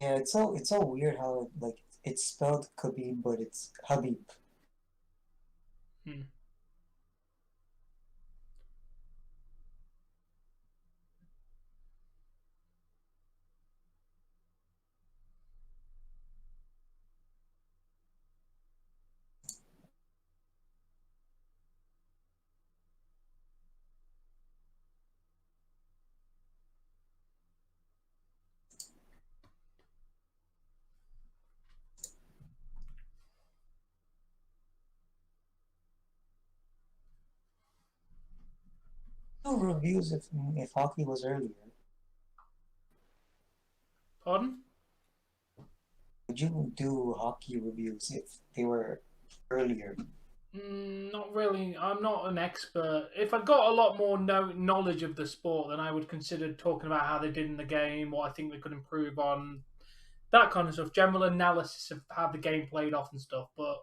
Yeah, it's so weird how like it's spelled Khabib, but it's Habib. Hmm. No reviews if hockey was earlier. Pardon? Would you do hockey reviews if they were earlier? Not really. I'm not an expert. If I got a lot more knowledge of the sport, then I would consider talking about how they did in the game, what I think they could improve on, that kind of stuff. General analysis of how the game played off and stuff. But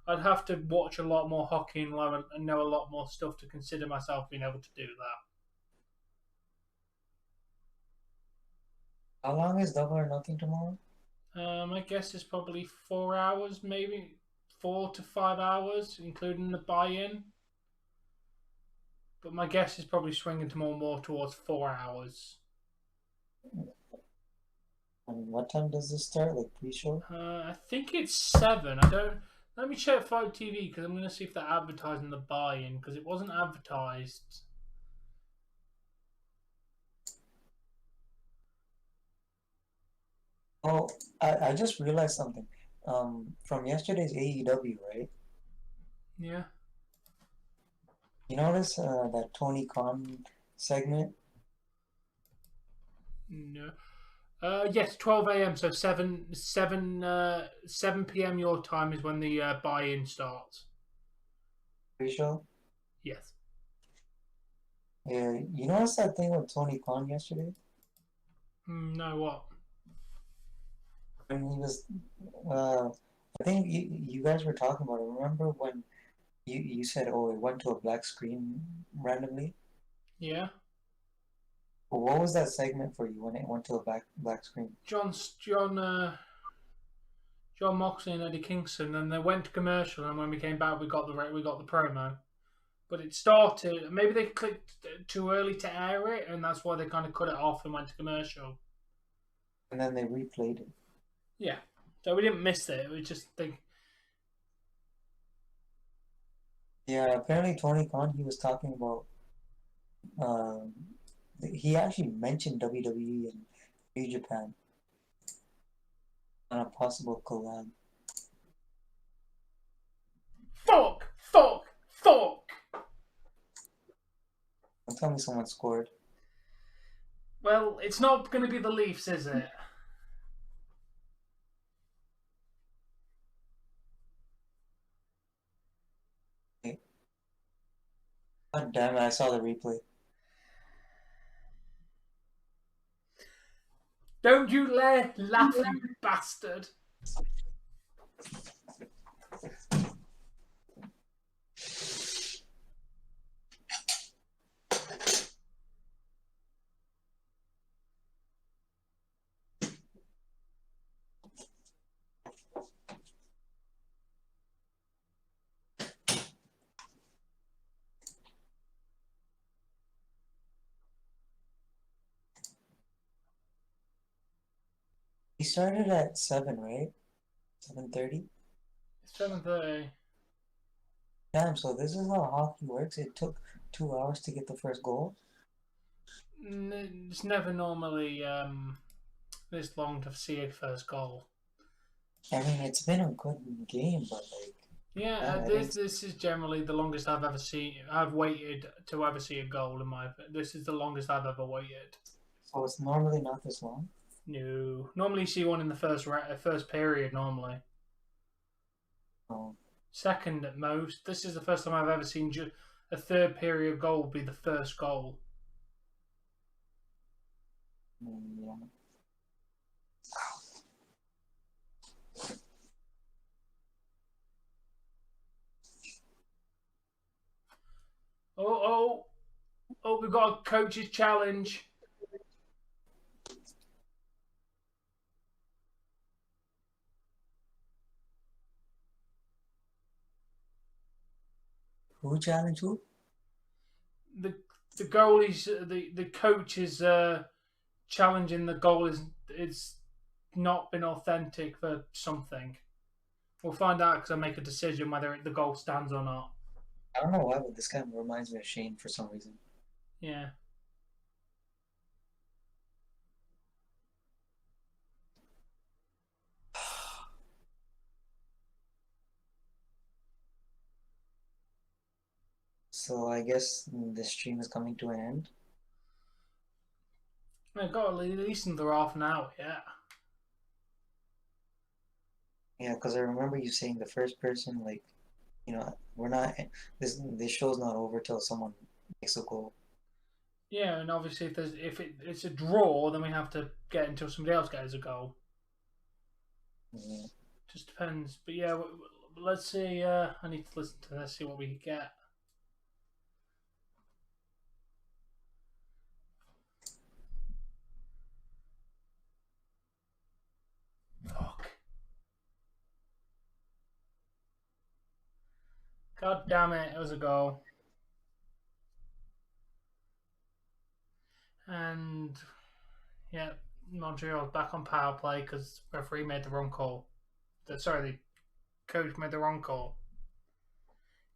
I'd have to watch a lot more hockey and learn and know a lot more stuff to consider myself being able to do How long is Double or Nothing tomorrow? that. My guess is probably 4 hours, maybe 4 to 5 hours, including the buy-in. But my guess is probably swinging to more towards 4 hours. And what time does this start? Like pre-show? I think it's 7. I don't. Let me check Fight TV because I'm going to see if they're advertising the buy-in because it wasn't advertised. Oh, I just realized something. From yesterday's AEW, right? Yeah. You notice that Tony Khan segment? No. Yes, 12 a.m. So 7 p.m. your time is when the buy-in starts. Pre-show? Yes. Yeah, you notice that thing with Tony Khan yesterday? No, what? When he was, I think you guys were talking about it. Remember when you said, oh, it went to a black screen randomly? Yeah. Well, what was that segment for you when it went to a black screen? John Moxley and Eddie Kingston, and they went to commercial, and when we came back, we got the promo. But it started. Maybe they clicked too early to air it, and that's why they kind of cut it off and went to commercial. And then they replayed it. Yeah, so we didn't miss it. We just think. Yeah, apparently Tony Khan, he was talking about, um, he actually mentioned WWE and New Japan on a possible collab. Fuck! Don't tell me someone scored. Well, it's not going to be the Leafs, is it? God damn it, I saw the replay. Don't you laugh, you bastard. He started at 7, right? 7:30? 7:30. Damn, so this is how hockey works. It took 2 hours to get the first goal. It's never normally this long to see a first goal. I mean, it's been a good game, but like, Yeah, this is generally the longest I've ever seen. I've waited to ever see a goal in my. This is the longest I've ever waited. so it's normally not this long. No, normally you see one in the first period. Normally, Oh, second at most. This is the first time I've ever seen a third period goal be the first goal. yeah. Oh! We've got a coach's challenge. Who challenged who? The goalie's the coach is challenging the goal is it's not been authentic for something. We'll find out because I make a decision whether the goal stands or not. I don't know why, but this guy reminds me of Shane for some reason. Yeah. So I guess the stream is coming to an end. I've got at least another half an hour, yeah. Yeah, because I remember you saying the first person, like, we're not, this show's not over till someone makes a goal. Yeah, and obviously if it's a draw, then we have to get until somebody else gets a goal. Yeah. Just depends. But yeah, let's see. I need to listen to this, see what we can get. Fuck. God damn it, it was a goal. And yeah, Montreal's back on power play because referee made the wrong call. Sorry, the coach made the wrong call.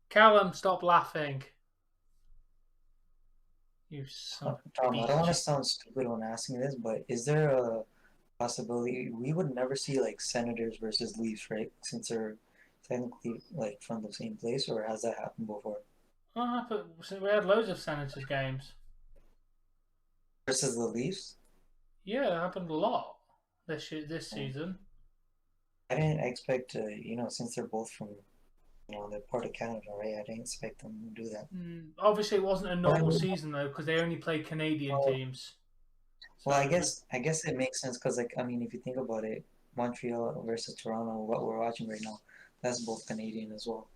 Callum, stop laughing. You son of a Tom, I don't want to bitch. sound stupid when asking this, but is there a possibility we would never see like Senators versus Leafs, right? Since they're technically like from the same place, or has that happened before? What happened? We had loads of Senators games. Versus the Leafs? Yeah, it happened a lot this season. I didn't expect since they're both from, they're part of Canada, right? I didn't expect them to do that. Obviously, it wasn't a normal season though because they only played Canadian teams. Well, I guess it makes sense because, like, I mean, if you think about it, Montreal versus Toronto, what we're watching right now, that's both Canadian as well.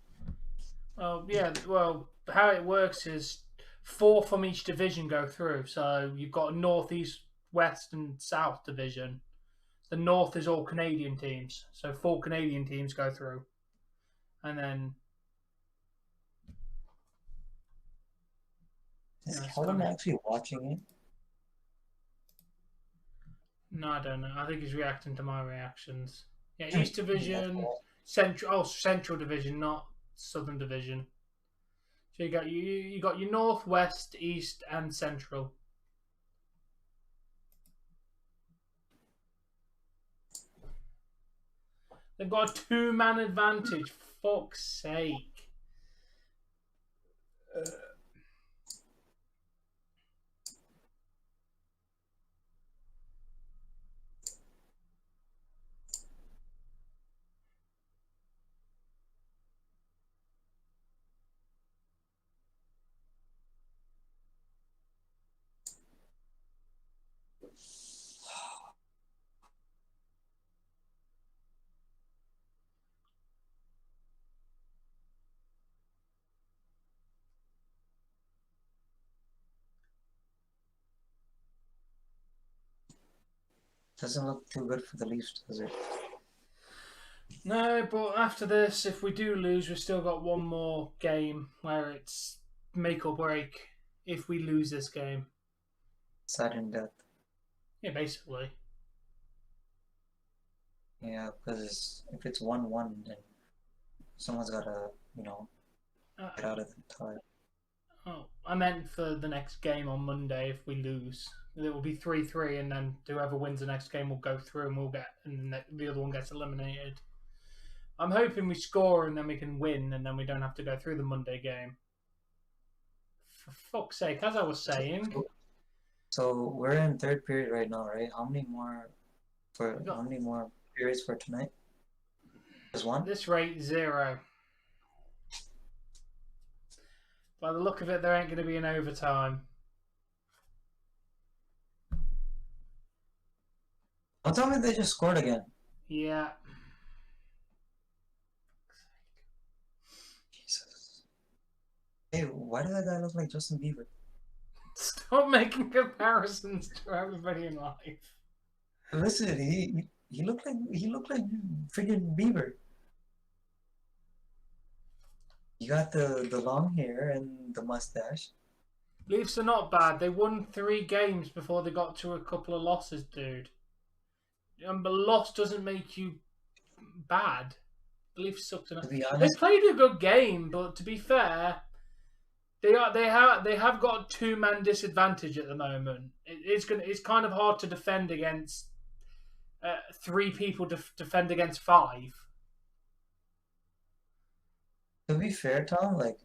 Yeah. Well, how it works is 4 from each division go through. So you've got a North, East, West, and South division. The North is all Canadian teams, so 4 Canadian teams go through, and then. Is Helen actually watching it? No, I don't know. I think he's reacting to my reactions. Yeah, East Division, Central Division, not Southern Division. So you got your North, West, East, and Central. They've got a 2-man advantage. Fuck's sake. Doesn't look too good for the Leafs, does it? No, but after this, if we do lose, we've still got one more game where it's make or break if we lose this game. Sudden death. Yeah, basically. Yeah, because if it's 1-1, then someone's gotta, get out of the tie. Oh, I meant for the next game on Monday if we lose. It will be 3-3, and then whoever wins the next game will go through and the other one gets eliminated. I'm hoping we score and then we can win and then we don't have to go through the Monday game. For fuck's sake, as I was saying. So we're in third period right now, right? How many more periods for tonight? Just one? This rate, 0. By the look of it, there ain't going to be an overtime. Don't tell me they just scored again. Yeah. Jesus. Hey, why does that guy look like Justin Bieber? Stop making comparisons to everybody in life. Listen, he looked like friggin' Bieber. You got the long hair and the mustache. Leafs are not bad. They won 3 games before they got to a couple of losses, dude. But loss doesn't make you bad. The Leafs sucked enough. To be They honest, played a good game, but to be fair, they have got a 2-man disadvantage at the moment. It's kind of hard to defend against 3 people defend against 5. to be fair, Tom, like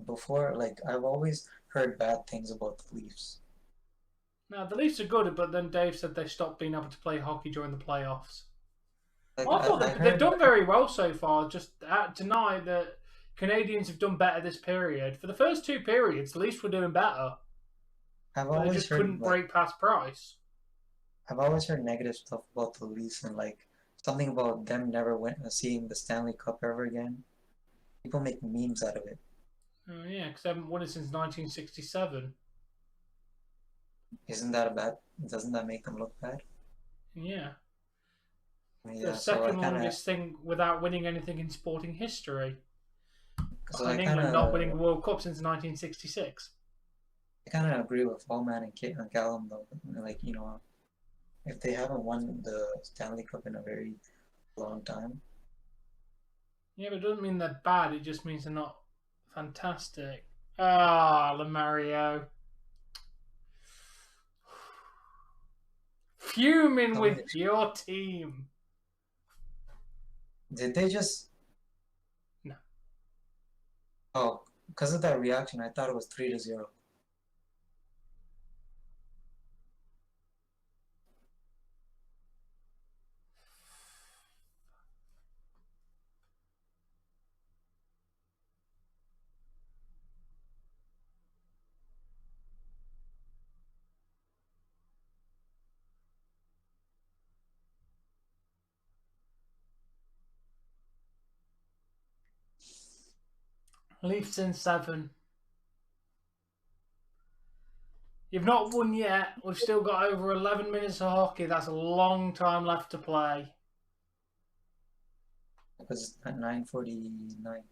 before, like I've always heard bad things about the Leafs. Now the Leafs are good, but then Dave said they stopped being able to play hockey during the playoffs. Like I thought I they've heard done very well so far. Just tonight, the Canadians have done better this period. For the first 2 periods, the Leafs were doing better. I've But they always just heard couldn't break past Price. I've always heard negative stuff about the Leafs and like something about them never seeing the Stanley Cup ever again. People make memes out of it. Oh, yeah, because they haven't won it since 1967. Isn't that a bad? Doesn't that make them look bad? Yeah. Yeah, The so I second kind of, longest thing without winning anything in sporting history. so In England, not winning the World Cup since 1966. I kind of agree with Allman and Callum though. Like if they haven't won the Stanley Cup in a very long time, Yeah, but it doesn't mean they're bad. It just means they're not fantastic. Ah, Lemario. Fuming with your team. did they just? No. Oh, because of that reaction, I thought it was 3-0. Leafs in 7. You've not won yet. We've still got over 11 minutes of hockey. That's a long time left to play. Because at 9:49.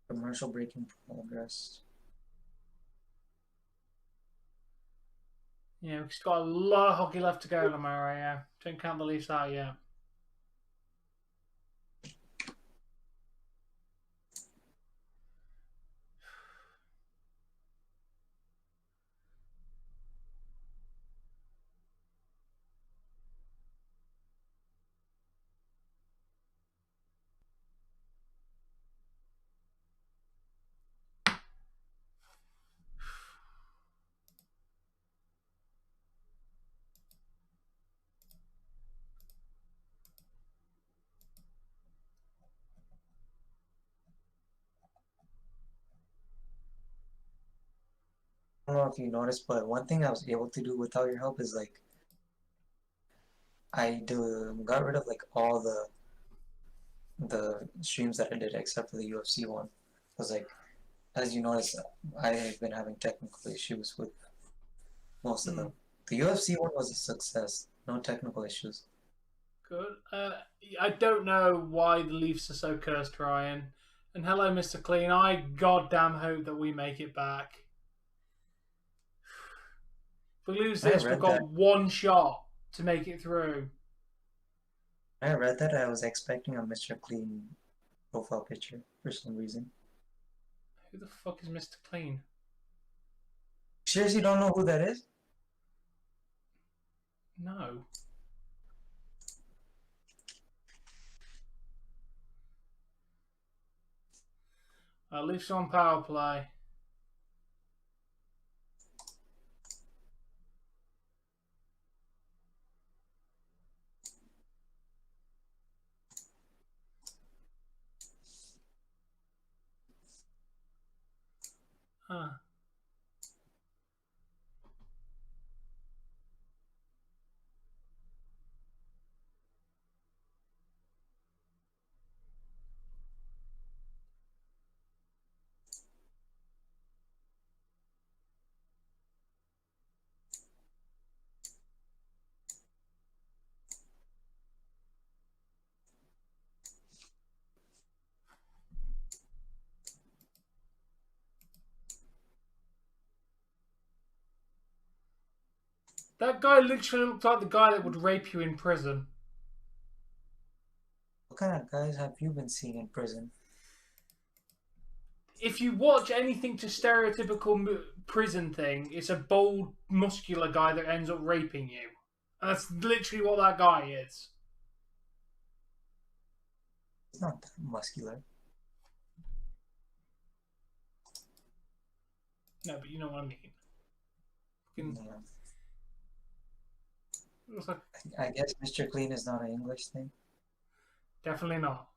Commercial break in progress. Yeah, we've got a lot of hockey left to go, Lemario. Don't count the Leafs out yet. I don't know if you noticed, but one thing I was able to do without your help is like got rid of like all the streams that I did except for the UFC one. Because like as you notice, I've been having technical issues with Most of them. The UFC one was a success. No technical issues. Good. I don't know why the Leafs are so cursed, Ryan. And hello, Mr. Clean. I goddamn hope that we make it back. If we lose I this, we've read got that. one shot to make it through. I read that. I was expecting a Mr. Clean profile picture for some reason. Who the fuck is Mr. Clean? Seriously, don't know who that is? No. Leafs on power play. Huh. That guy literally looked like the guy that would rape you in prison. What kind of guys have you been seeing in prison? If you watch anything to stereotypical prison thing, it's a bold, muscular guy that ends up raping you. And that's literally what that guy is. It's not that muscular. No, but you know what I mean. Yeah. It's like, I guess Mr. Clean is not an English thing. definitely not.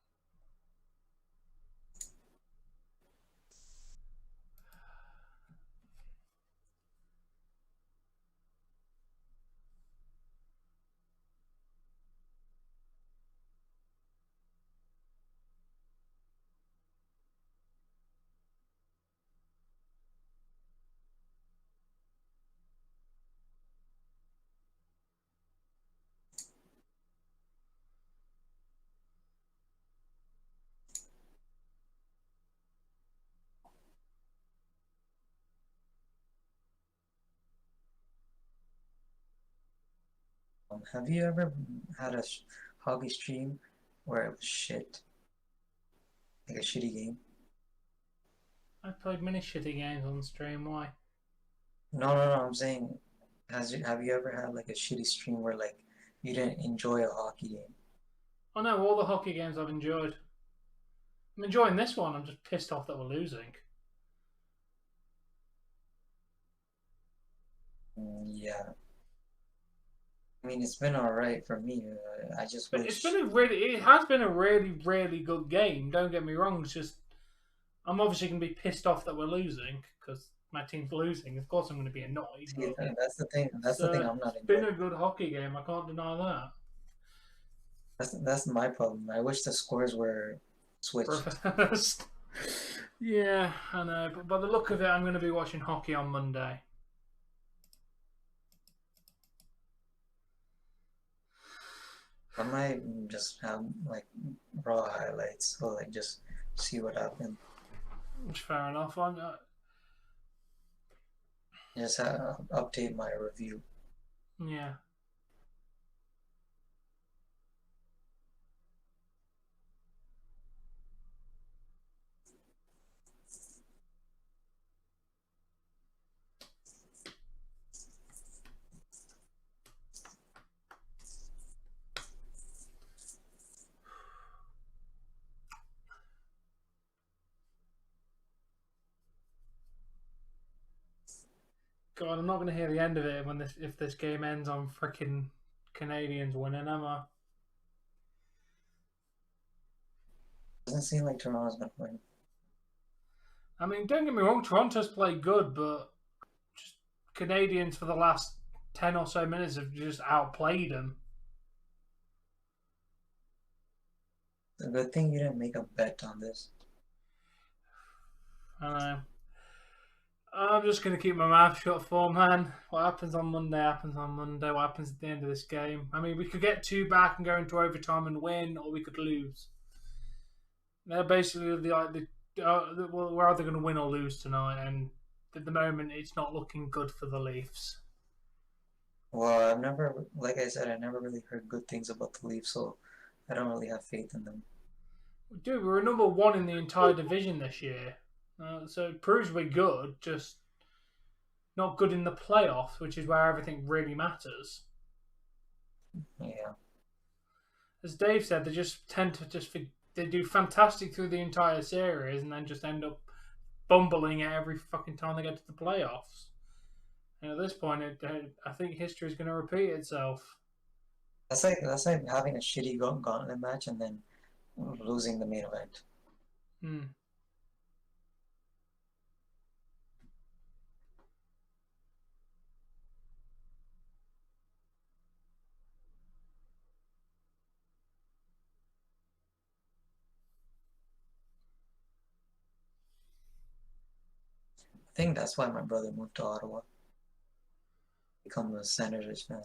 Have you ever had a hockey stream where it was shit? Like a shitty game? I played many shitty games on stream. Why? No. I'm saying, have you ever had like a shitty stream where like you didn't enjoy a hockey game? Oh no, all the hockey games I've enjoyed. I'm enjoying this one. I'm just pissed off that we're losing. Yeah. I mean, it's been alright for me. I just But it's wish. been a really, it has been a really, really good game. Don't get me wrong. It's just I'm obviously going to be pissed off that we're losing because my team's losing. Of course, I'm going to be annoyed. See, that's the thing. That's the thing It's I'm not been enjoying. a good hockey game. I can't deny that. That's my problem. I wish the scores were switched. Reversed. Yeah, I know. But by the look of it, I'm going to be watching hockey on Monday. I might just have like raw highlights, so like just see what happened. Which fair enough. Just update my review. Yeah. God, I'm not going to hear the end of it when if this game ends on freaking Canadians winning, am I? Doesn't seem like Toronto's gonna win. I mean, don't get me wrong, Toronto's played good, but just Canadians for the last 10 or so minutes have just outplayed them. It's a good thing you didn't make a bet on this. I know. I'm just going to keep my mouth shut for, man. What happens on Monday happens on Monday. What happens at the end of this game? I mean, we could get 2 back and go into overtime and win, or we could lose. They're basically we're either going to win or lose tonight, and at the moment, it's not looking good for the Leafs. Well, I've never, like I said, I never really heard good things about the Leafs, so I don't really have faith in them. Dude, we're number 1 in the entire division this year. So it proves we're good, just not good in the playoffs, which is where everything really matters. Yeah. As Dave said, they just tend to they do fantastic through the entire series and then just end up bumbling it every fucking time they get to the playoffs. And at this point, I think history is going to repeat itself. That's like having a shitty gauntlet match and then losing the main event. I think that's why my brother moved to Ottawa. Become a Senators fan.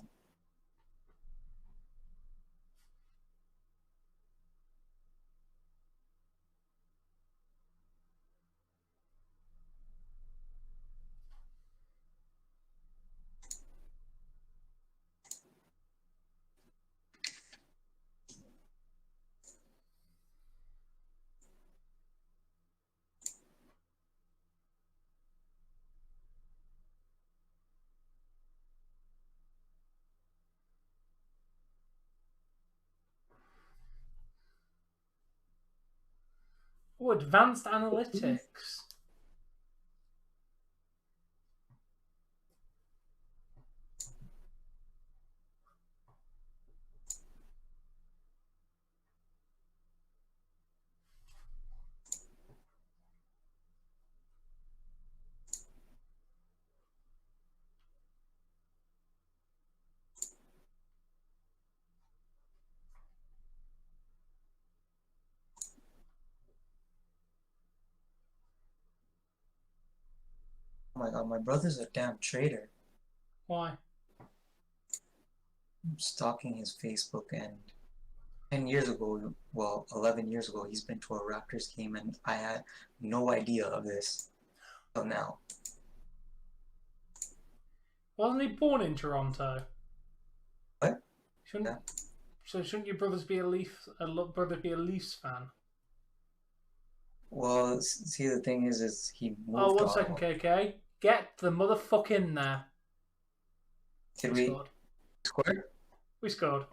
Oh, advanced analytics. Oh my god, my brother's a damn traitor. Why? I'm stalking his Facebook, and 10 years ago, well, 11 years ago, he's been to a Raptors game and I had no idea of this till now. Wasn't he born in Toronto? What? Shouldn't, So shouldn't your brothers be a Leafs fan? Well, see, the thing is he Oh, moved to 1 second, Ottawa. KK. Get the motherfucker in there. Did We we scored. score? We scored.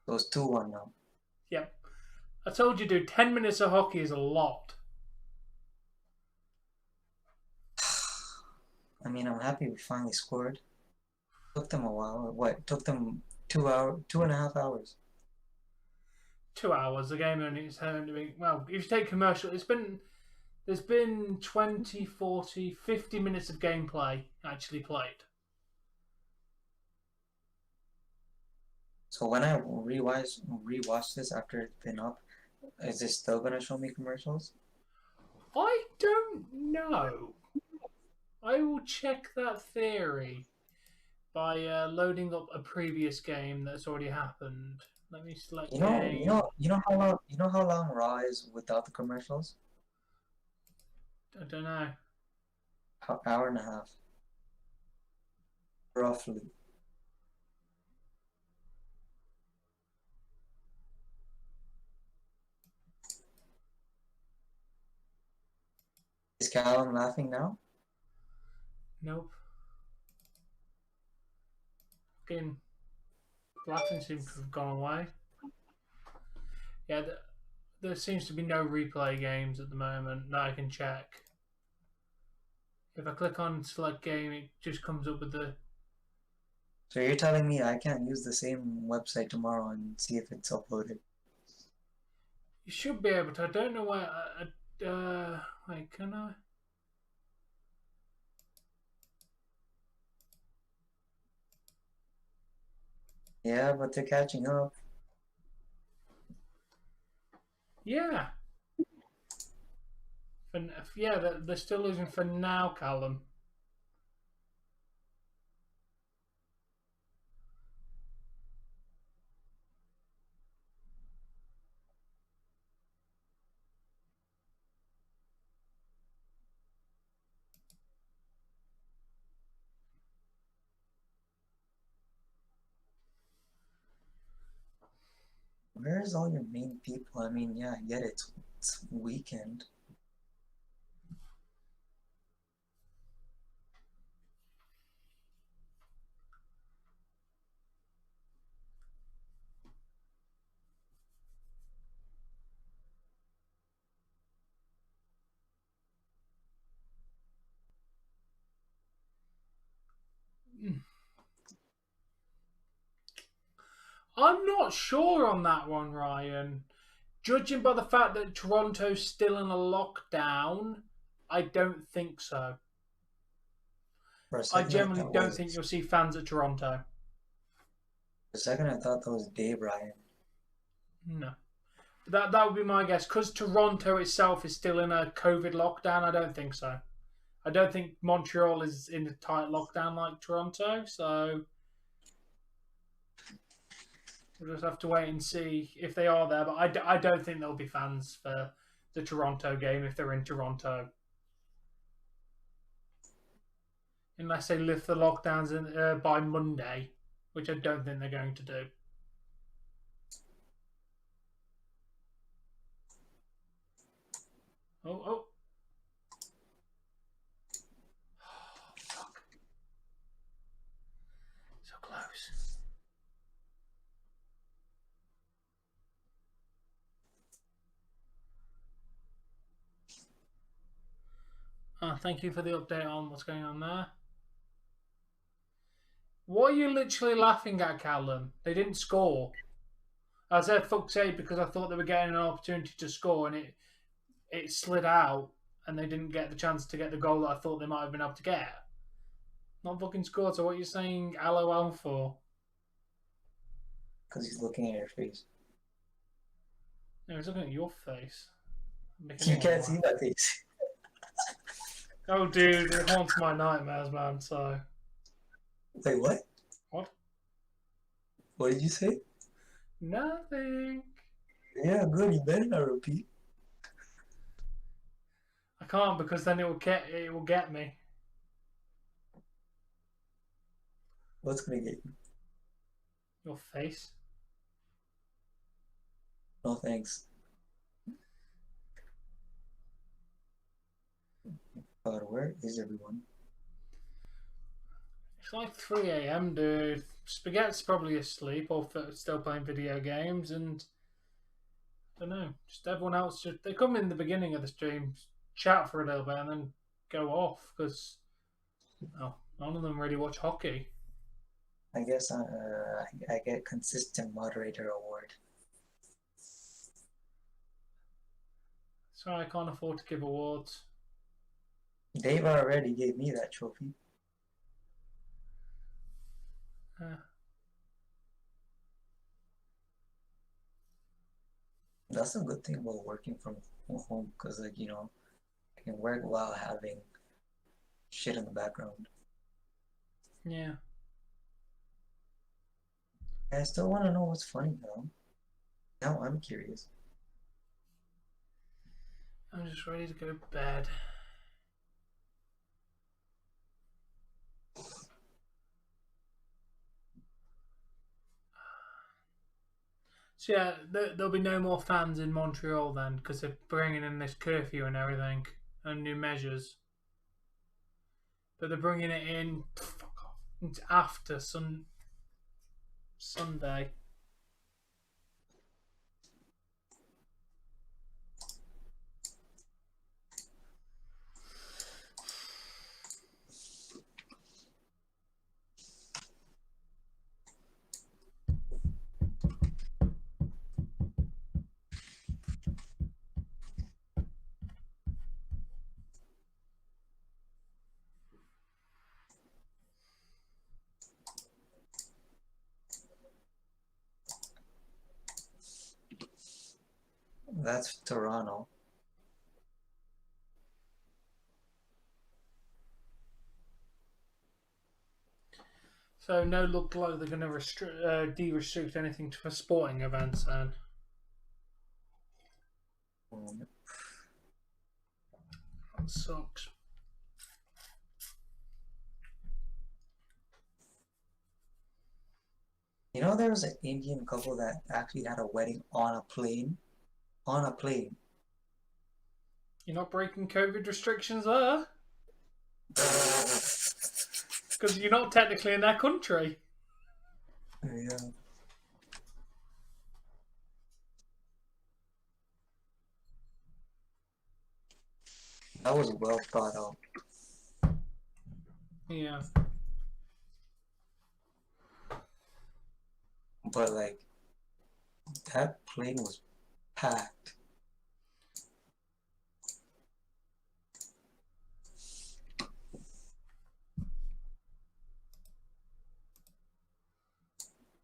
It was 2-1 now. Yep. I told you, dude, 10 minutes of hockey is a lot. I mean, I'm happy we finally scored. Took them a while. What? Took them 2.5 hours. 2 hours. The game only is only, well, if you take commercial, there's been 20, 40, 50 minutes of gameplay actually played. So when I rewatch this after it's been up, is it still gonna show me commercials? I don't know. I will check that theory by loading up a previous game that's already happened. Let me select game. You know how long Raw is without the commercials? I don't know. Hour and a half, roughly. Is Callum laughing now? Nope. Fucking laughing seems to have gone away. Yeah, there seems to be no replay games at the moment that I can check. If I click on select game, it just comes up with the... So you're telling me I can't use the same website tomorrow and see if it's uploaded? You should be able to. I don't know why... wait, can I? Yeah, but they're catching up. Yeah. Yeah, they're still losing for now, Callum. Where's all your main people? I mean, yeah, I get it. It's weekend. I'm not sure on that one, Ryan. Judging by the fact that Toronto's still in a lockdown, I don't think so. For a I second, I generally thought don't think you'll see fans at Toronto. for a second I thought that was Dave Ryan. No. That would be my guess. Because Toronto itself is still in a COVID lockdown, I don't think so. I don't think Montreal is in a tight lockdown like Toronto, so we'll just have to wait and see if they are there. But I don't think there'll be fans for the Toronto game if they're in Toronto. Unless they lift the lockdowns by Monday, which I don't think they're going to do. Oh. Fuck. So close. Thank you for the update on what's going on there. What are you literally laughing at, Callum? They didn't score. I said fuck's sake because I thought they were getting an opportunity to score and it slid out and they didn't get the chance to get the goal that I thought they might have been able to get. Not fucking scored, so what are you saying LOL for? Because he's looking at your face. No, he's looking at your face. You can't see my face. Oh, dude, it haunts my nightmares, man, so... Wait, what? What? What did you say? Nothing. Yeah, good. You better not repeat. I can't because then it will get me. What's gonna get you? Your face. No thanks. God, where is everyone? It's like 3 a.m, dude. Spaghetti's probably asleep or still playing video games, and I don't know. Just everyone else, they come in the beginning of the stream, chat for a little bit, and then go off because none of them really watch hockey. I guess I get consistent moderator award. Sorry, I can't afford to give awards. Dave already gave me that trophy. That's a good thing about working from home, because like, you know, I can work while having shit in the background. Yeah. I still want to know what's funny though. Now I'm curious. I'm just ready to go to bed. So yeah, there'll be no more fans in Montreal then because they're bringing in this curfew and everything and new measures. But they're bringing it in. Fuck off. It's after Sunday. That's Toronto. So no look like they're going to de-restrict anything for sporting events then. That sucks. You know, there was an Indian couple that actually had a wedding on a plane. On a plane. You're not breaking COVID restrictions there? Because you're not technically in their country. Yeah. That was well thought out. Yeah. But like, that plane was packed.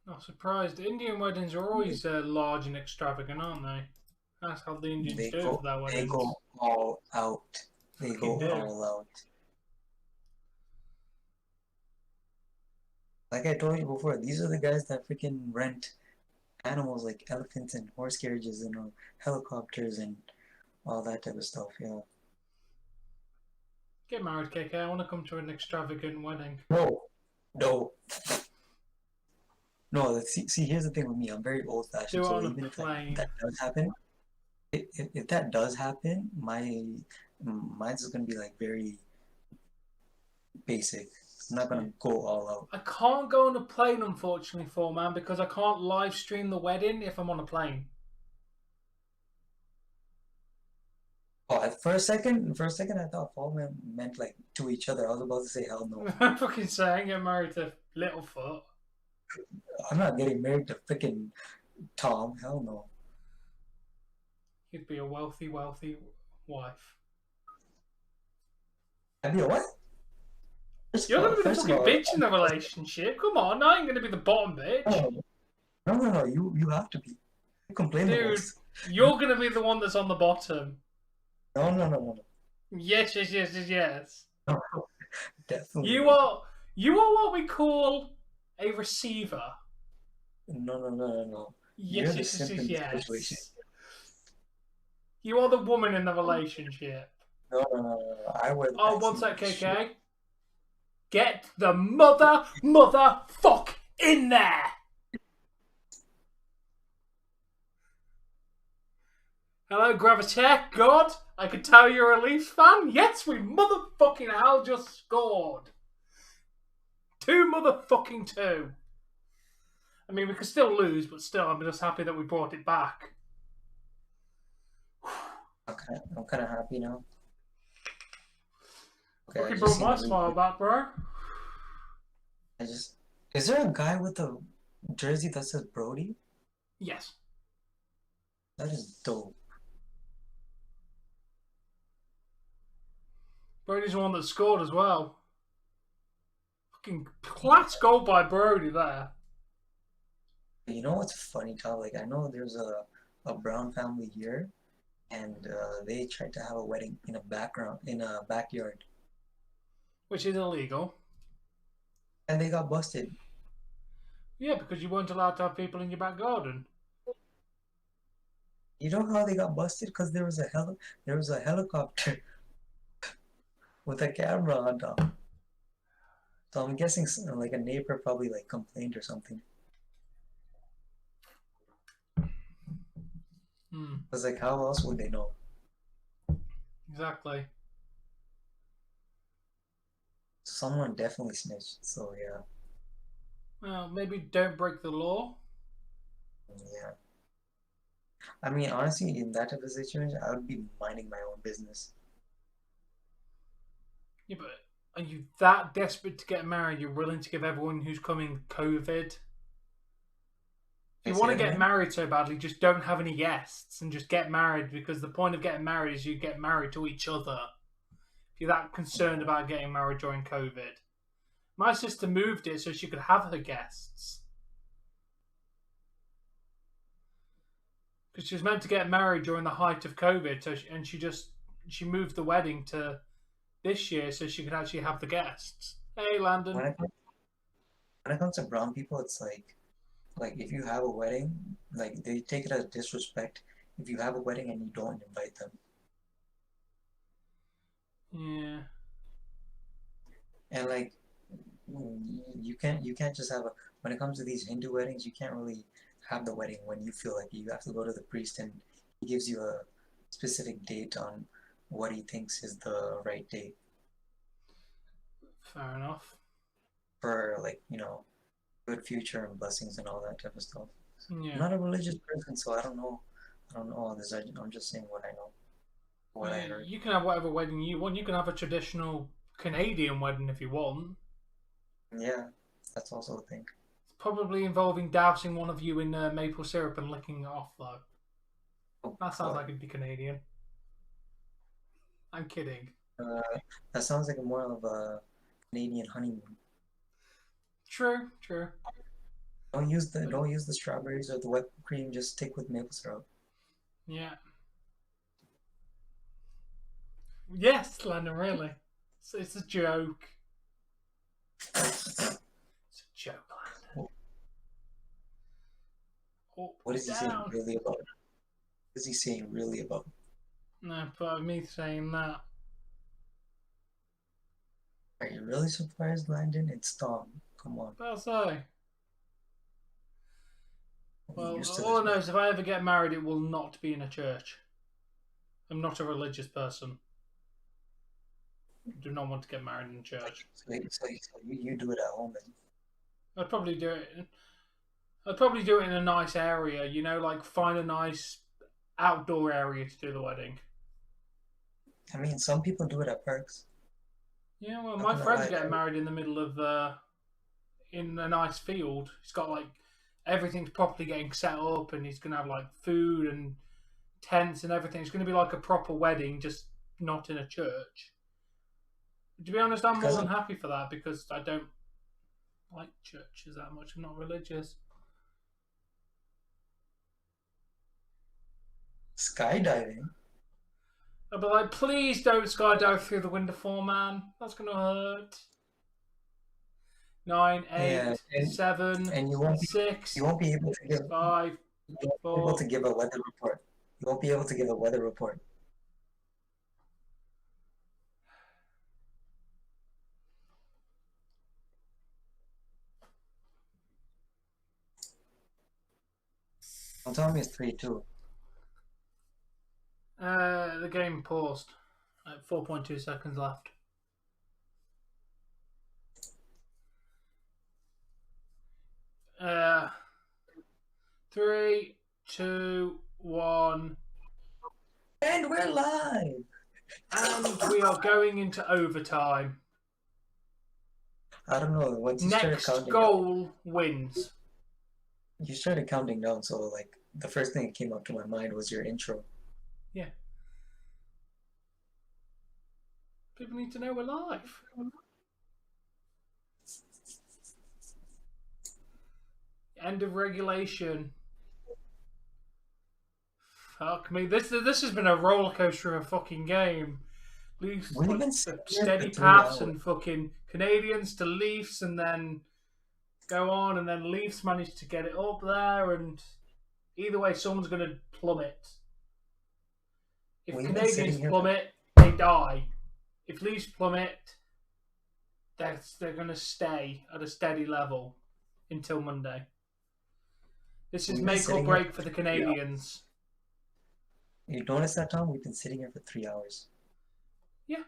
Not surprised. Indian weddings are always large and extravagant, aren't they? That's how the Indians do it for their weddings. They go all out. They go all out. Like I told you before, these are the guys that freaking rent animals like elephants and horse carriages and helicopters and all that type of stuff, yeah. Get married, KK. I want to come to an extravagant wedding. No. No. No, see, here's the thing with me. I'm very old-fashioned, so even if that does happen, if that does happen, mine's just gonna be like very basic. I'm not gonna go all out. I can't go on a plane, unfortunately, man, because I can't live stream the wedding if I'm on a plane. Oh, for a second, I thought fall meant like to each other. I was about to say hell no. I'm fucking saying get married to Littlefoot. I'm not getting married to freaking Tom. Hell no. He'd be a wealthy wife. I'd be a what? You're going to be the fucking bitch in the relationship. Come on, I ain't going to be the bottom bitch. No. You have to be. You complain the most. Dude, you're going to be the one that's on the bottom. No. Yes. No, definitely. You are what we call a receiver. No. Yes. You are the woman in the relationship. No. I would. Oh, one sec, KK. Get the motherfuck in there! Hello, Gravitech. God, I can tell you're a Leafs fan. Yes, we motherfucking hell just scored. 2 motherfucking 2. I mean, we could still lose, but still, I'm just happy that we brought it back. Okay, I'm kind of happy now. Okay, you brought my smile back, bro. Is there a guy with a jersey that says Brody? Yes. That is dope. Brody's the one that scored as well. Fucking class goal by Brody there. You know what's funny, Tom? Like, I know there's a Brown family here, and they tried to have a wedding in a backyard. Which is illegal. And they got busted. Yeah, because you weren't allowed to have people in your back garden. You know how they got busted? Because there was a helicopter with a camera on top. So I'm guessing like a neighbor probably like complained or something. Because like how else would they know? Exactly. Someone definitely snitched, so yeah. Well, maybe don't break the law. Yeah. I mean, honestly, in that type of situation, I would be minding my own business. Yeah, but are you that desperate to get married? You're willing to give everyone who's coming COVID? If you want to get married so badly, just don't have any guests and just get married, because the point of getting married is you get married to each other. If you're that concerned about getting married during COVID. My sister moved it so she could have her guests. Because she was meant to get married during the height of COVID, so she moved the wedding to this year so she could actually have the guests. Hey, Landon. when it comes to brown people, it's like if you have a wedding, like they take it as disrespect if you have a wedding and you don't invite them. Yeah. And like you can't just have a when it comes to these Hindu weddings, you can't really have the wedding when you feel like you have to go to the priest and he gives you a specific date on what he thinks is the right date Fair enough. for like, good future and blessings and all that type of stuff. I'm Yeah. not a religious person, so I don't know. I don't know all this. I'm just saying what I know, what I heard. You can have whatever wedding you want. You can have a traditional Canadian wedding if you want. Yeah, that's also a thing. It's probably involving dousing one of you in maple syrup and licking it off, though. Oh, That sounds God. like it'd be Canadian. I'm kidding. Uh, that sounds like more of a Canadian honeymoon. True, true. Don't use the strawberries or the whipped cream. Just stick with maple syrup. Yeah. Yes, Landon, really. It's a joke. It's a joke, Landon. Up, What is he saying down. really about? What is he saying really about? No, but me saying that. Are you really surprised, Landon? It's Tom. Come on. But I'll say. Get Well, used to all this, I know man. is if I ever get married, it will not be in a church. I'm not a religious person. I do not want to get married in church. So you do it at home then. I'd probably do it. I'd probably do it in a nice area. You know, like find a nice outdoor area to do the wedding. I mean, some people do it at parks. Yeah, well, Not my gonna friend's lie, getting married in the middle of in a nice field. He's got like everything's properly getting set up, and he's gonna have like food and tents and everything. It's gonna be like a proper wedding, just not in a church. To be honest, I'm more because than of happy for that because I don't like churches that much. I'm not religious. skydiving. I'd be like, please don't skydive through the window for man. That's gonna hurt. Nine, Yeah, eight, seven, and you six, won't be able to give five, you won't be able to four. give a weather report. You won't be able to give a weather report. Don't tell me it's 3-2. The game paused. 4.2 seconds left. Uh, three, two, one, And we're live. and we are going into overtime. I don't know. Once you started Next counting down, goal wins. you started counting down, so like the first thing that came up to my mind was your intro. Yeah. People need to know we're live. End of regulation. Fuck me. This has been a roller coaster of a fucking game. Leafs We've like been sitting here steady for 3 paths hours. and fucking Canadians to Leafs and then go on and then Leafs managed to get it up there and either way someone's gonna plummet. If We've been sitting Canadians here for plummet, they die. If Leafs plummet, they're gonna stay at a steady level until Monday. This is we've been make or sitting here break for for the 3 hours. Canadians. You notice that, Tom? We've been sitting here for 3 hours. Yeah.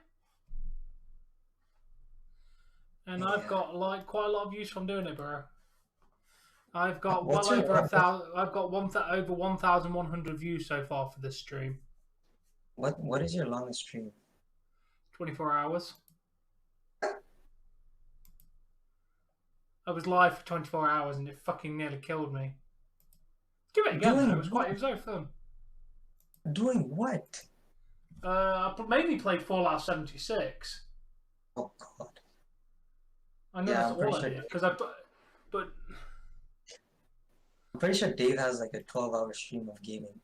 And Yeah. I've got like quite a lot of views from doing it, bro. I've got What's well your over 1,000. I've got over 1,100 views so far for this stream. what is your longest stream? 24 hours. I was live for 24 hours and it fucking nearly killed me. Do it again though. It was very fun. Doing what? I mainly played Fallout 76. Oh God. I know Yeah, that's I'm pretty all I sure. did because but I'm pretty sure Dave has like a 12-hour stream of gaming.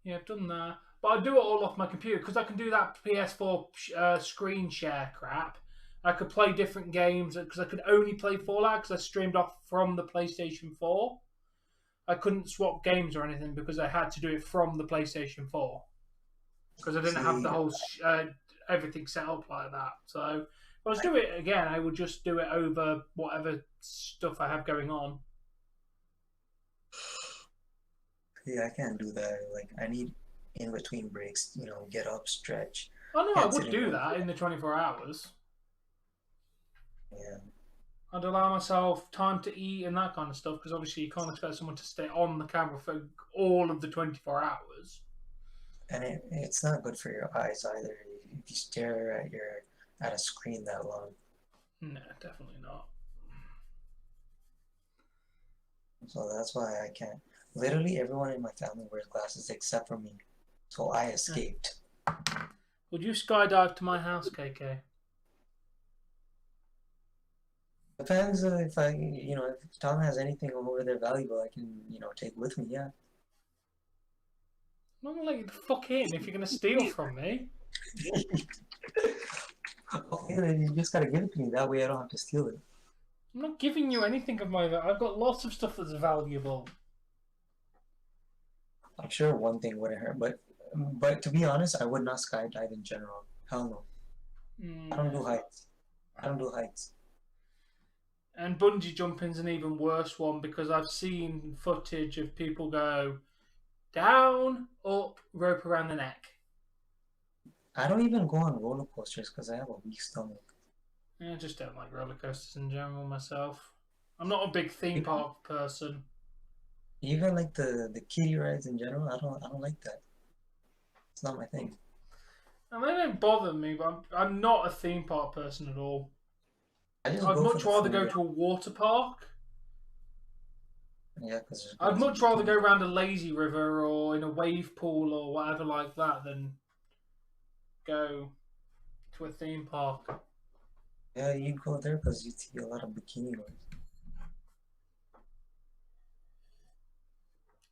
yeah, I've done that. But I do it all off my computer because I can do that PS4 screen share crap. I could play different games because I could only play Fallout because I streamed off from the PlayStation 4. I couldn't swap games or anything because I had to do it from the PlayStation 4 because I didn't have the See, whole everything set up like that. So if I was to do it again, I would just do it over whatever stuff I have going on. yeah, I can't do that. Like, I need in between breaks, get up, stretch. Oh no, I Can't sit would in do one that place. in the 24 hours. Yeah. I'd allow myself time to eat and that kind of stuff because obviously you can't expect someone to stay on the camera for all of the 24 hours. And it's not good for your eyes either if you stare at a screen that long. No, definitely not. So that's why I can't. Literally everyone in my family wears glasses except for me. So I escaped. Would you skydive to my house, KK? Depends if if Tom has anything over there valuable I can, take with me, yeah. I'm not gonna let you the fuck in if you're gonna steal from me. Okay, then you just gotta give it to me. That way I don't have to steal it. I'm not giving you anything of my. I've got lots of stuff that's valuable. I'm sure one thing wouldn't hurt, but to be honest, I would not skydive in general. Hell no. I don't do heights. I don't do heights. And bungee jumping's an even worse one because I've seen footage of people go down, up, rope around the neck. I don't even go on roller coasters because I have a weak stomach. I just don't like roller coasters in general myself. I'm not a big theme park person. Even like the kiddie rides in general, I don't like that. It's not my thing. And they don't bother me, but I'm not a theme park person at all. I just I'd go for much the rather food. go to a water park. Yeah, because I'd much rather go around a lazy river or in a wave pool or whatever like that than go to a theme park. Yeah, you go there because you see a lot of bikini girls.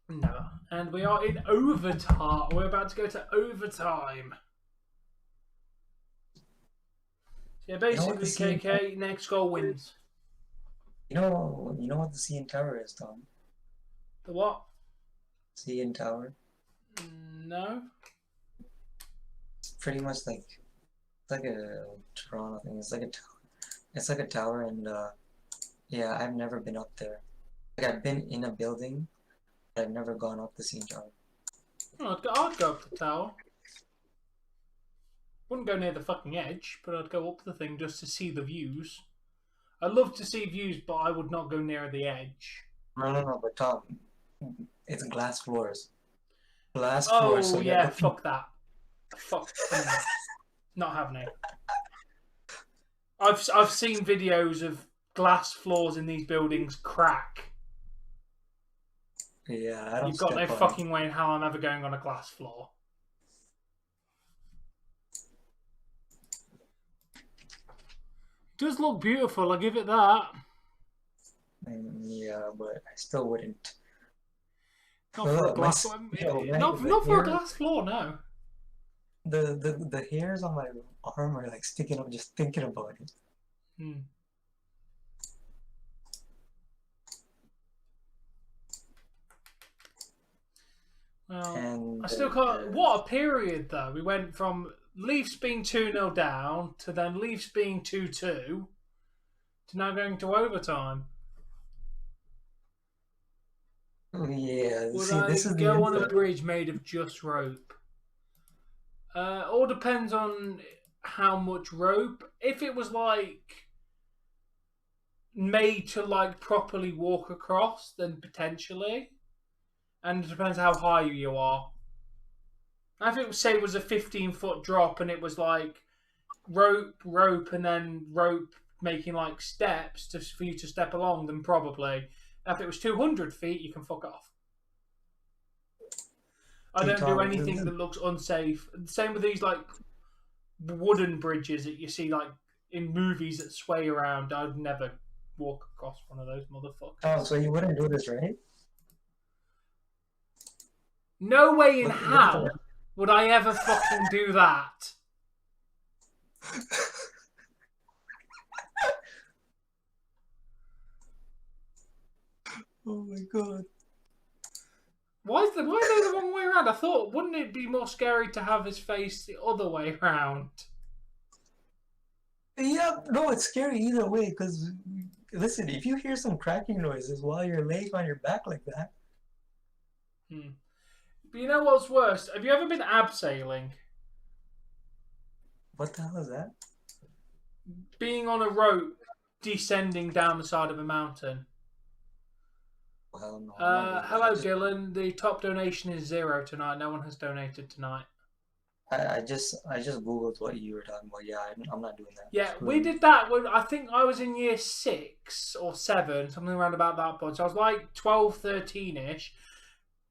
No. And we are in overtime. We're about to go to overtime. So yeah, basically, KK, next goal wins. You know what the CN Tower is, Tom? The what? CN Tower. No. It's pretty much like a Toronto thing. It's like a tower. It's like a tower, and yeah, I've never been up there. Like I've been in a building, but I've never gone up the CN Tower. Oh, I'd go up the tower. Wouldn't go near the fucking edge, but I'd go up the thing just to see the views. I'd love to see views, but I would not go near the edge. No, but Tom, it's glass floors. Glass Oh, floors. So yeah, fuck that. Fuck. Not having it. I've seen videos of glass floors in these buildings crack. Yeah, I don't. You've got no fucking way in hell I'm ever going on a glass floor. Does look beautiful, I give it that. Yeah, but I still wouldn't. Not for a glass floor. Not for a glass floor, no. The hairs on my arm are like sticking up just thinking about it. Well, and I still can't. What a period, though. We went from Leafs being 2-0 down to then Leafs being 2-2 to now going to overtime. Yeah, Would see, this I is go on a bridge made of just rope? All depends on how much rope. If it was like made to like properly walk across, then potentially. And it depends how high you are. If it say was a 15-foot drop and it was like rope, and then rope making like steps for you to step along, then probably. If it was 200 feet, you can fuck off. I don't do anything that looks unsafe. Same with these like wooden bridges that you see like in movies that sway around. I'd never walk across one of those motherfuckers. Oh, so you wouldn't do this, right? No way in hell would I ever fucking do that. Oh my god. Why are they the wrong way around? I thought, wouldn't it be more scary to have his face the other way around? Yeah, no, it's scary either way, because, listen, if you hear some cracking noises while you're laying on your back like that. But you know what's worse? Have you ever been abseiling? What the hell is that? Being on a rope descending down the side of a mountain. Oh, hell no, I'm not doing Hello, that. Dylan. The top donation is 0 tonight. No one has donated tonight. I just googled what you were talking about. Yeah, I'm not doing that. Yeah, Screw we you. did that when I think I was in year 6 or 7, something around about that point. So I was like 12, 13-ish.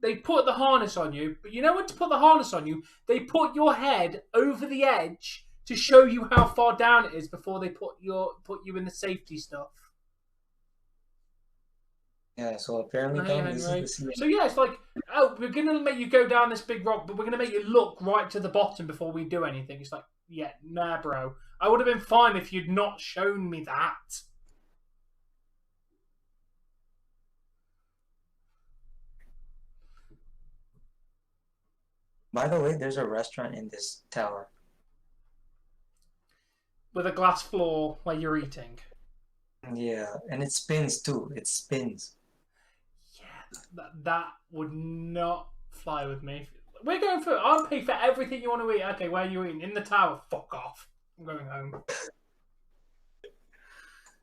They put the harness on you, but you know when to put the harness on you? They put your head over the edge to show you how far down it is before they put you in the safety stuff. Yeah, so apparently, Hey, Tom, this is Henry. the scene. So yeah, it's like, oh, we're gonna make you go down this big rock, but we're gonna make you look right to the bottom before we do anything. It's like, yeah, nah, bro. I would have been fine if you'd not shown me that. By the way, there's a restaurant in this tower. With a glass floor where you're eating. Yeah, and it spins too. It spins. Yeah, that would not fly with me. We're going for. I'll pay for everything you want to eat. Okay, where are you eating? In the tower. Fuck off. I'm going home.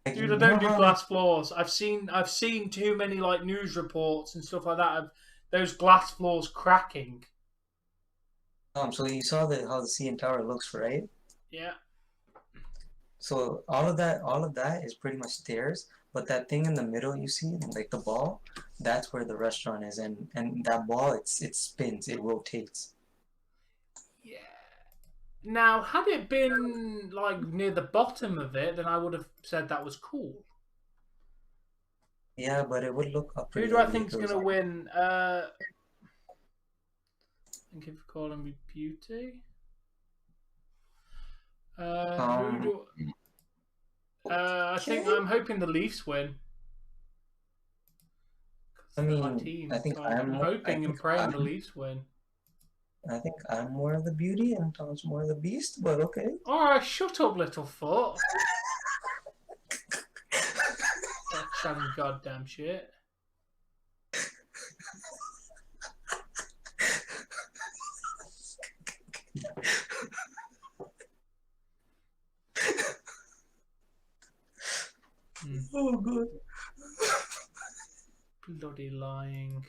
Like, Dude, you I don't know do how glass floors. I've seen too many like news reports and stuff like that of those glass floors cracking. so you saw how the CN Tower looks, right? Yeah. So all of that is pretty much stairs, but that thing in the middle you see, like the ball, that's where the restaurant is, and that ball it spins, it rotates. Yeah. Now, had it been like near the bottom of it, then I would have said that was cool. Yeah, but it would look Who pretty do I ugly think if is it was gonna on. win? Thank you for calling me beauty. Who Um, do? I think okay. I'm hoping the Leafs win. I They're my mean, team, so I'm I hoping think and praying the I'm Leafs win. I think I'm more of the beauty and Tom's more of the beast, but okay. Alright, shut up, little foot. Stop chatting goddamn shit. Oh god. Bloody lying.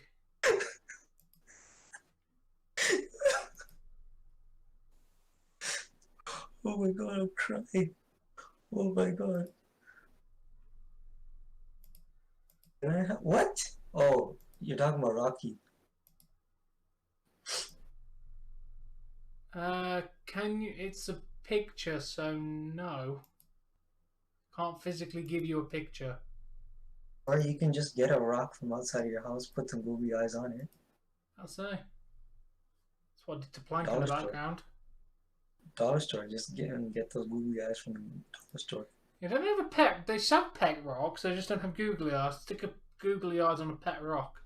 Oh my god, I'm crying. Oh my god. What? Oh, you're talking about Rocky. Can you? It's a picture, so no. Can't physically give you a picture. Or you can just get a rock from outside of your house, put some googly eyes on it. I'll say. That's what I did to Plank in Dollar the store. background. Dollar store, just get those googly eyes from the dollar store. Yeah, don't they have a pet? They sell pet rocks, they just don't have googly eyes. Stick a googly eyes on a pet rock.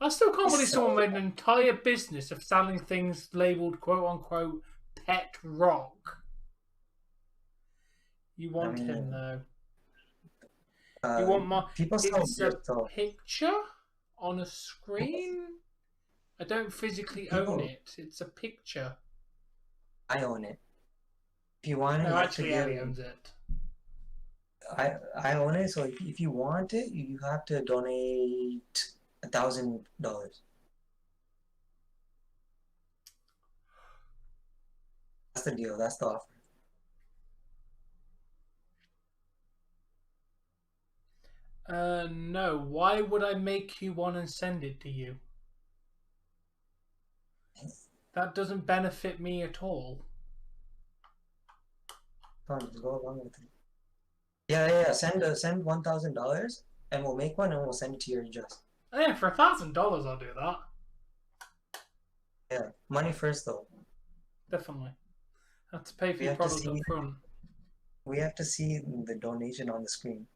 I still can't believe someone made an entire business of selling things labelled quote unquote pet rock. You want him though. You want my. People sell It's weird a stuff. picture on a screen. I don't physically own it. It's a picture. I own it. If you want it, No, you have actually, to Ellie give. owns it. I own it, so if you want it, you have to donate $1,000. That's the deal. That's the offer. No. Why would I make you one and send it to you? That doesn't benefit me at all. Come on, just go along with it. Yeah. Send $1,000, and we'll make one, and we'll send it to your address. Yeah, for $1,000, I'll do that. Yeah, money first though. Definitely. I have to pay for We your have to product see. up front. We have to see the donation on the screen.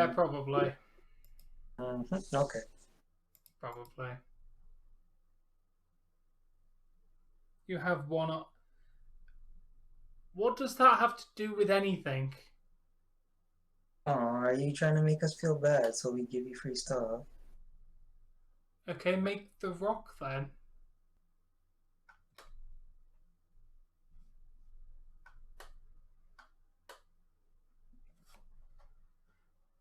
Yeah, probably. Okay. Probably. You have one up. What does that have to do with anything? Oh, are you trying to make us feel bad so we give you free stuff? Okay, make the rock then.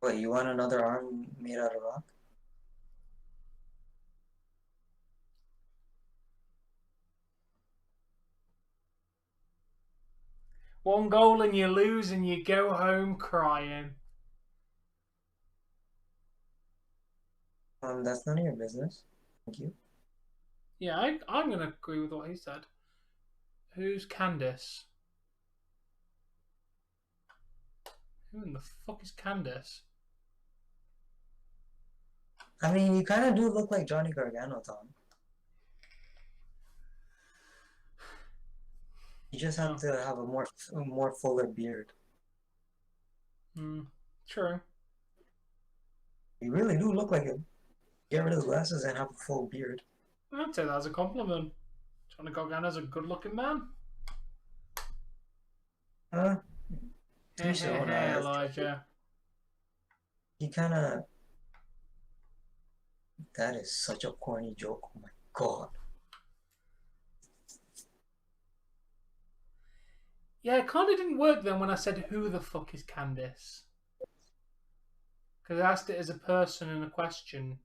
Wait, you want another arm made out of rock? One goal and you lose and you go home crying. That's none of your business. Thank you. Yeah, I'm going to agree with what he said. Who's Candice? Who in the fuck is Candice? I mean, you kind of do look like Johnny Gargano, Tom. You just have Oh. to have a more fuller beard. True. You really do look like him. Get rid of the glasses and have a full beard. I'd say that's a compliment. Johnny Gargano's a good-looking man. Huh? Hey, Teach their own. Elijah. He kind of. That is such a corny joke. Oh my god. Yeah, it kind of didn't work then when I said, who the fuck is Candice? Because I asked it as a person and a question.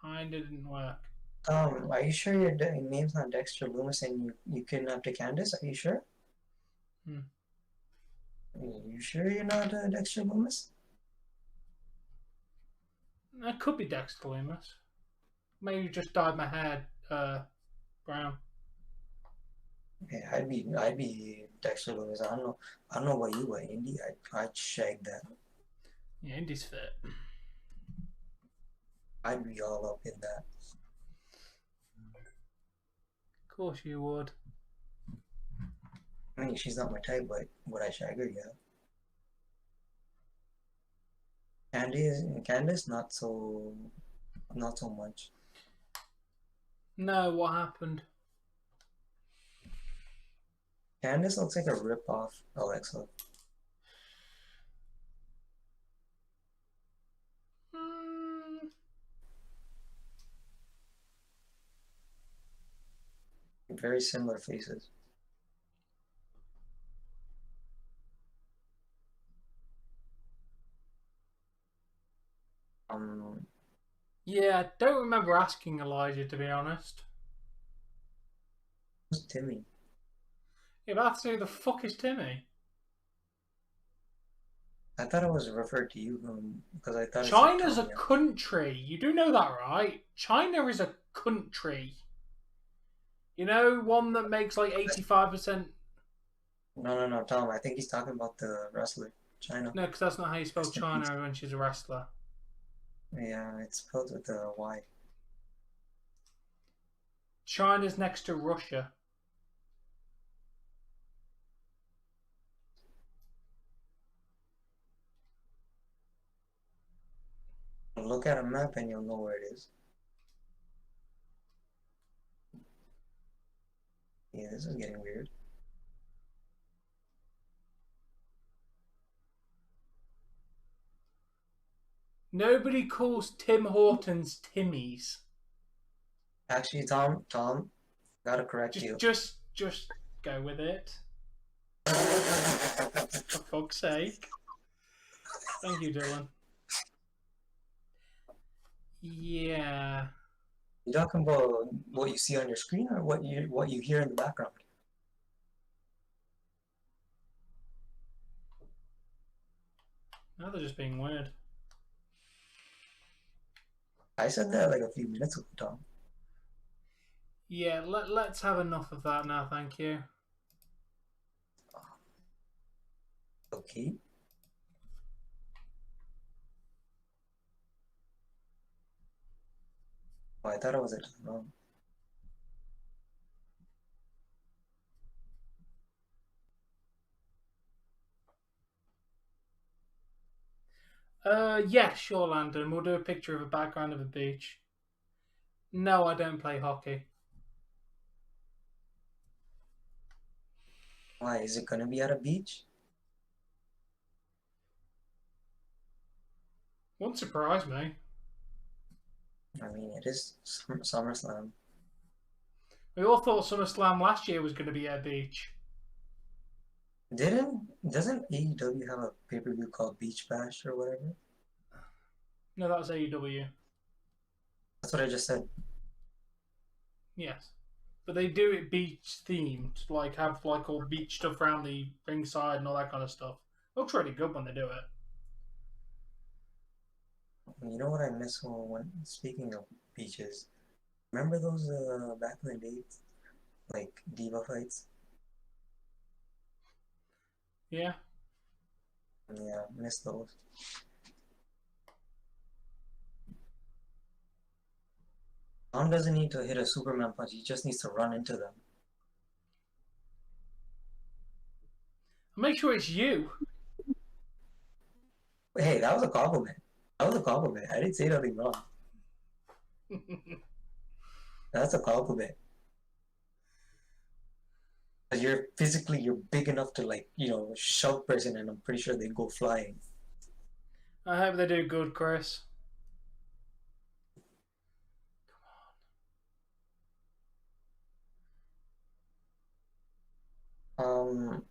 Kind of didn't work. Are you sure your name's not Dexter Loomis and you kidnapped a Candace? Are you sure? You sure you're not Dexter Loomis? That could be Dexter Loomis. Maybe just dyed my hair brown. Yeah, I'd be Dexter Loomis. I don't know what you were, Indy. I'd shag that. Yeah, Indy's fit. I'd be all up in that. Of course you would. I mean, she's not my type, but would I shag her? Yeah. Candace, not so much. No, what happened? Candace looks like a rip-off Alexa. Very similar faces. Yeah, I don't remember asking Elijah, to be honest. Who's Timmy? Yeah, but that's who the fuck is Timmy? I thought it was referred to you because I thought China's it a country. You do know that, right? China is a country. You know, one that makes like 85%. No, Tom. I think he's talking about the wrestler, China. No, because that's not how you spell China when she's a wrestler. Yeah, it's spelled with a Y. China's next to Russia. Look at a map and you'll know where it is. Yeah, this is getting weird. Nobody calls Tim Hortons Timmies. Actually, Tom, gotta correct you. Just go with it. For fuck's sake. Thank you, Dylan. Yeah. You talking about what you see on your screen or what you hear in the background? Now they're just being weird. I said that like a few minutes ago, Tom. Yeah, let's have enough of that now, thank you. Okay. Oh, I thought it was a wrong. Yeah, sure, Landon. We'll do a picture of a background of a beach. No, I don't play hockey. Why, is it gonna be at a beach? Won't surprise me. I mean, it is SummerSlam. We all thought SummerSlam last year was going to be at a beach. Doesn't AEW have a pay-per-view called Beach Bash or whatever? No, that was AEW. That's what I just said. Yes. But they do it beach themed, like have like all beach stuff around the ringside and all that kind of stuff. Looks really good when they do it. You know what I miss when speaking of beaches? Remember those back in the days, like diva fights? Yeah. Yeah, miss those. Tom doesn't need to hit a Superman punch, he just needs to run into them. Make sure it's you. Hey, that was a compliment. That was a compliment. I didn't say nothing wrong. That's a compliment. You're big enough to, like, shove person, and I'm pretty sure they go flying. I hope they do good, Chris. Oh.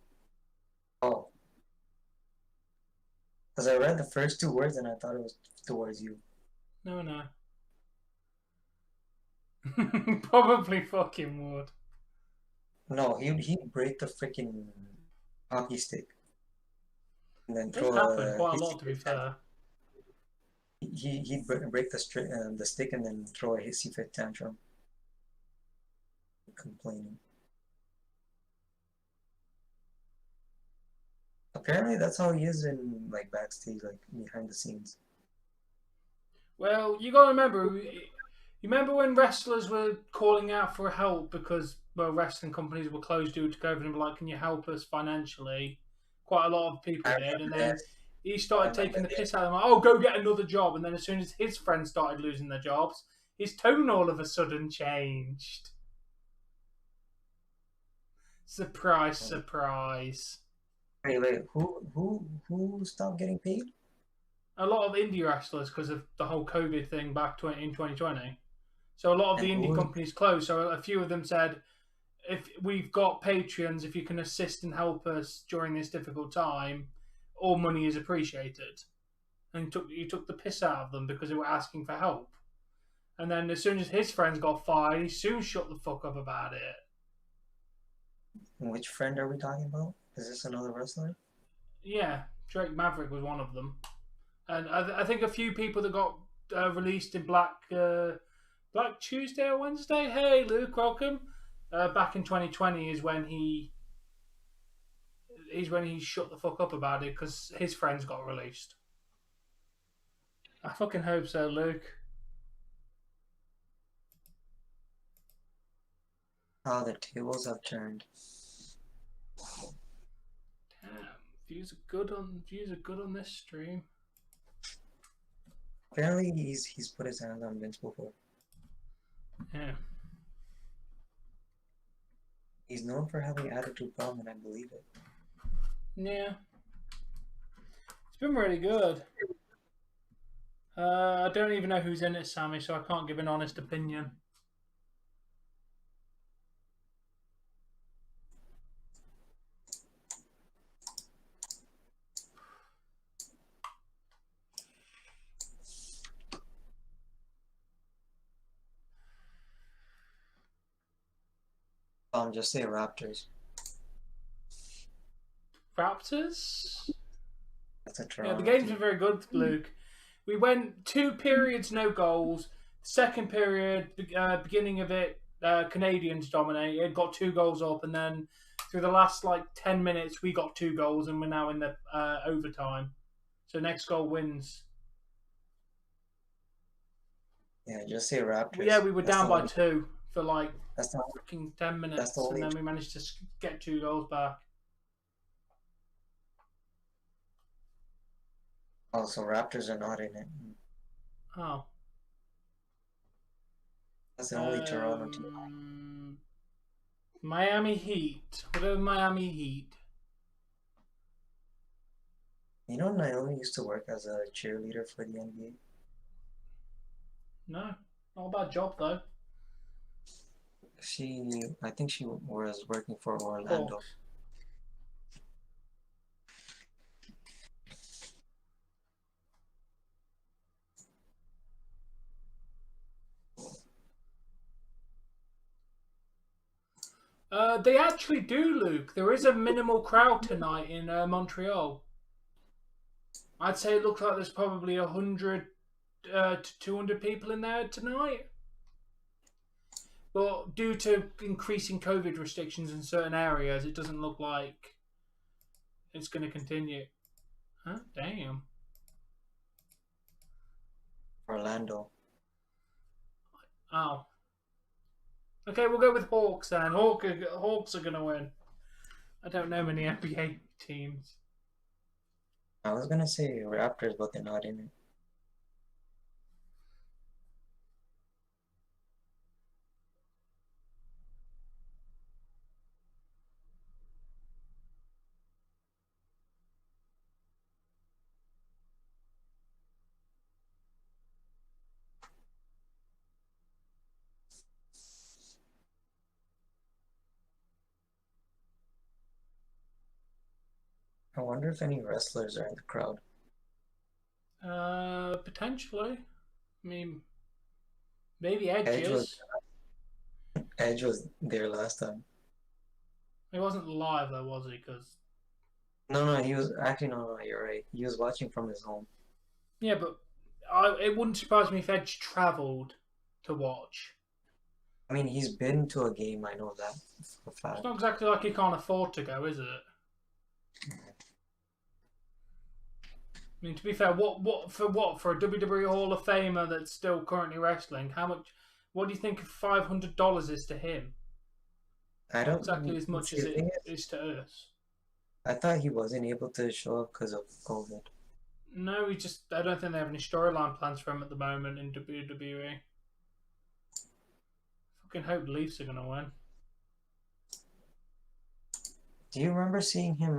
Because I read the first two words and I thought it was towards you. No. Probably fucking would. No, he'd break the freaking hockey stick. And then It's throw happened quite a lot, to be fair. He'd break the stick and then throw a hissy fit tantrum. Complaining. Apparently that's how he is in, like, backstage, like behind the scenes. Well, you gotta remember, you remember when wrestlers were calling out for help because, well, wrestling companies were closed due to COVID and were like, can you help us financially? Quite a lot of people did, and then he started taking the piss out of them, like, oh, go get another job, and then as soon as his friends started losing their jobs, his tone all of a sudden changed. Surprise, surprise. Wait, who stopped getting paid? A lot of indie wrestlers because of the whole COVID thing back in 2020. So a lot of the indie companies closed. So a few of them said, if we've got Patreons, if you can assist and help us during this difficult time, all money is appreciated. And you took the piss out of them because they were asking for help. And then as soon as his friends got fired, he soon shut the fuck up about it. Which friend are we talking about? Is this another wrestler? Yeah, Drake Maverick was one of them. And I think a few people that got released in Black Tuesday or Wednesday. Hey, Luke, welcome. Back in 2020 is when he shut the fuck up about it because his friends got released. I fucking hope so, Luke. Oh, the tables have turned. Damn, views are good on this stream. Apparently, he's put his hands on Vince before. Yeah. He's known for having attitude problem, and I believe it. Yeah. It's been really good. I don't even know who's in it, Sammy, so I can't give an honest opinion. Just say Raptors. Raptors? That's a Yeah, the games were very good, Luke. We went 2 periods, no goals. Second period, beginning of it, Canadians dominated, got 2 goals up, and then through the last 10 minutes, we got 2 goals, and we're now in the overtime. So next goal wins. Yeah, just say Raptors. Yeah, we were down by 2 for that's not fucking 10 minutes, and then we managed to get 2 goals back. Oh, so Raptors are not in it. Oh. That's the only Toronto team. Miami Heat. What are Miami Heat? You know, Naomi used to work as a cheerleader for the NBA. No. Not a bad job, though. I think she was working for Orlando. Hawks. They actually do, Luke. There is a minimal crowd tonight in Montreal. I'd say it looks like there's probably 100 to 200 people in there tonight. But due to increasing COVID restrictions in certain areas, it doesn't look like it's going to continue. Huh? Damn. Orlando. Oh. Okay, we'll go with Hawks then. Hawks are going to win. I don't know many NBA teams. I was gonna say Raptors, but they're not in it. I wonder if any wrestlers are in the crowd. Potentially. I mean, maybe Edge was Edges. Edge was there last time. He wasn't live though, was he? Because No, he was actually no, you're right. He was watching from his home. yeah, but it wouldn't surprise me if Edge travelled to watch. I mean, he's been to a game. I know that for a It's fact. not exactly like he can't afford to go, is it? I mean, to be fair, what for a WWE Hall of Famer that's still currently wrestling? How much? What do you think $500 is to him? I Not don't exactly as much see as the it thing is to us. I thought he wasn't able to show up because of COVID. No, I don't think they have any storyline plans for him at the moment in WWE. Fucking hope the Leafs are gonna win. Do you remember seeing him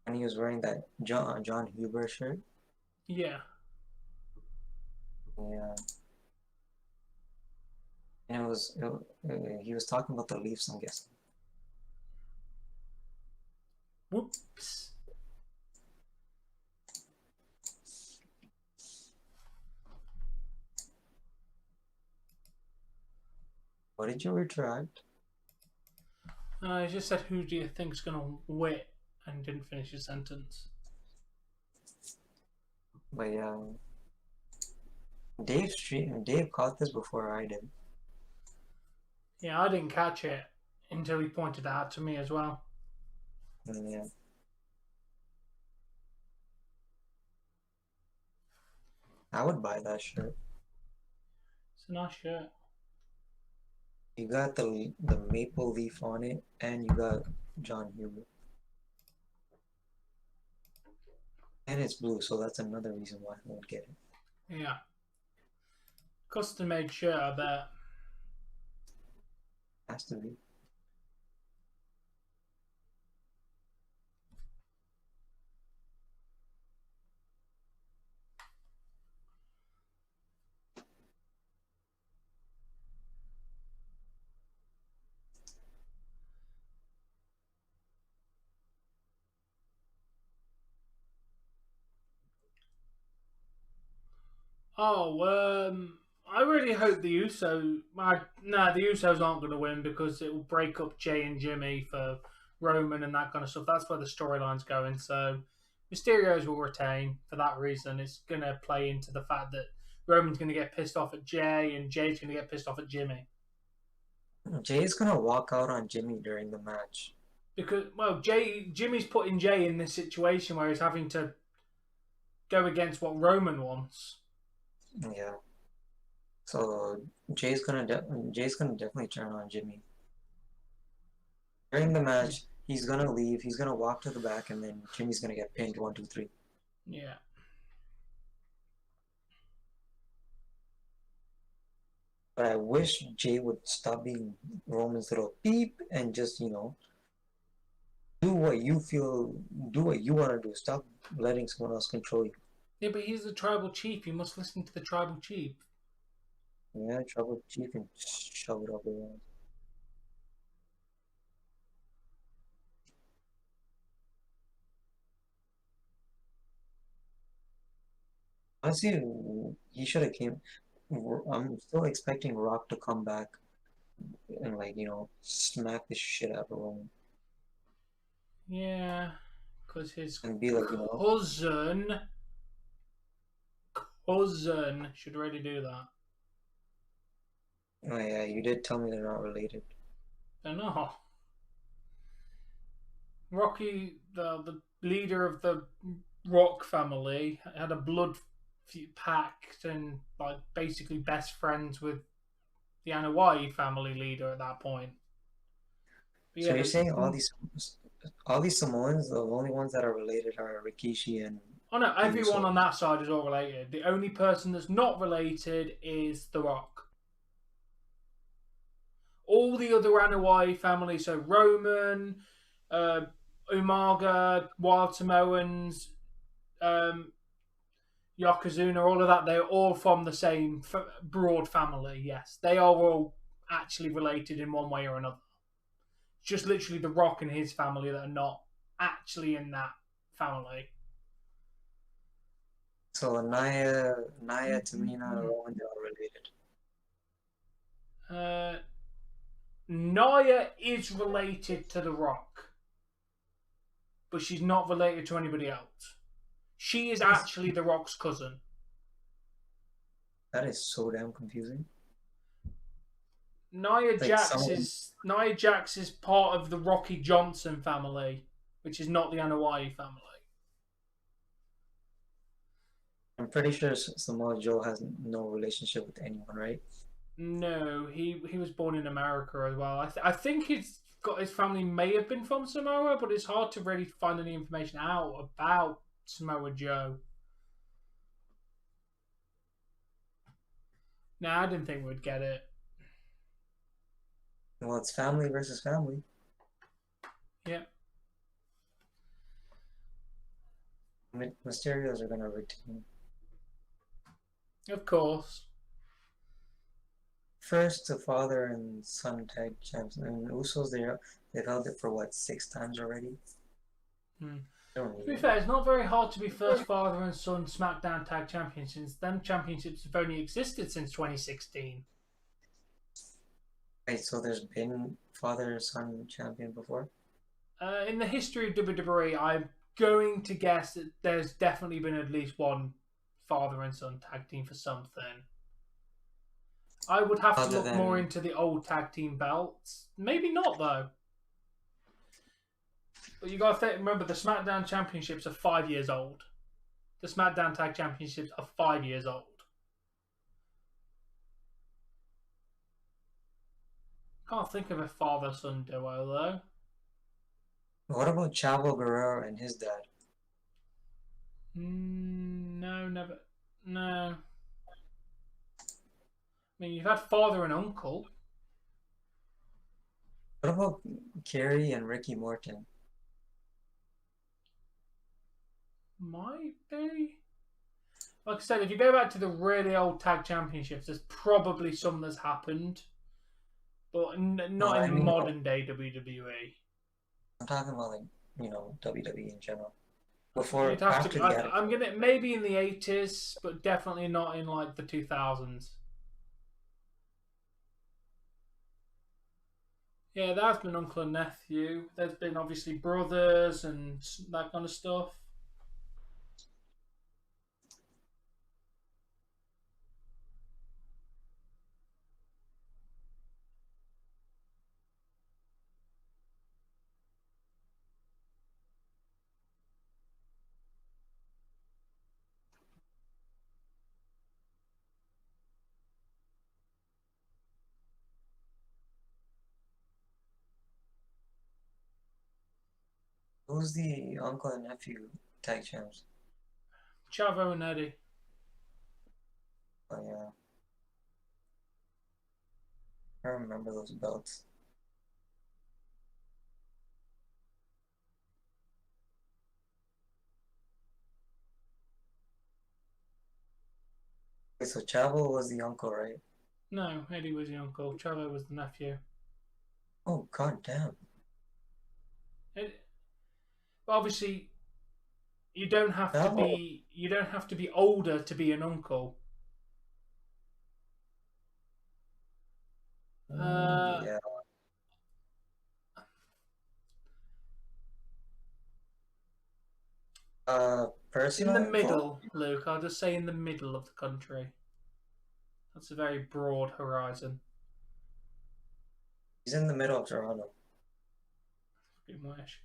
when he was wearing that John Huber shirt? Yeah. Yeah. And he was talking about the Leafs, I'm guessing. Whoops. What did you retract? I just said, who do you think's gonna win? And didn't finish his sentence. But yeah, Dave caught this before I did. Yeah, I didn't catch it until he pointed it out to me as well. Yeah. I would buy that shirt. It's a nice shirt. You got the maple leaf on it, and you got John Huber. And it's blue, so that's another reason why I won't get it. Yeah. Custom made shirt, I bet. Has to be. Oh, I really hope the Usos. The Usos aren't going to win because it will break up Jay and Jimmy for Roman and that kind of stuff. That's where the storyline's going. So Mysterios will retain for that reason. It's going to play into the fact that Roman's going to get pissed off at Jay and Jay's going to get pissed off at Jimmy. Jay's gonna walk out on Jimmy during the match. Because, well, Jimmy's putting Jay in this situation where he's having to go against what Roman wants. Yeah. So Jay's gonna definitely turn on Jimmy. During the match, he's gonna leave. He's gonna walk to the back, and then Jimmy's gonna get pinned 1, 2, 3. Yeah. But I wish Jay would stop being Roman's little beep and just, do what you feel, do what you want to do. Stop letting someone else control you. Yeah, but he's the tribal chief. You must listen to the tribal chief. Yeah, trouble chief and shove it up your ass. Honestly, he should have came. I'm still expecting Rock to come back and smack the shit out of Roman Yeah, because his and be like, cousin, cousin should really do that. oh yeah, you did tell me they're not related. They're not. Rocky, the leader of the Rock family, had a blood pact and like basically best friends with the Anoa'i family leader at that point. But So yeah, you're saying all these Samoans, the only ones that are related are Rikishi and oh no, the everyone on Usos. that side is all related. The only person that's not related is The Rock. All the other Anoa'i families, so Roman, uh, Umaga, Wild Samoans, um, Yokozuna, all of that, they're all from the same broad family, yes. They are all actually related in one way or another. Just literally The Rock and his family that are not actually in that family. So Naya, Tamina, Rowan, they're all related. Uh, Naya is related to The Rock, but she's not related to anybody else. She is actually The Rock's cousin. That is so damn confusing. Nia Like Jax someone, is Nia Jax is part of the Rocky Johnson family, which is not the Anoa'i family. I'm pretty sure Samoa Joe has no relationship with anyone, right? No, he was born in America as well. I think his family may have been from Samoa, but it's hard to really find any information out about Samoa Joe. No, I didn't think we'd get it. Well, it's family versus family. Yeah, Mysterios are gonna retain. of course. First, the father and son tag champs, and Usos they've held it for what 6 times already. Hmm. Don't To need be it. fair, it's not very hard to be first father and son SmackDown Tag Champions since them championships have only existed since 2016. Wait, so there's been father and son champion before? In the history of WWE, I'm going to guess that there's definitely been at least one father and son tag team for something. I would have to Other look more than into the old tag team belts. Maybe not though. But you got to remember the SmackDown Championships are 5 years old. The SmackDown Tag Championships are 5 years old. Can't think of a father son duo though. what about Chavo Guerrero and his dad? No, never. No. I mean, you've had father and uncle. What about Kerry and Ricky Morton? Might be. Like I said, if you go back to the really old tag championships, there's probably some that's happened, but No, not I in mean modern day WWE. I'm talking about WWE in general. You'd Before, have after to. the Attitude. I'm gonna maybe in the 80s, but definitely not in like the 2000s. Yeah, there's been uncle and nephew. There's been obviously brothers and that kind of stuff. Who's the uncle and nephew tag champs? Chavo and Eddie. Oh yeah, I remember those belts. Okay, so Chavo was the uncle, right? No, Eddie was the uncle. Chavo was the nephew. Oh god damn. But obviously, you don't have to Chavo. be. You don't have to be older to be an uncle. Yeah. In the Personal info? middle, Luke. I'll just say in the middle of the country. That's a very broad horizon. He's in the middle of Toronto. Fucking wish.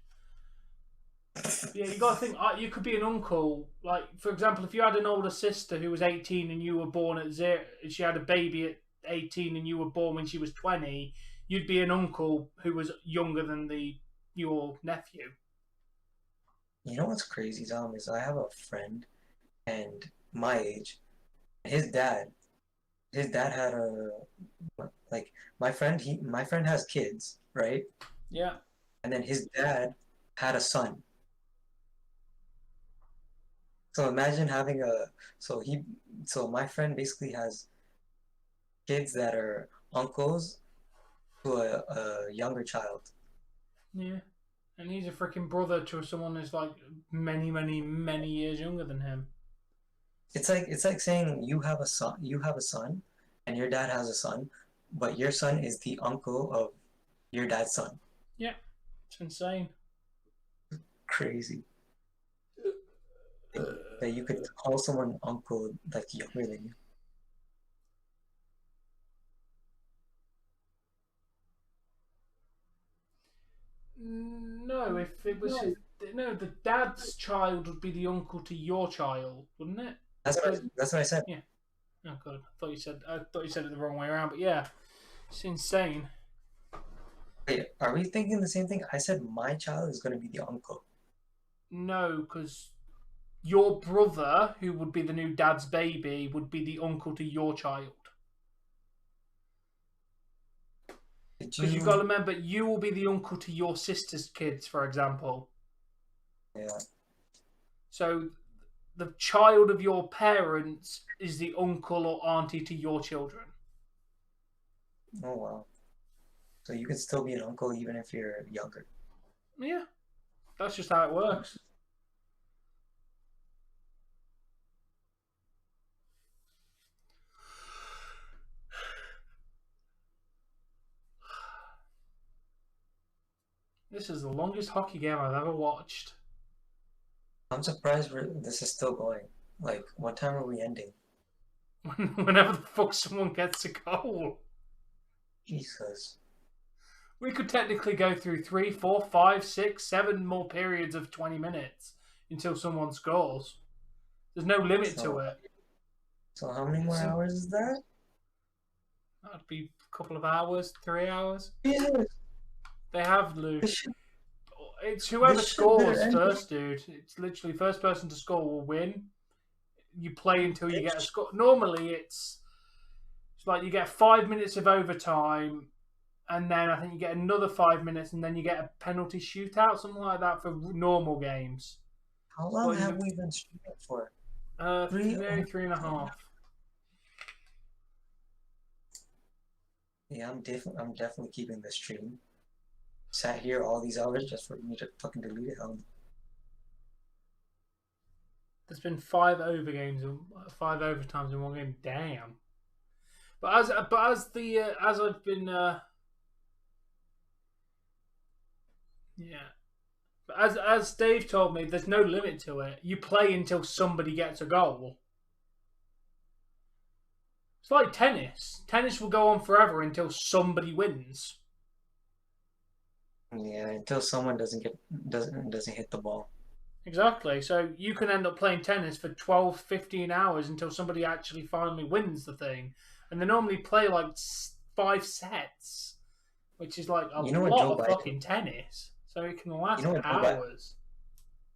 Yeah, you got to think. You could be an uncle. Like, for example, if you had an older sister who was 18 and you were born at 0, she had a baby at 18 and you were born when she was 20, you'd be an uncle who was younger than your nephew. You know what's crazy, Tom, is I have a friend and my age. His dad had a like my friend has kids, right? Yeah. And then his dad had a son. So imagine having so my friend basically has kids that are uncles to a younger child. Yeah. And he's a freaking brother to someone who's like many, many, many years younger than him. It's like saying you have a son and your dad has a son, but your son is the uncle of your dad's son. Yeah. It's insane. Crazy. That you could call someone uncle that's younger than you. No, if it was no, the dad's child would be the uncle to your child, wouldn't it? That's what I said. Yeah. Oh god, I thought you said it the wrong way around, but yeah, it's insane. Wait, are we thinking the same thing? I said my child is gonna be the uncle. No, because your brother, who would be the new dad's baby, would be the uncle to your child. Did Because you've got to remember, you will be the uncle to your sister's kids, for example. Yeah. So the child of your parents is the uncle or auntie to your children. Oh wow. So you could still be an uncle even if you're younger. Yeah, that's just how it works. This is the longest hockey game I've ever watched. I'm surprised this is still going. Like, what time are we ending? Whenever the fuck someone gets a goal. Jesus. We could technically go through 3, 4, 5, 6, 7 more periods of 20 minutes until someone scores. There's no limit to it. So how many more hours is that? That'd be a couple of hours, 3 hours. Jesus. They have, Luke. It's whoever scores end. first, dude. It's literally first person to score will win. You play until you get a score. Normally, it's like you get 5 minutes of overtime, and then I think you get another 5 minutes, and then you get a penalty shootout, something like that for normal games. How long have we been streaming for? Nearly 3.5. Yeah, I'm definitely keeping this stream. Sat here all these hours just for me to fucking delete it. There's been 5 overtimes in one game. Damn. But as I've been yeah. But as Dave told me, there's no limit to it. You play until somebody gets a goal. It's like tennis. Tennis will go on forever until somebody wins. Yeah, until someone doesn't hit the ball. Exactly. So you can end up playing tennis for 12, 15 hours until somebody actually finally wins the thing. And they normally play like 5 sets, which is like a lot of fucking tennis. So it can last hours.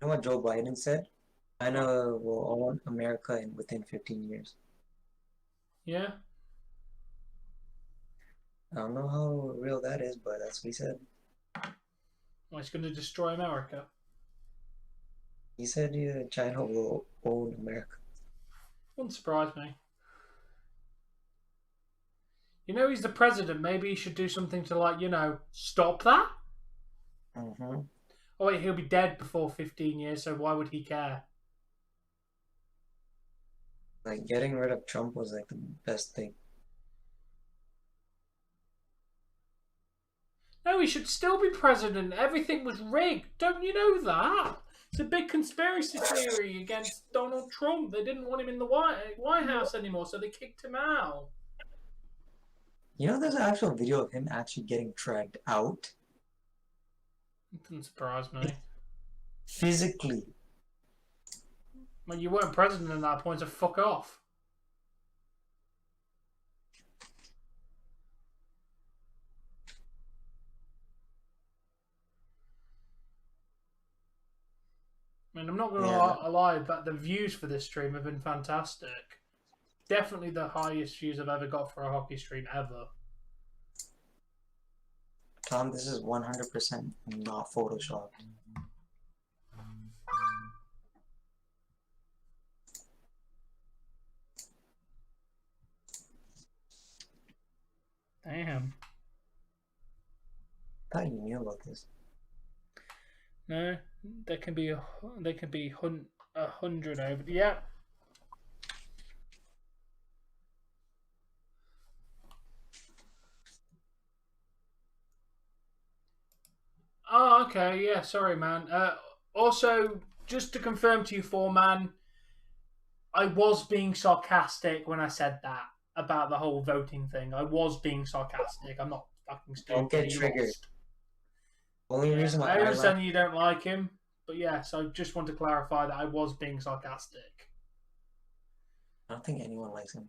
You know what Joe Biden said? China will own America within 15 years. Yeah. I don't know how real that is, but that's what he said. Well, it's going to destroy America. He said China will own America. Wouldn't surprise me. You know, he's the president. Maybe he should do something to, like, you know, stop that? Mm-hmm. Oh, wait, he'll be dead before 15 years, so why would he care? Like, getting rid of Trump was like the best thing. No, he should still be president. Everything was rigged. Don't you know that? It's a big conspiracy theory against Donald Trump. They didn't want him in the White House anymore, so they kicked him out. You know, there's an actual video of him actually getting dragged out. It doesn't surprise me. Physically. Well, you weren't president at that point, so fuck off. I mean, I'm not going to lie, but the views for this stream have been fantastic. Definitely the highest views I've ever got for a hockey stream ever. Tom, this is 100% not photoshopped. Damn. I thought you knew about this. No, there can be 100 over. Yeah. Oh, okay. Yeah, sorry, man. Also, just to confirm to you, man, I was being sarcastic when I said that about the whole voting thing. I was being sarcastic. I'm not fucking stupid. Don't get triggered. Only reason why I understand you don't like him, but yes, I just want to clarify that I was being sarcastic. I don't think anyone likes him.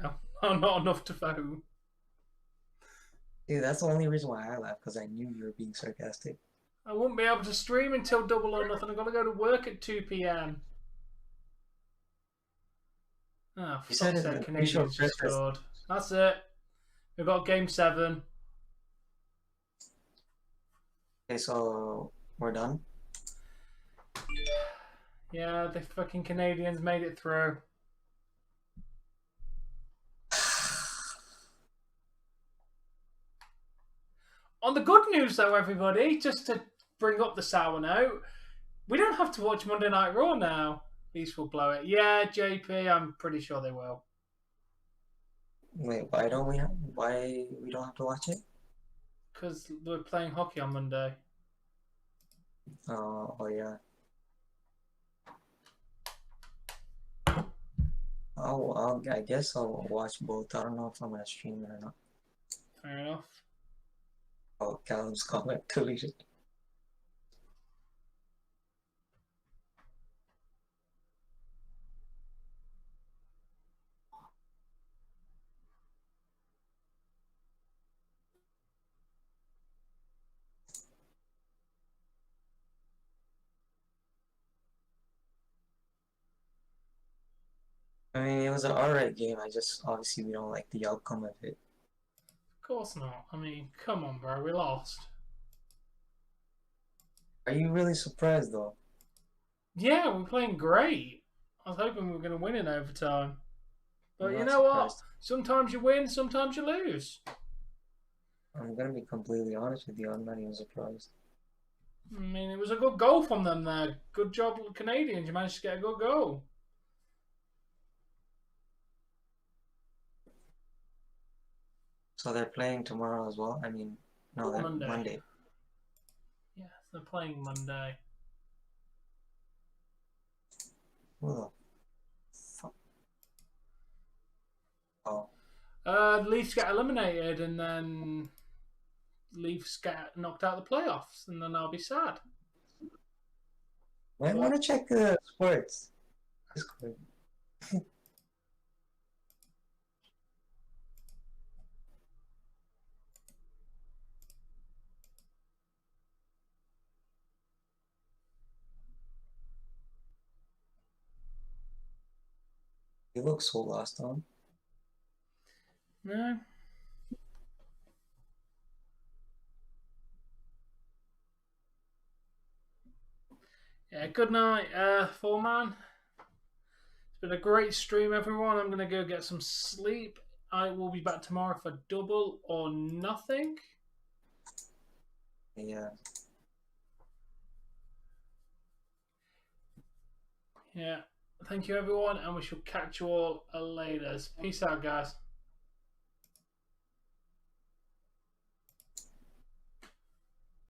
No, not enough to vote. Dude, that's the only reason why I laughed, because I knew you were being sarcastic. I won't be able to stream until Double or Nothing. I've got to go to work at 2 p.m. Oh, You said fuck's sake, Canadians just scored. That's it. We've got game 7. Okay, so we're done? Yeah, the fucking Canadians made it through. On the good news, though, everybody, just to bring up the sour note, we don't have to watch Monday Night Raw now. These will blow it. Yeah, JP, I'm pretty sure they will. Wait, why we don't have to watch it? Because we're playing hockey on Monday. Oh yeah. I guess I'll watch both. I don't know if I'm gonna stream it or not. Fair enough. Oh, Callum's comment deleted. I mean, it was an alright game. I just obviously we don't like the outcome of it. Of course not. I mean, come on, bro. We lost. Are you really surprised though? Yeah, we're playing great. I was hoping we were going to win in overtime. But you know what? Sometimes you win, sometimes you lose. I'm gonna be completely honest with you. I'm not even surprised. I mean, it was a good goal from them there. Good job, Canadians. You managed to get a good goal. So they're playing tomorrow as well? I mean, no, they're Monday. Yeah, they're playing Monday. Who the fuck? Oh. The Leafs get eliminated, and then Leafs get knocked out of the playoffs, and then I'll be sad. I want to check the sports. Discord. You look so lost on. No. Yeah, good night, Foreman. It's been a great stream, everyone. I'm going to go get some sleep. I will be back tomorrow for double or nothing. Yeah. Yeah. Thank you, everyone, and we shall catch you all later. Peace out, guys.